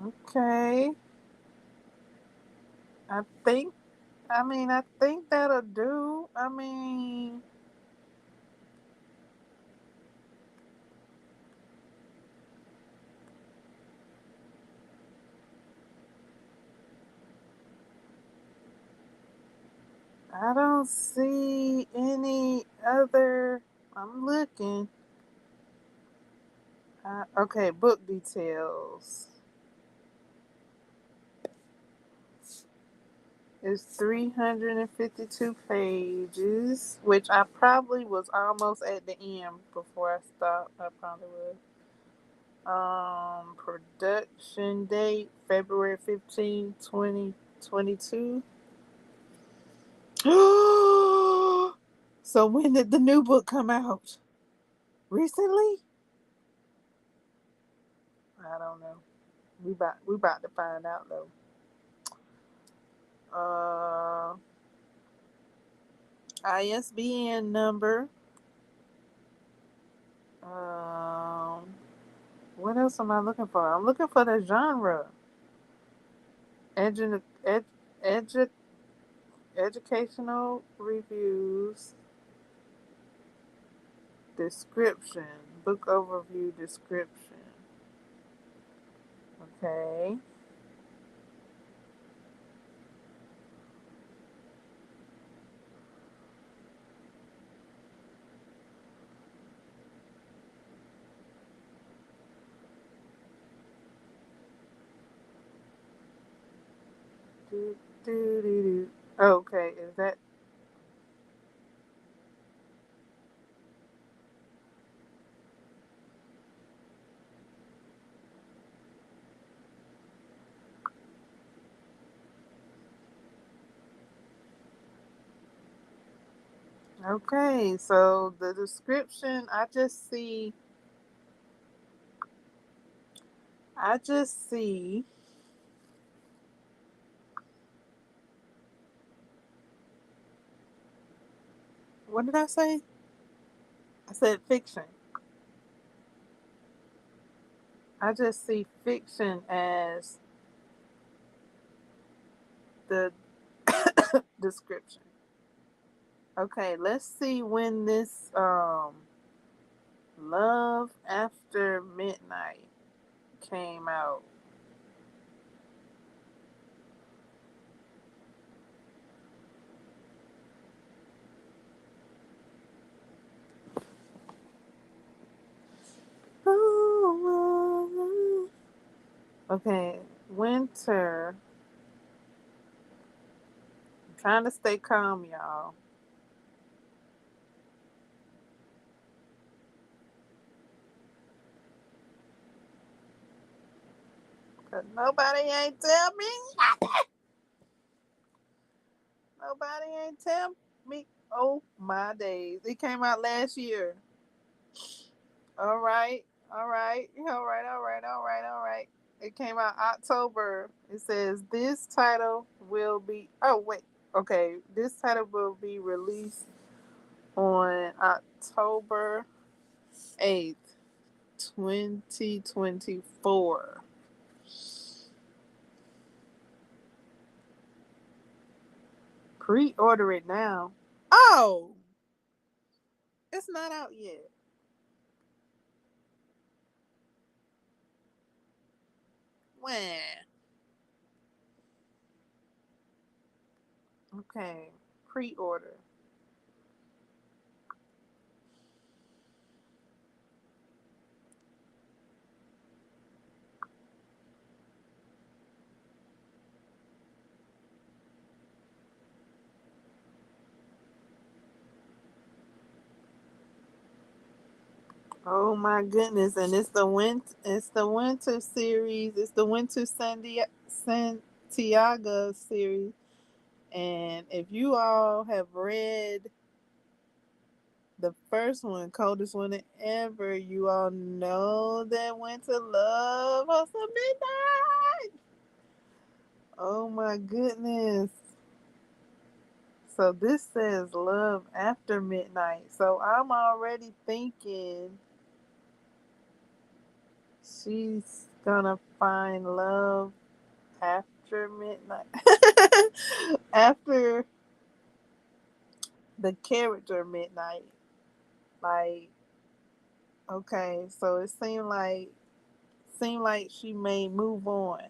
Okay. I think. I think that'll do. I don't see any other. I'm looking. Okay, book details. It's 352 pages, which I probably was almost at the end before I stopped. I probably was. Production date February 15th, 2022. So when did the new book come out? Recently? I don't know. We about to find out though. Uh, ISBN number. Um, what else am I looking for? I'm looking for the genre. Edu- ed, edu- educational reviews. Description. Book overview description. Okay. Do, do, do, do. Okay, is that okay? So the description, I just see. What did I say? I said fiction. I just see fiction as the description. Okay, let's see when this Love After Midnight came out. Okay, winter. I'm trying to stay calm, y'all. Cause nobody ain't tell me nothing. Nobody ain't tell me. Oh my days! It came out last year. All right, all right, all right, all right, all right, all right. It came out October. It says this title will be. Oh wait, okay. This title will be released on October 8th, 2024. Pre-order it now. Oh, it's not out yet. one. Okay, pre-order. Oh my goodness! And It's the winter series. It's the winter Santiago series. And if you all have read the first one, coldest one ever, you all know that winter love of midnight. Oh my goodness! So this says love after midnight. So I'm already thinking she's gonna find love after midnight. After the character midnight. Like, okay, so it seemed like she may move on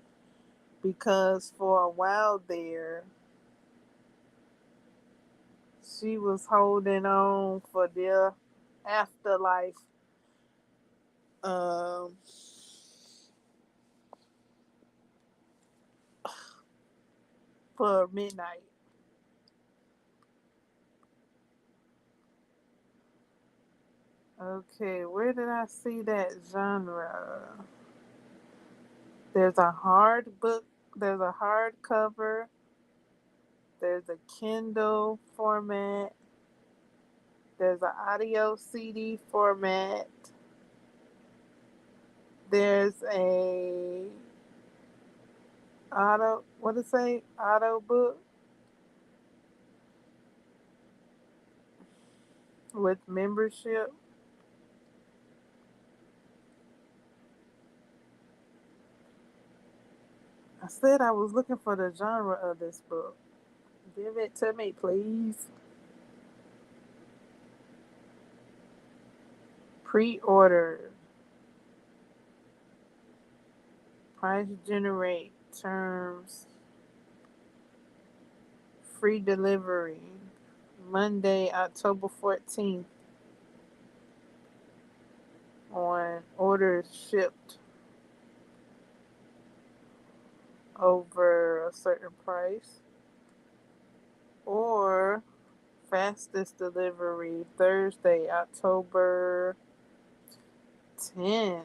because for a while there she was holding on for their afterlife. Um for midnight. Okay, where did I see that genre? There's a hard book, there's a hardcover, there's a Kindle format, there's an audio CD format, there's a what it say? Auto book with membership. I said I was looking for the genre of this book. Give it to me, please. Pre-order. Price generate. Terms. Free delivery. Monday, October 14th. On orders shipped over a certain price. Or fastest delivery Thursday, October 10th.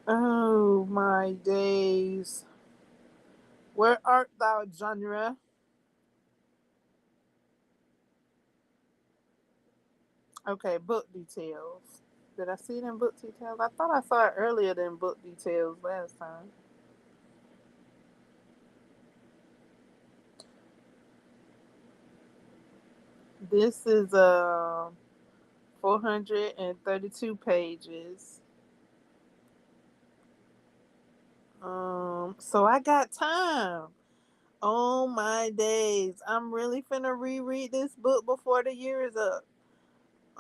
Oh my days. Where art thou, genre? Okay, book details. Did I see it in book details? I thought I saw it earlier than book details last time. This is 432 pages. So I got time. Oh my days. I'm really finna reread this book before the year is up.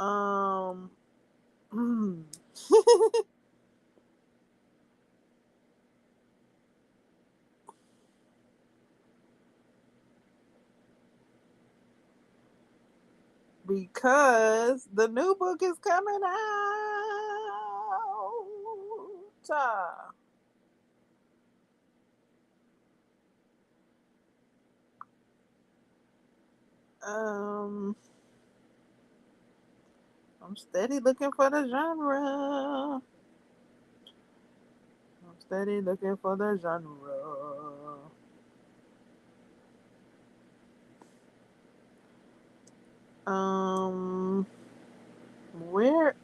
Um because the new book is coming out. Um, I'm steady looking for the genre. I'm steady looking for the genre. Um, where?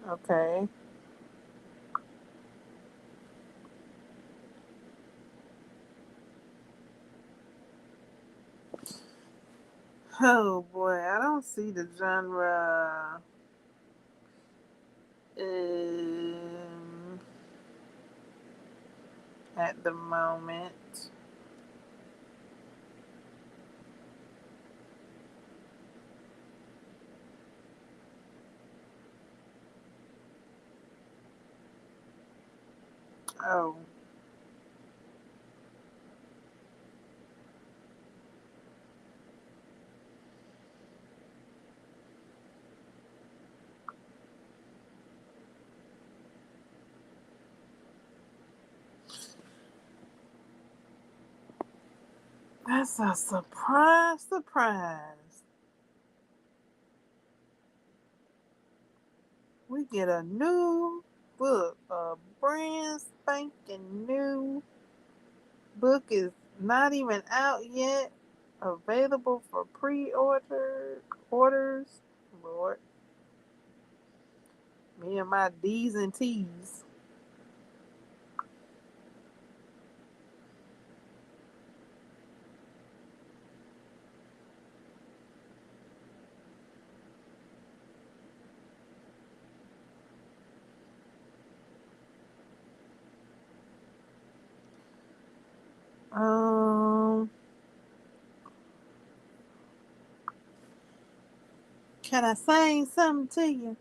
Okay. Oh boy, I don't see the genre. Um, at the moment. Oh. That's a surprise, surprise. We get a new book, a brand spanking new book is not even out yet. Available for orders. Lord, me and my D's and T's. Um, can I sing something to you?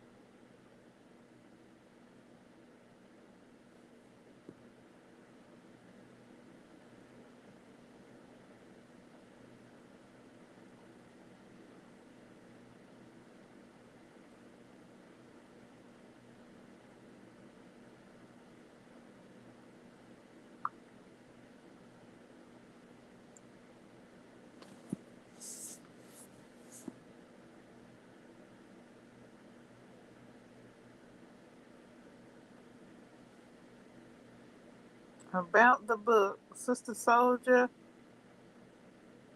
About the book, Sister Soldier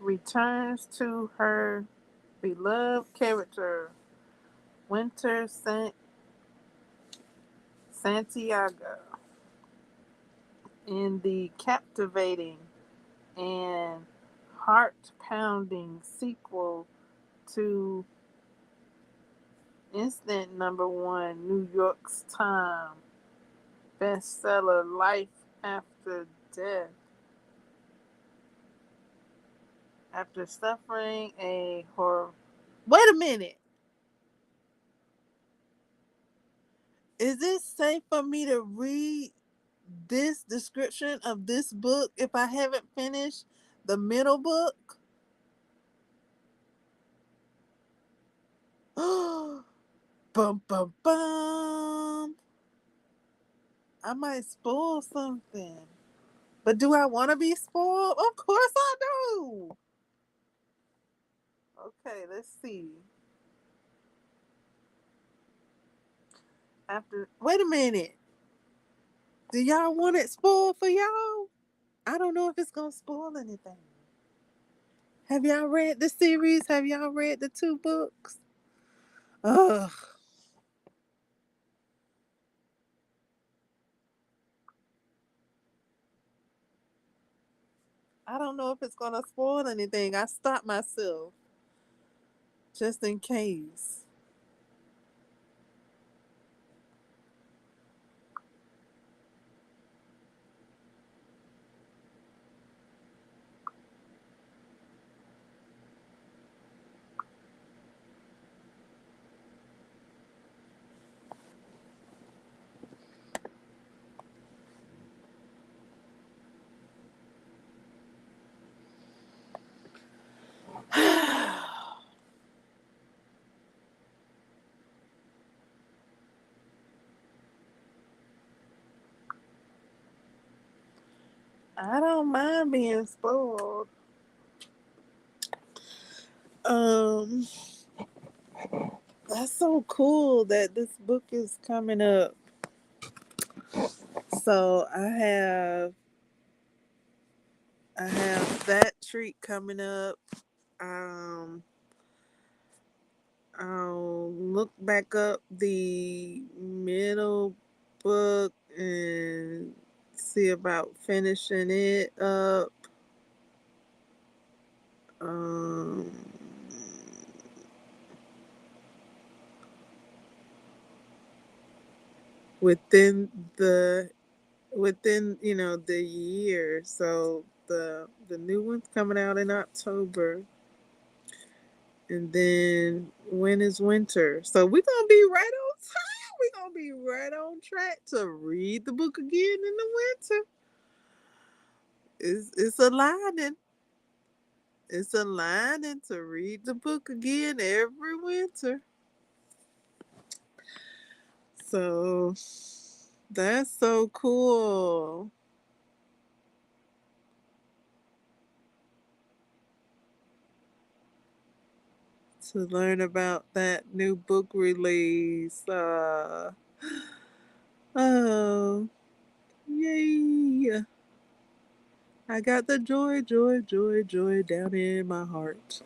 returns to her beloved character, Winter Santiago, in the captivating and heart-pounding sequel to instant number one New York's Time bestseller Life After Death. After suffering a horror. Wait a minute. Is it safe for me to read this description of this book if I haven't finished the middle book? Bum bum bum. I might spoil something. But do I want to be spoiled? Of course I do. Okay, let's see. After wait a minute. Do y'all want it spoiled for y'all? I don't know if it's gonna spoil anything. Have y'all read the series? Have y'all read the two books? Ugh. I don't know if it's gonna spoil anything. I stopped myself just in case. I don't mind being spoiled. Um, that's so cool that this book is coming up. So I have that treat coming up. Um, I'll look back up the middle book and see about finishing it up. Um, within the the year. So the new one's coming out in October, and then when is winter? So we're gonna be right on time we're gonna be right on track to read the book again in the winter. It's aligning. It's aligning to read the book again every winter. So that's so cool to learn about that new book release. Oh, yay! I got the joy, joy, joy, joy down in my heart.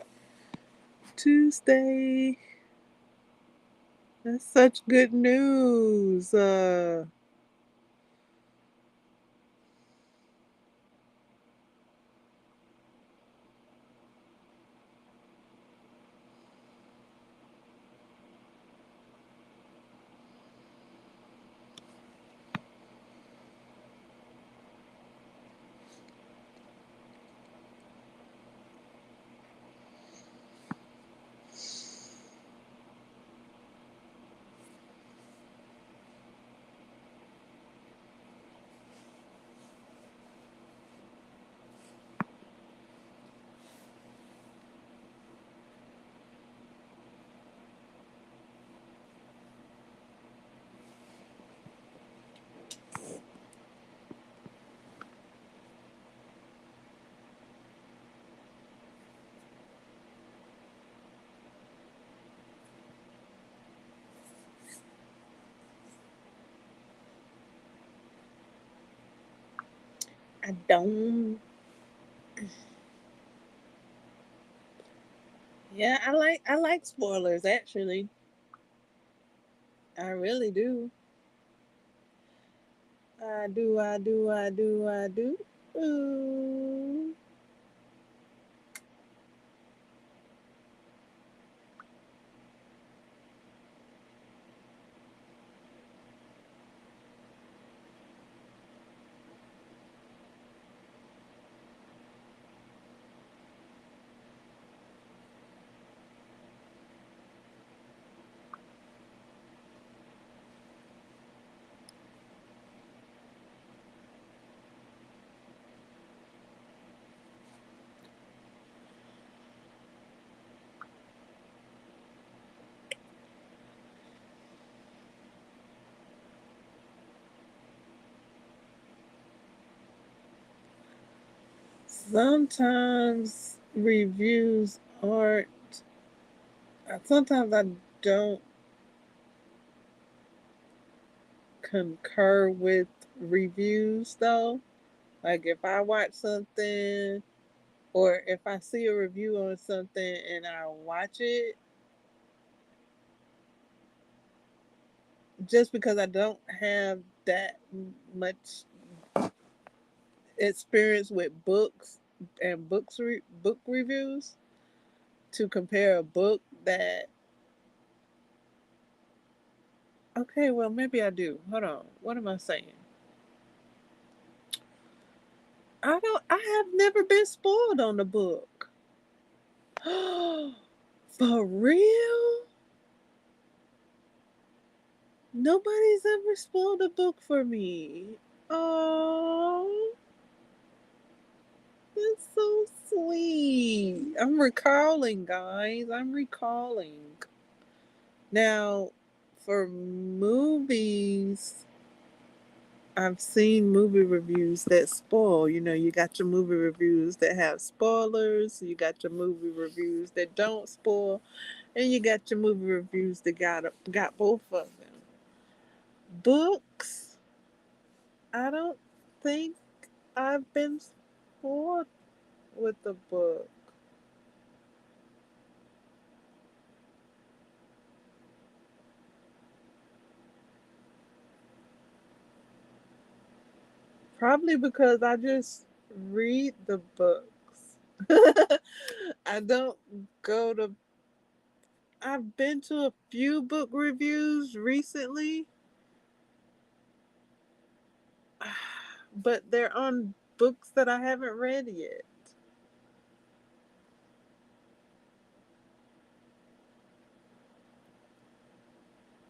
Tuesday. That's such good news. I don't. Yeah, I like spoilers actually. I really do. I do. I do. I do. I do. Ooh. Sometimes reviews aren't. Sometimes I don't concur with reviews though. Like if I watch something or if I see a review on something and I watch it, just because I don't have that much experience with books and book reviews to compare a book that okay, well maybe I do. Hold on. What am I saying? I have never been spoiled on the book. For real? Nobody's ever spoiled a book for me. Oh, that's so sweet. I'm recalling, guys. I'm recalling. Now, for movies, I've seen movie reviews that spoil. You know, you got your movie reviews that have spoilers, you got your movie reviews that don't spoil, and you got your movie reviews that got both of them. Books, I don't think I've been spoiled with the book. Probably because I just read the books. I don't go to. I've been to a few book reviews recently, but they're on books that I haven't read yet.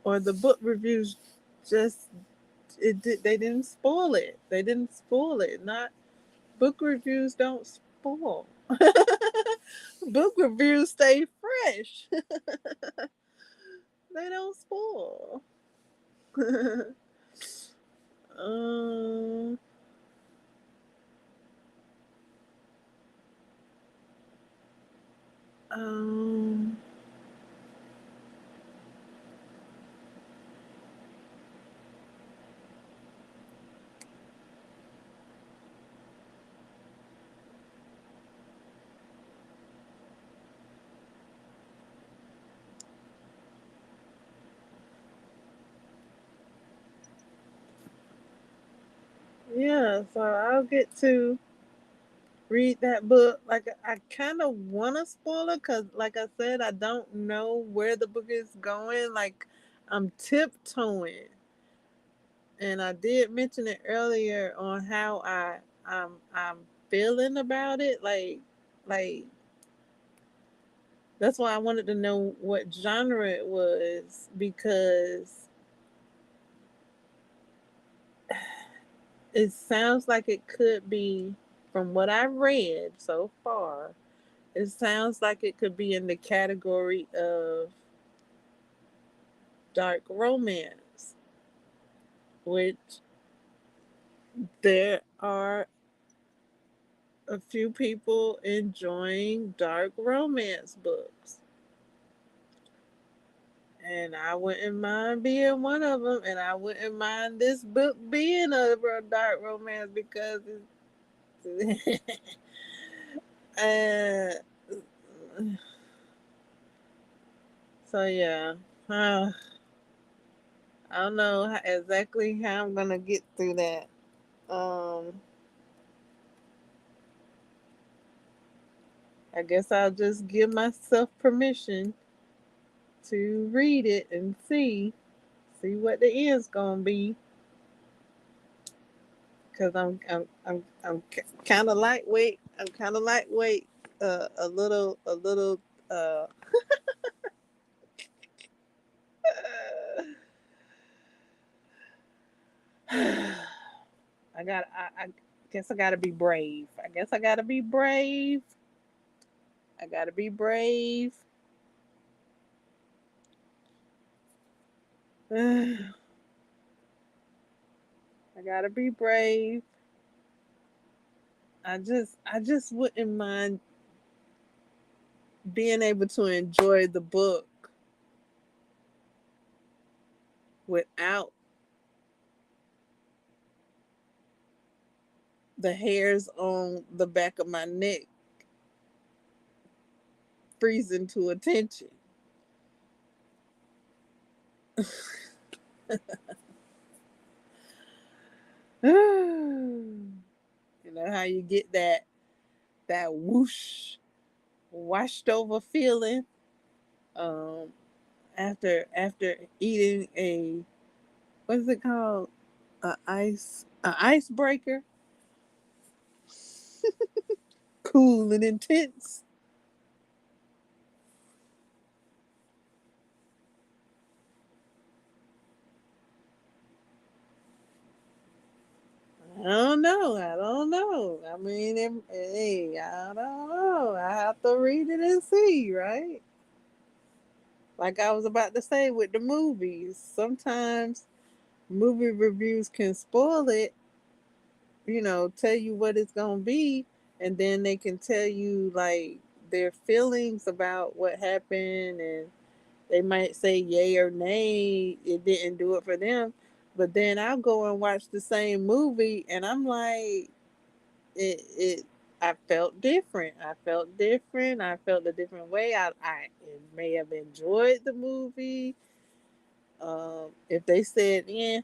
or the book reviews just they didn't spoil it. They didn't spoil it. Not book reviews don't spoil. Book reviews stay fresh. They don't spoil. um, um, yeah, so I'll get to read that book. Like I kind of want to spoil it because, like I said, I don't know where the book is going. Like I'm tiptoeing, and I did mention it earlier on how I'm feeling about it. Like that's why I wanted to know what genre it was because it sounds like it could be from what I read so far. It sounds like it could be in the category of dark romance, which there are a few people enjoying dark romance books. And I wouldn't mind being one of them, and I wouldn't mind this book being a dark romance because it's. So yeah, uh, I don't know exactly how I'm gonna get through that. Um, I guess I'll just give myself permission to read it and see what the end's gonna be. Cause I'm kind of lightweight. I'm kind of lightweight. A little. Uh, I got. I guess I gotta be brave. I guess I gotta be brave. I gotta be brave. I gotta be brave. I just wouldn't mind being able to enjoy the book without the hairs on the back of my neck freezing to attention. You know how you get that whoosh washed over feeling um after eating a what is it called, a icebreaker, cool and intense. I don't know. I mean, hey, I don't know. I have to read it and see, right? Like I was about to say with the movies, sometimes movie reviews can spoil it, tell you what it's going to be, and then they can tell you like their feelings about what happened, and they might say yay or nay, it didn't do it for them. But then I'll go and watch the same movie, and I'm like, it I felt different. I felt different. I felt a different way. I may have enjoyed the movie. If they said yeah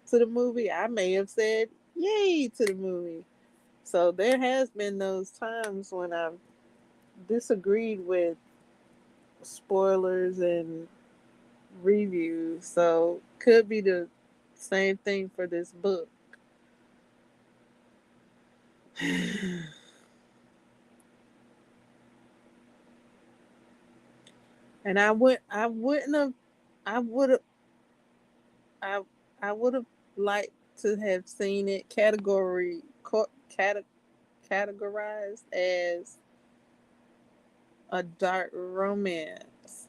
to the movie, I may have said yay to the movie. So there has been those times when I've disagreed with spoilers and reviews. So could be the same thing for this book. And I wouldn't have I would have I would have liked to have seen it categorized as a dark romance.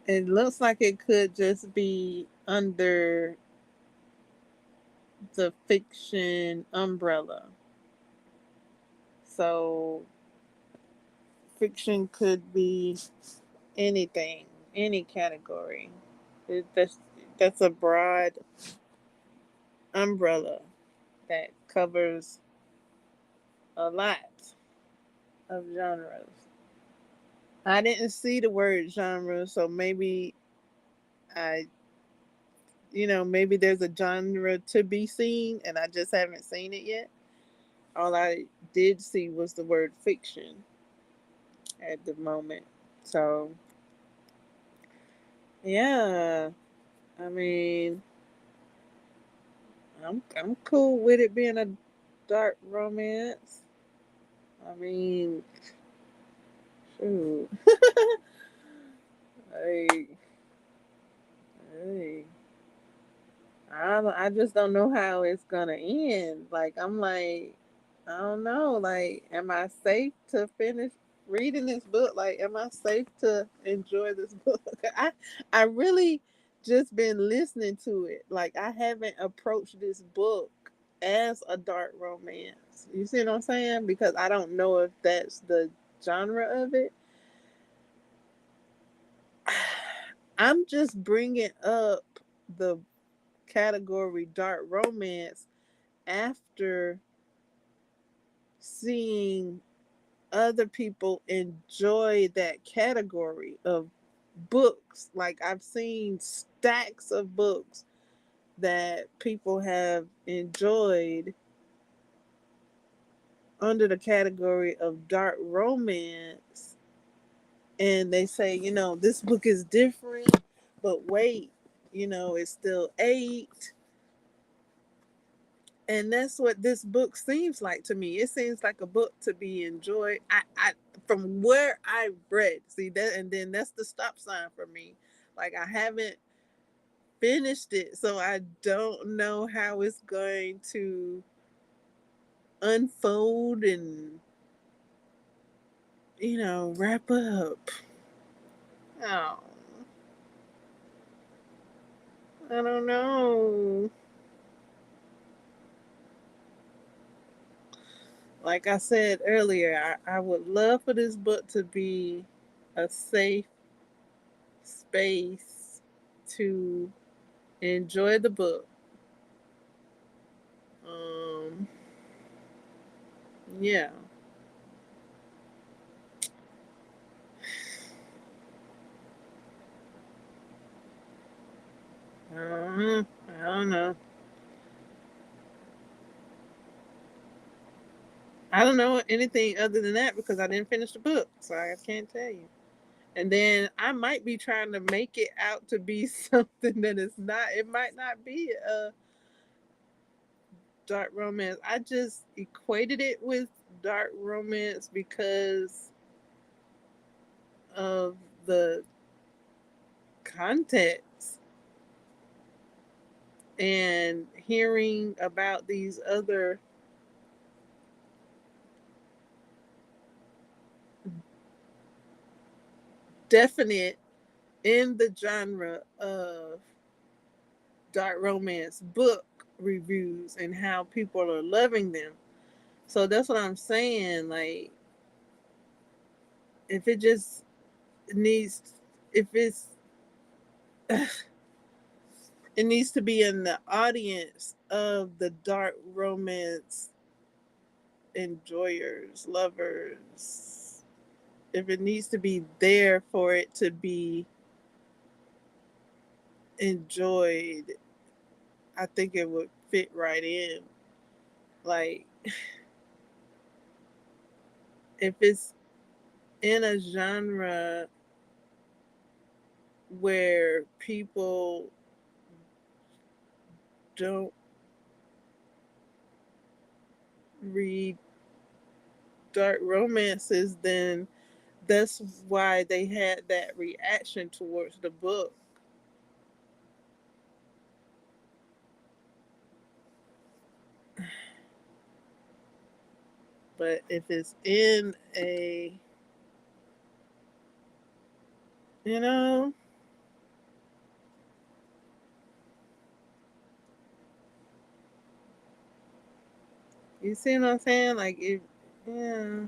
It looks like it could just be under the fiction umbrella. So fiction could be anything, any category. That's a broad umbrella that covers a lot of genres. I didn't see the word genre, so maybe I, maybe there's a genre to be seen and I just haven't seen it yet. All I did see was the word fiction at the moment. So, yeah, I mean, I'm cool with it being a dark romance. I mean, shoot. Hey, hey. I just don't know how it's gonna end. Like I'm like, I don't know. Like, am I safe to finish reading this book? Like, am I safe to enjoy this book? I really just been listening to it. Like, I haven't approached this book as a dark romance. You see what I'm saying? Because I don't know if that's the genre of it. I'm just bringing up the category dark romance after seeing other people enjoy that category of books. Like I've seen stacks of books that people have enjoyed under the category of dark romance. And they say, this book is different, but wait, it's still eight. And that's what this book seems like to me. It seems like a book to be enjoyed. I from where I read, see that, and then that's the stop sign for me. Like I haven't finished it, so I don't know how it's going to unfold and wrap up. Oh, I don't know. Like I said earlier, I would love for this book to be a safe space to enjoy the book. Um, yeah. I don't know. I don't know anything other than that because I didn't finish the book, so I can't tell you. And then I might be trying to make it out to be something that it's not. It might not be a dark romance. I just equated it with dark romance because of the context and hearing about these other definite in the genre of dark romance book reviews and how people are loving them. So that's what I'm saying. Like, if it just needs, if it's, it needs to be in the audience of the dark romance enjoyers, lovers. If it needs to be there for it to be enjoyed, I think it would fit right in. Like, if it's in a genre where people don't read dark romances, then that's why they had that reaction towards the book. But if it's in a, you know, you see what I'm saying? Like, it, yeah,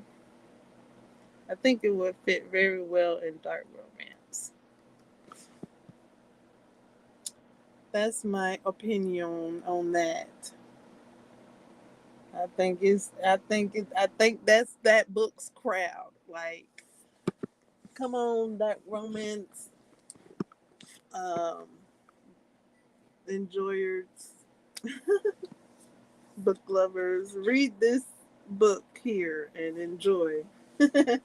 I think it would fit very well in dark romance. That's my opinion on that. I think that's that book's crowd. Like, come on, dark romance, um, enjoyers, book lovers, read this book here and enjoy. Because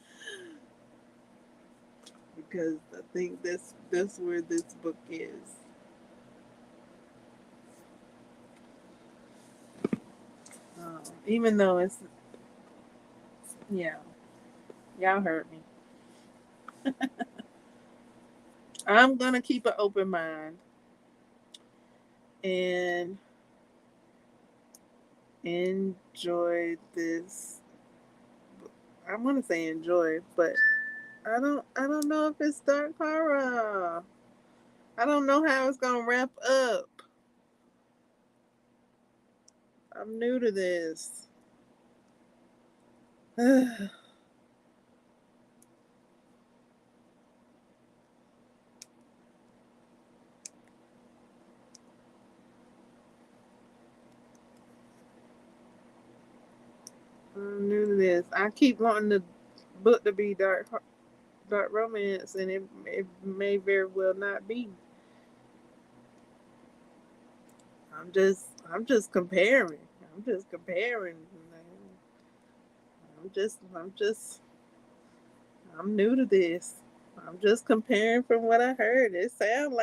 I think that's where this book is. Even though it's, yeah, y'all heard me. I'm gonna keep an open mind and enjoy this. I'm gonna say enjoy, but I don't know if it's dark horror. I don't know how it's gonna wrap up. I'm new to this. I'm new to this. I keep wanting the book to be dark romance, and it may very well not be. I'm just comparing. I'm just comparing. I'm new to this. I'm just comparing from what I heard. It sound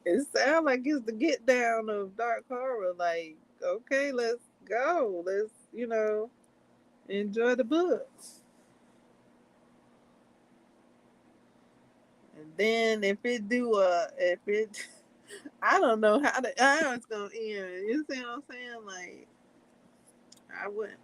it sound like it's the get down of dark horror. Like, okay, let's go. Let's, enjoy the book. And then if it I don't know how it's gonna end. You see what I'm saying? Like, I wouldn't.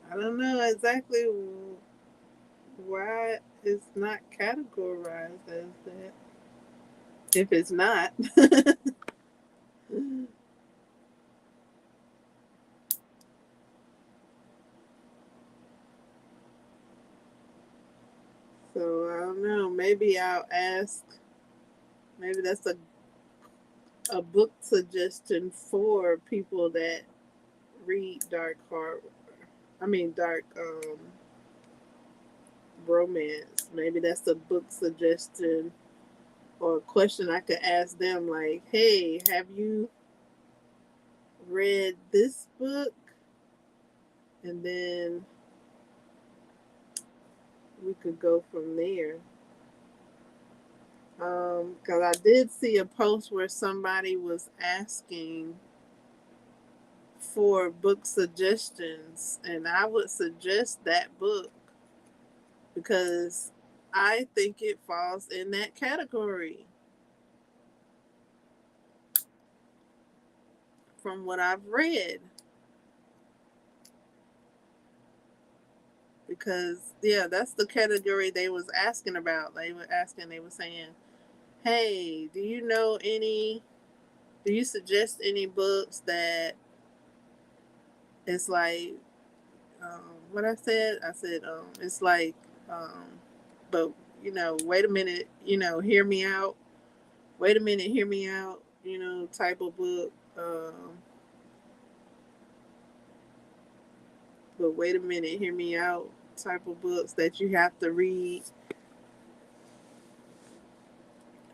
I don't know exactly why it's not categorized as that. If it's not. So I don't know. Maybe I'll ask. Maybe that's a book suggestion for people that read dark horror. I mean dark romance. Maybe that's a book suggestion or a question I could ask them. Like, hey, have you read this book? And then we could go from there. Because I did see a post where somebody was asking for book suggestions, and I would suggest that book because I think it falls in that category from what I've read. Because yeah, that's the category they was asking about. They were saying, "Hey, do you suggest any books that it's like what I said? I said it's like Um, but wait a minute, hear me out. Wait a minute, hear me out. Type of book. But wait a minute, hear me out. Type of books that you have to read.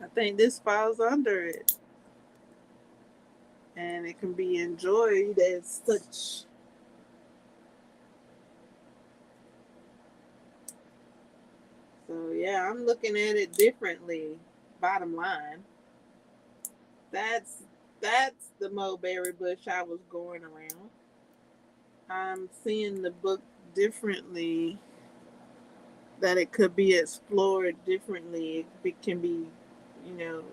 I think this falls under it, and it can be enjoyed as such. So yeah, I'm looking at it differently. Bottom line, that's that's the mulberry bush I was going around. I'm seeing the book differently. That it could be explored differently. It can be, you know,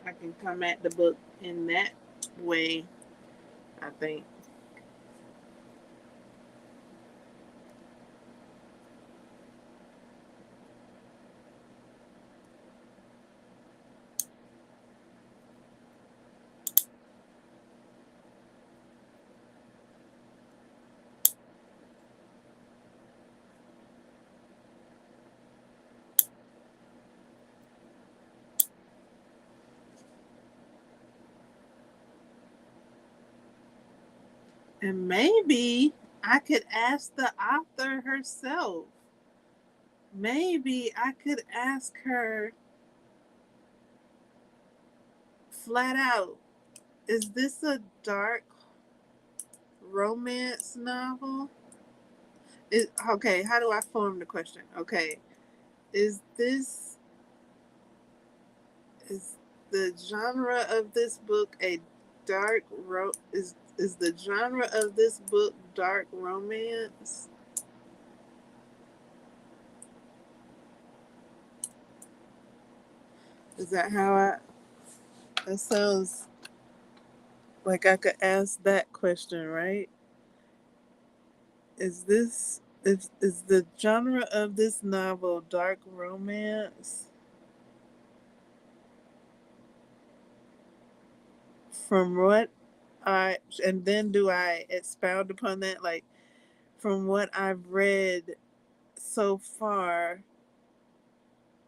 I can come at the book in that way. I think. And maybe I could ask the author herself. Maybe I could ask her flat out, is this a dark romance novel? Okay, how do I form the question? Okay, is this is the genre of this book a dark is the genre of this book dark romance? Is that how I that sounds like I could ask that question, right? Is the genre of this novel dark romance? From what I and then do I expound upon that, like from what I've read so far,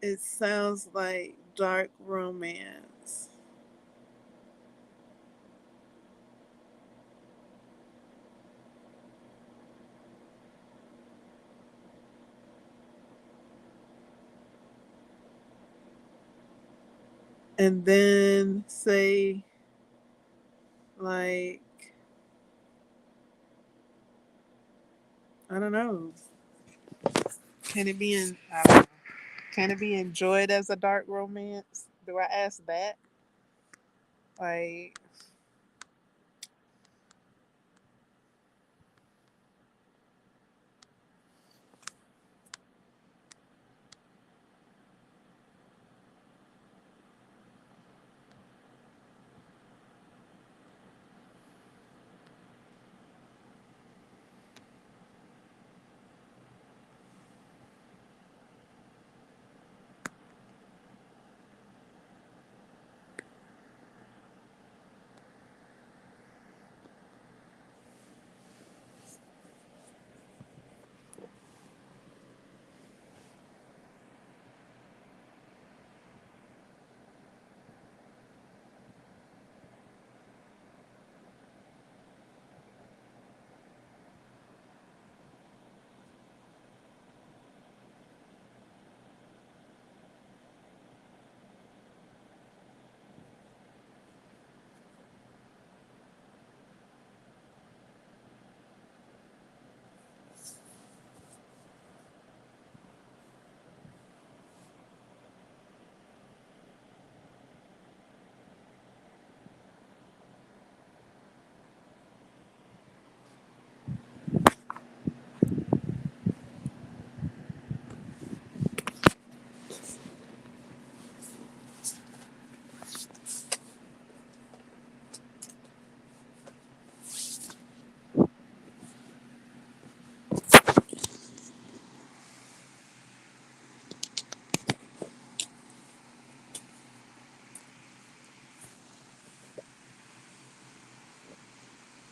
it sounds like dark romance. And then say like I don't know. Can it be in I don't know. Can it be enjoyed as a dark romance? Do I ask that? Like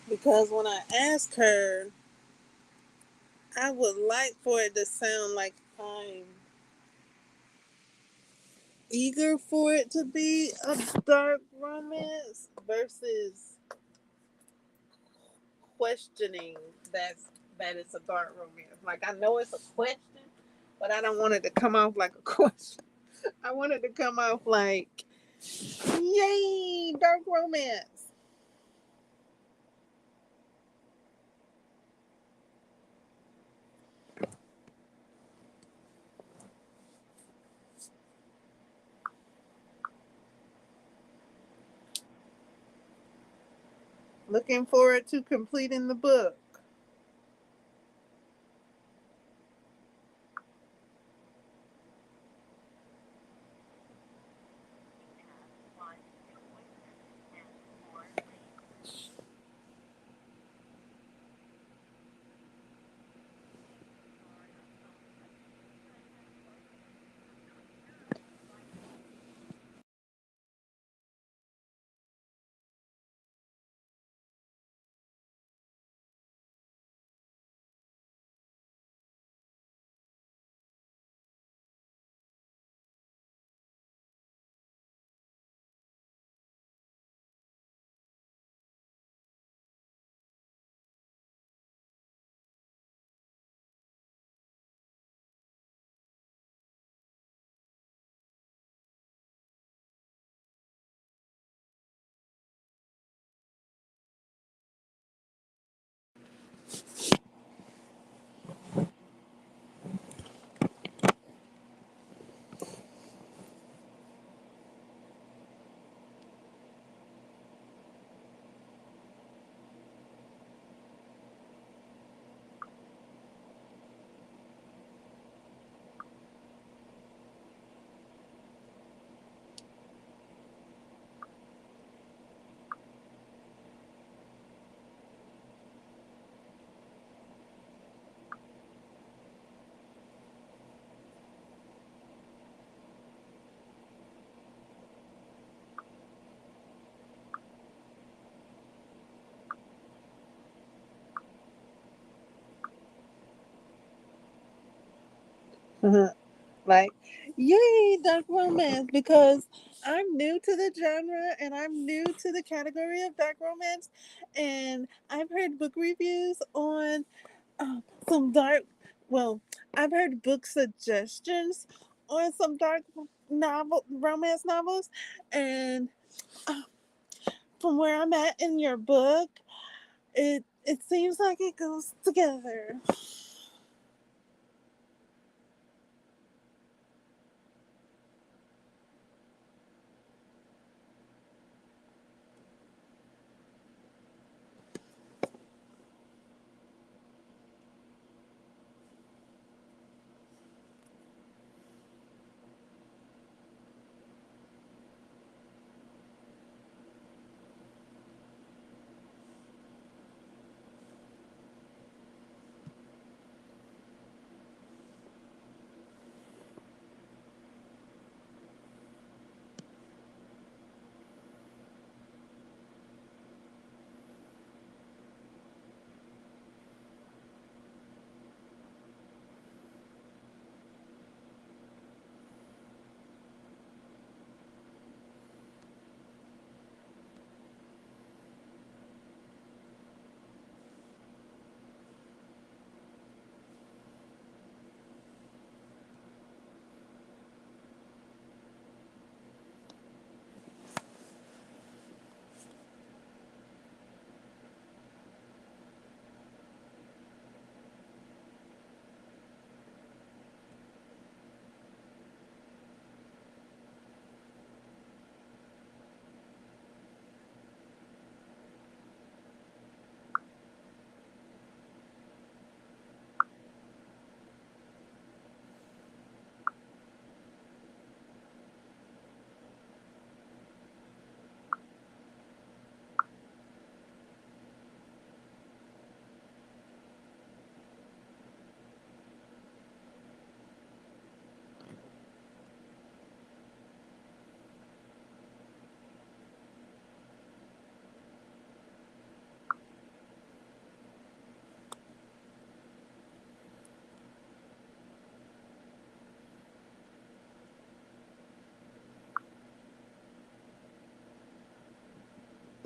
because when I ask her, I would like for it to sound like I'm eager for it to be a dark romance versus questioning that it's a dark romance. Like I know it's a question, but I don't want it to come off like a question. I want it to come off like, yay, dark romance. Looking forward to completing the book. Like, yay, dark romance, because I'm new to the genre and I'm new to the category of dark romance, and I've heard book reviews on some dark. Well, I've heard book suggestions on some dark romance novels, and uh, from where I'm at in your book, it seems like it goes together.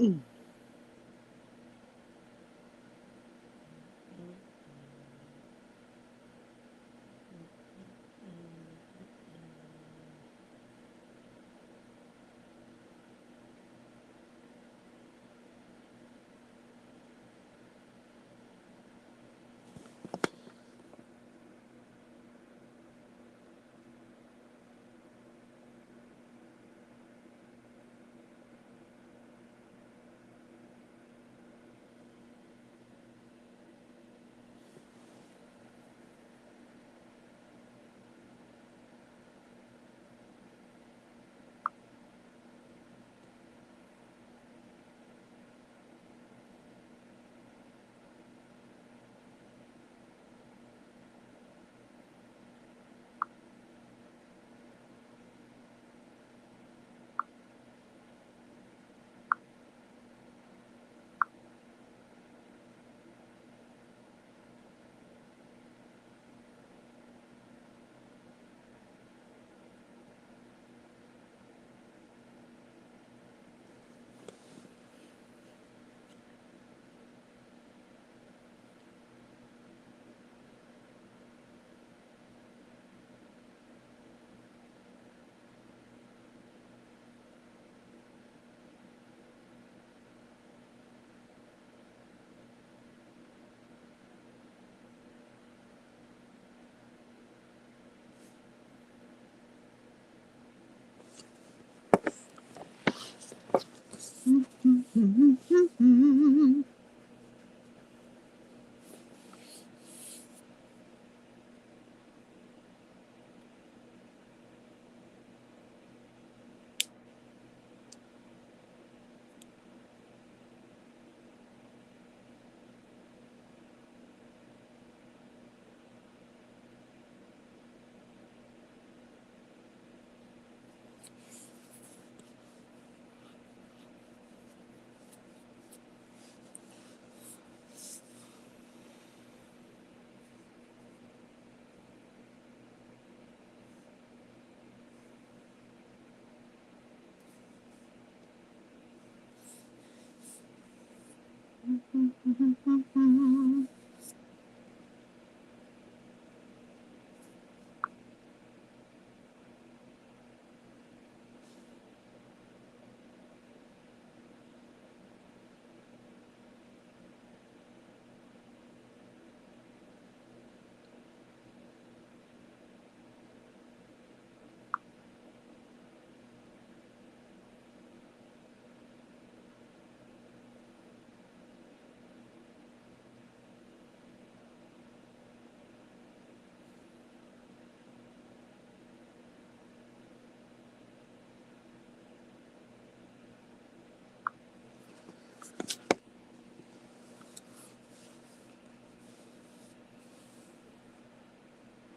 Mm.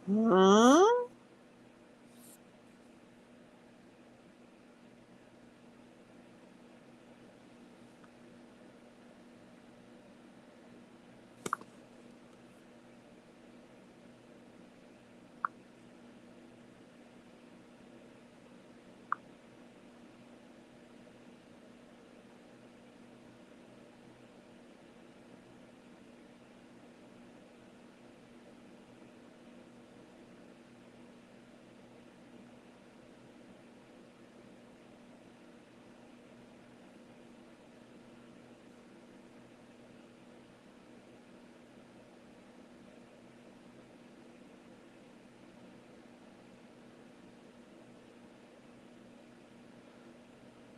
Huh?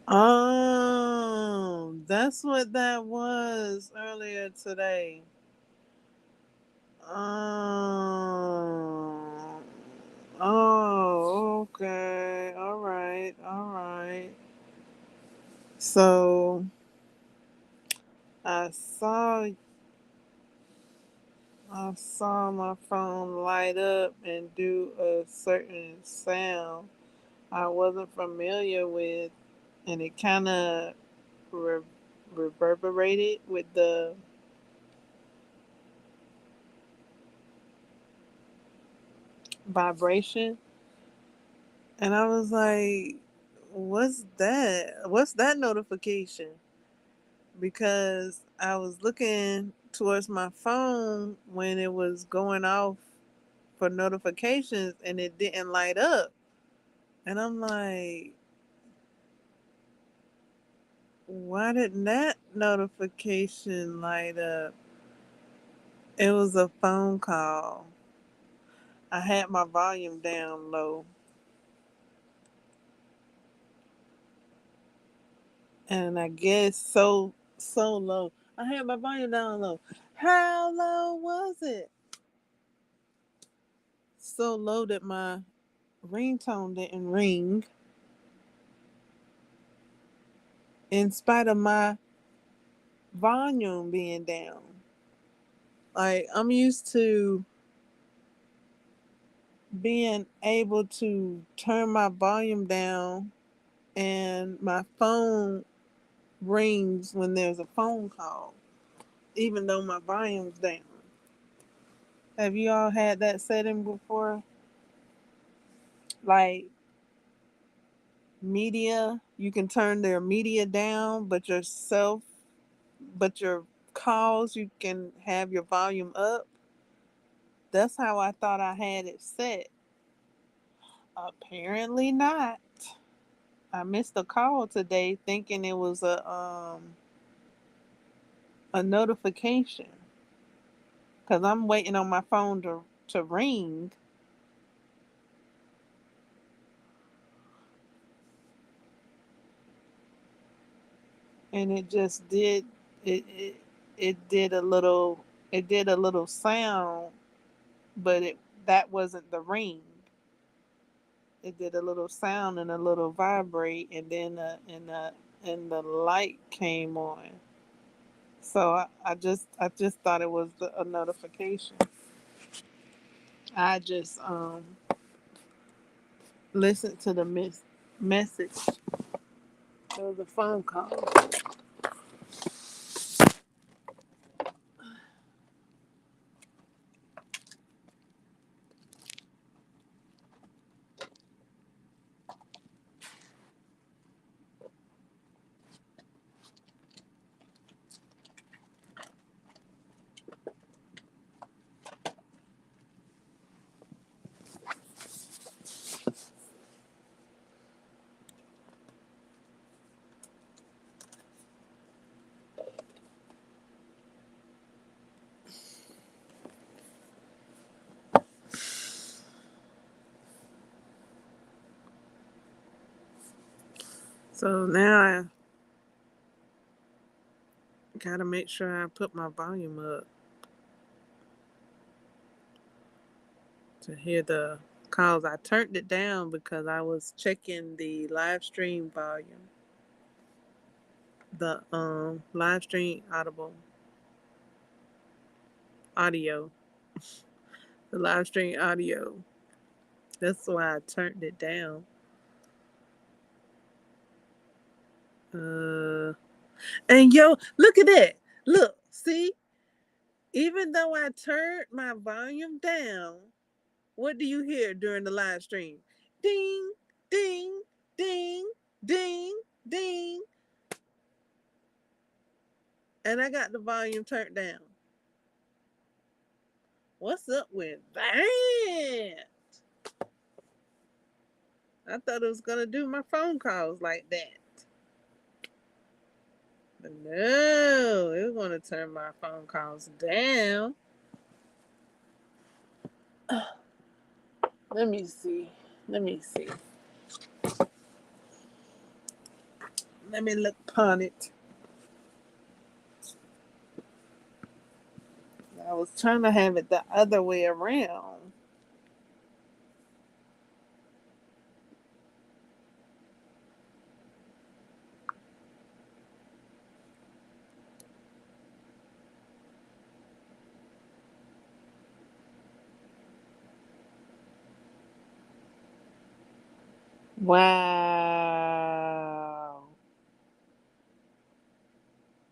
Oh, that's what that was earlier today. Oh, oh, okay. All right, all right. So I saw I saw my phone light up and do a certain sound I wasn't familiar with, and it kind of re- reverberated with the vibration. And I was like, what's that? What's that notification? because I was looking towards my phone when it was going off for notifications and it didn't light up. And I'm like, why didn't that notification light up? It was a phone call. I had my volume down low. And I guess so low. I had my volume down low. How low was it? So low that my ringtone didn't ring in spite of my volume being down. Like I'm used to being able to turn my volume down and my phone rings when there's a phone call, even though my volume's down. Have you all had that setting before? Like media, you can turn their media down, but your calls, you can have your volume up. That's how I thought I had it set. Apparently not. I missed a call today thinking it was a notification because I'm waiting on my phone to ring, and it just did it it did a little sound, but it that wasn't the ring. It did a little sound and a little vibrate, and then and the light came on. So I just thought it was a notification. I just listened to the message. It was a phone call. So now I gotta make sure I put my volume up to hear the calls. I turned it down because I was checking the live stream volume, the live stream audio, the live stream audio. That's why I turned it down. Uh, and yo, look at that. Look, see, even though I turned my volume down, what do you hear during the live stream? Ding, ding, ding, ding, ding. And I got the volume turned down. What's up with that? I thought it was going to do my phone calls like that. But no, it was going to turn my phone calls down. Let me see. Let me see. Let me look upon it. I was trying to have it the other way around. Wow.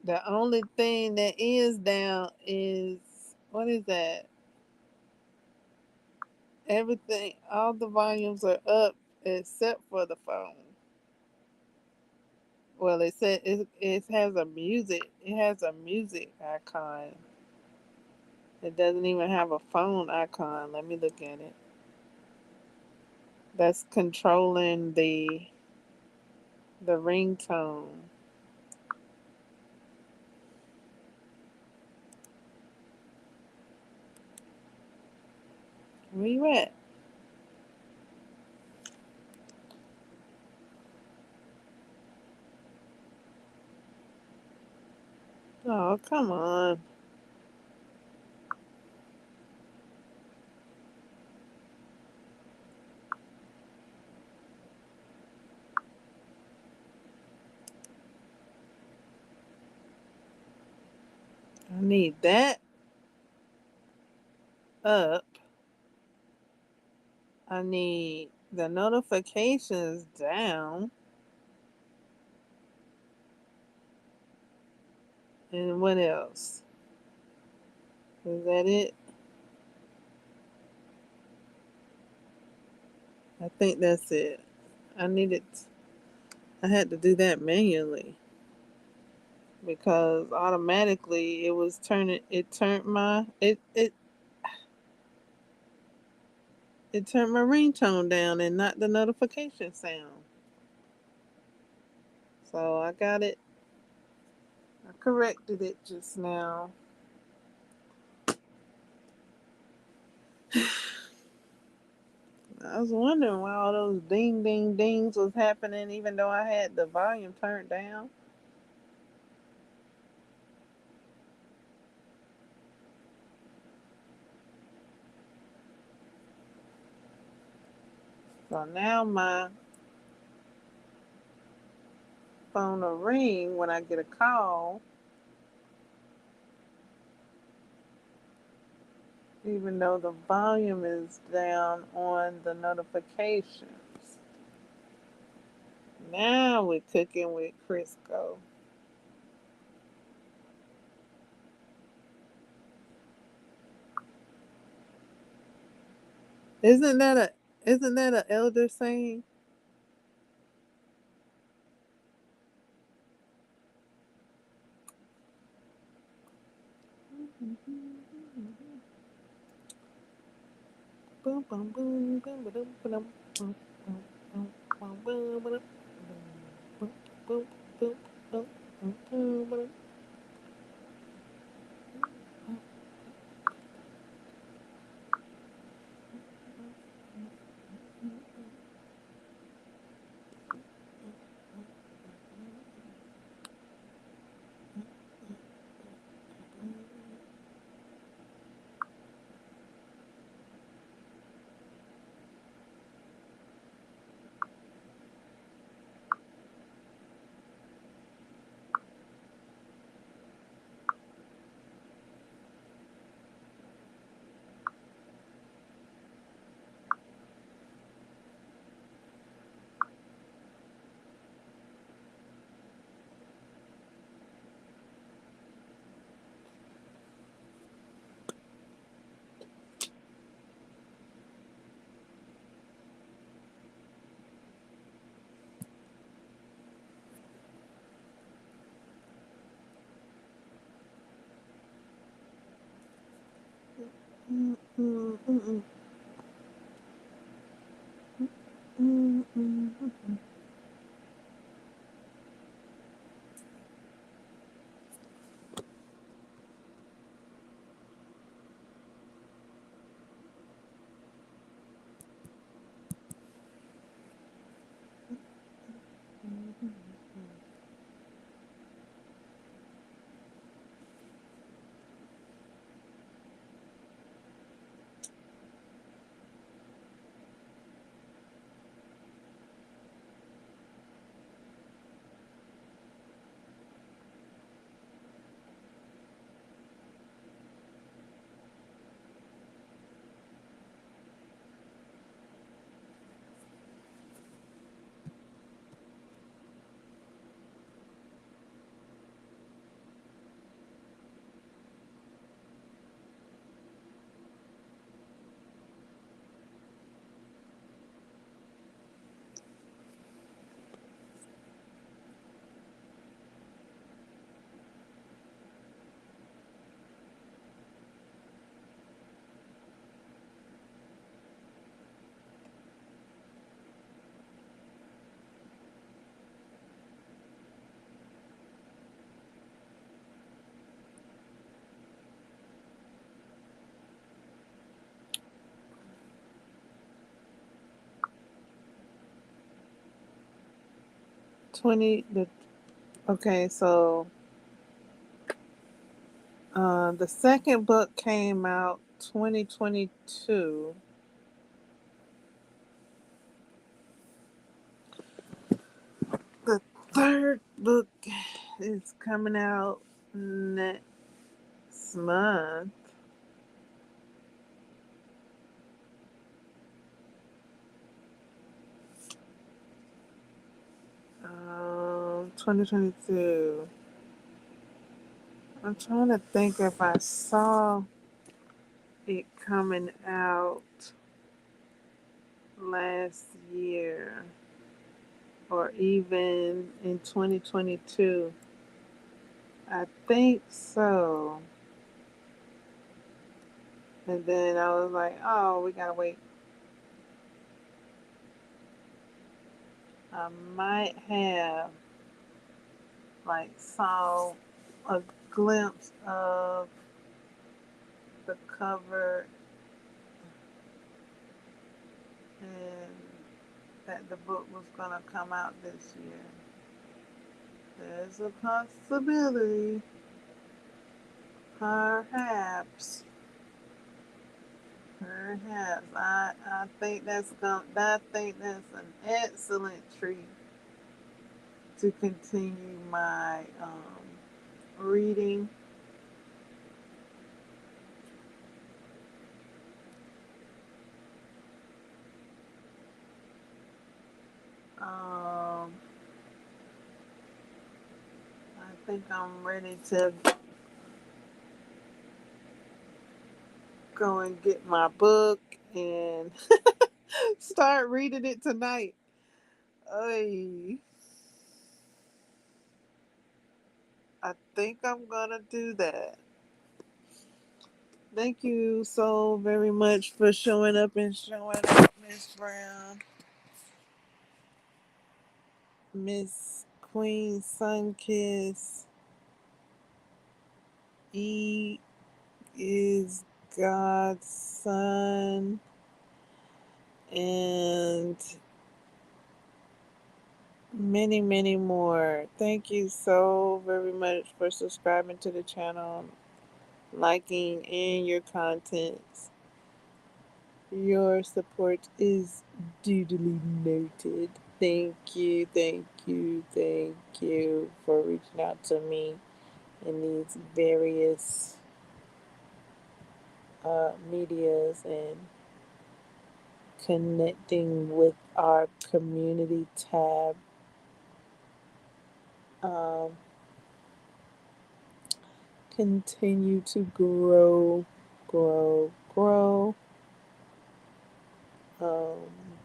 The only thing that is down is what is that? Everything, all the volumes are up except for the phone. Well, it said it has a music. It has a music icon. It doesn't even have a phone icon. Let me look at it. That's controlling the ringtone. Where you at? Oh, come on. I need that up. I need the notifications down. And what else? Is that it? I think that's it. I needed. I had to do that manually because automatically it was turning. It turned my it turned my ringtone down and not the notification sound. So I got it. I corrected it just now. I was wondering why all those ding ding dings was happening even though I had the volume turned down. So now my phone will ring when I get a call, even though the volume is down on the notifications. Now we're cooking with Crisco. Isn't that a isn't that a elder saying? Boom, boom, boom, boom, boom, boom, boom, boom, boom, boom, boom, boom, boom, boom, boom, boom, boom, boom. Mm, mm, mm, mm, mm, mm, mm. Okay, so the second book came out 2022. The third book is coming out next month. 2022. I'm trying to think if I saw it coming out last year or even in 2022. I think so. And then I was like, oh, we gotta wait. I might have like saw a glimpse of the cover and that the book was gonna come out this year. There's a possibility. Perhaps. Perhaps. I think I think that's an excellent treat to continue my reading. I think I'm ready to go and get my book and start reading it tonight. Oy. I think I'm gonna do that. Thank you so very much for showing up and showing up, Miss Brown. Miss Queen Sunkiss. E is God's son. And many, many more. Thank you so very much for subscribing to the channel, liking and your contents. Your support is duly noted. Thank you, thank you, thank you for reaching out to me in these various medias and connecting with our community tab. Um, Continue to grow, grow, grow.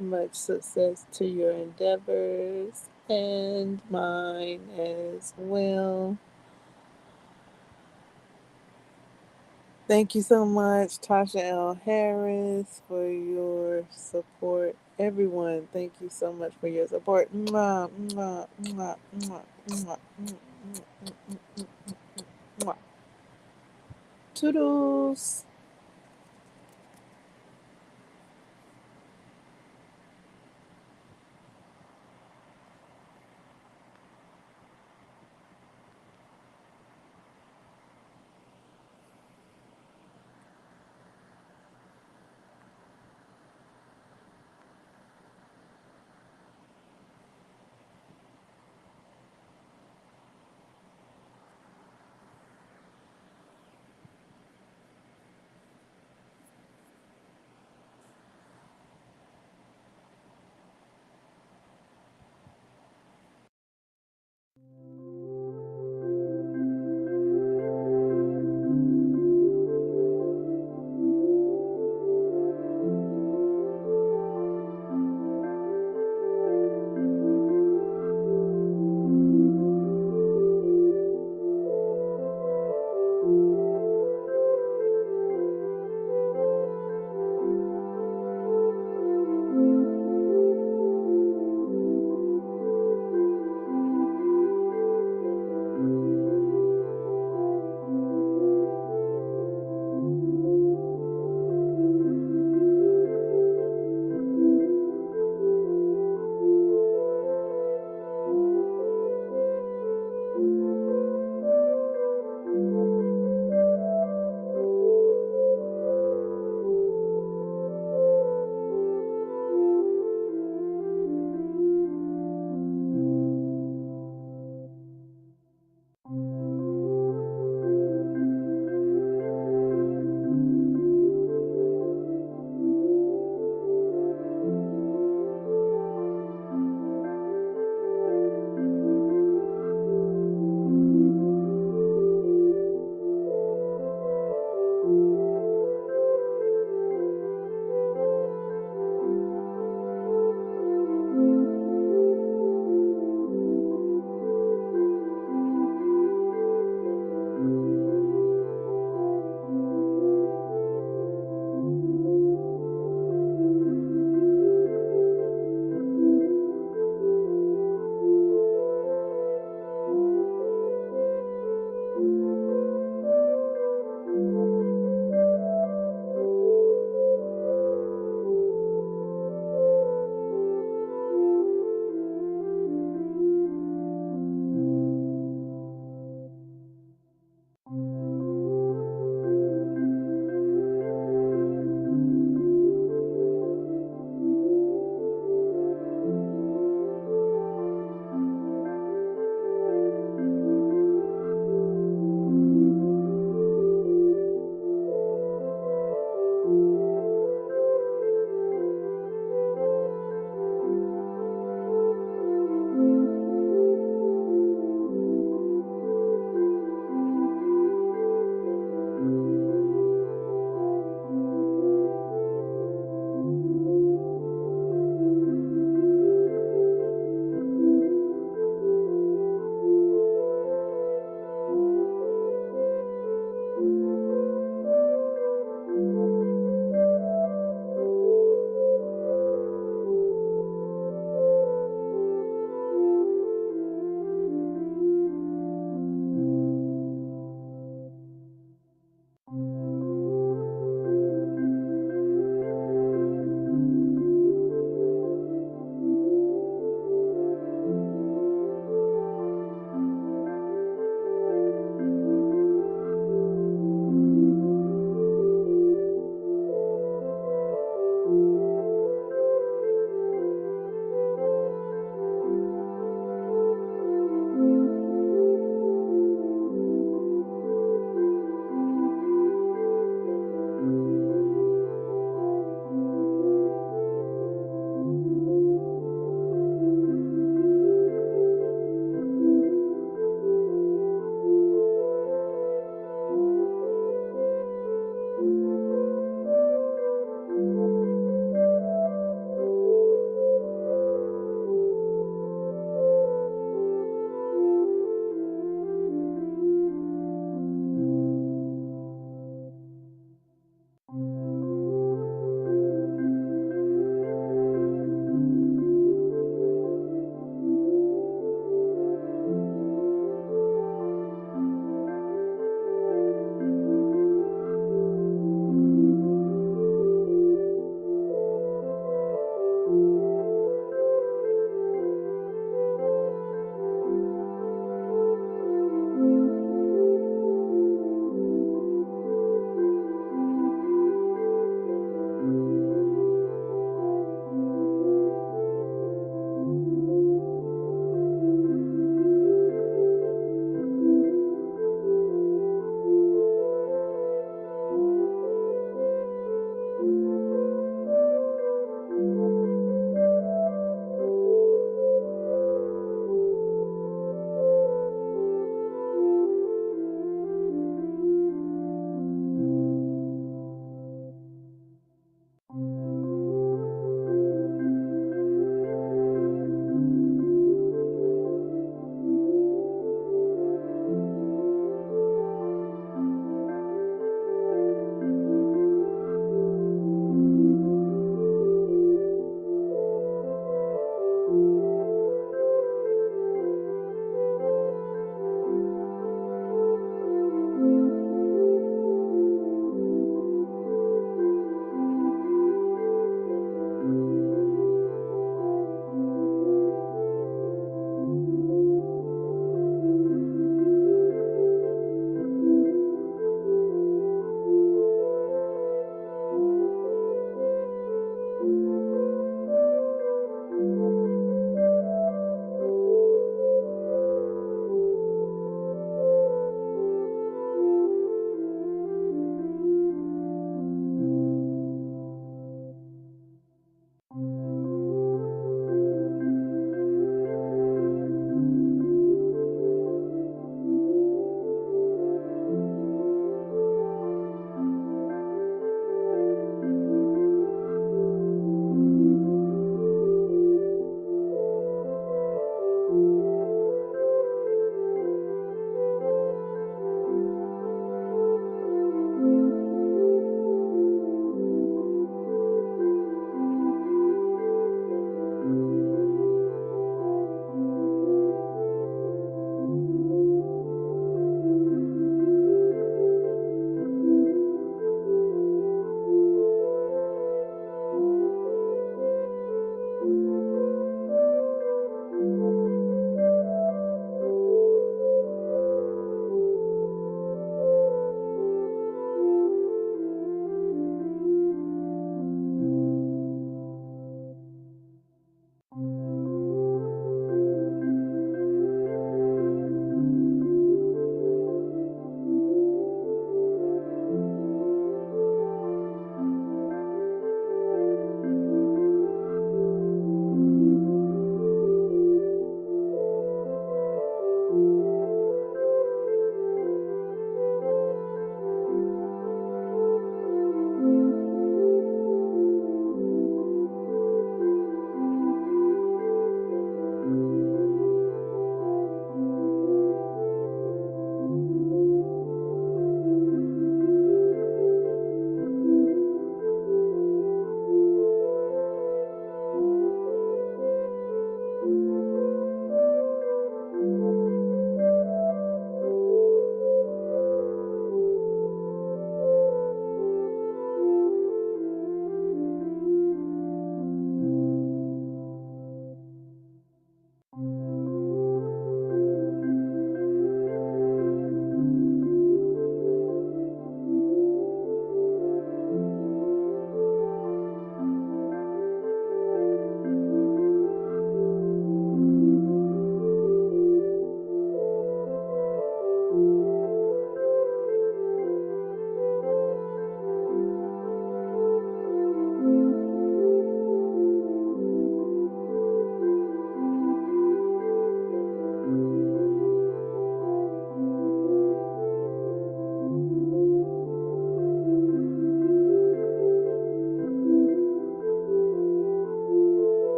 Much success to your endeavors and mine as well. Thank you so much, Tasha L. Harris, for your support. Everyone, thank you so much for your support. Mwah, mwah, mwah, mwah, mwah, mwah, mwah, mwah. Toodles.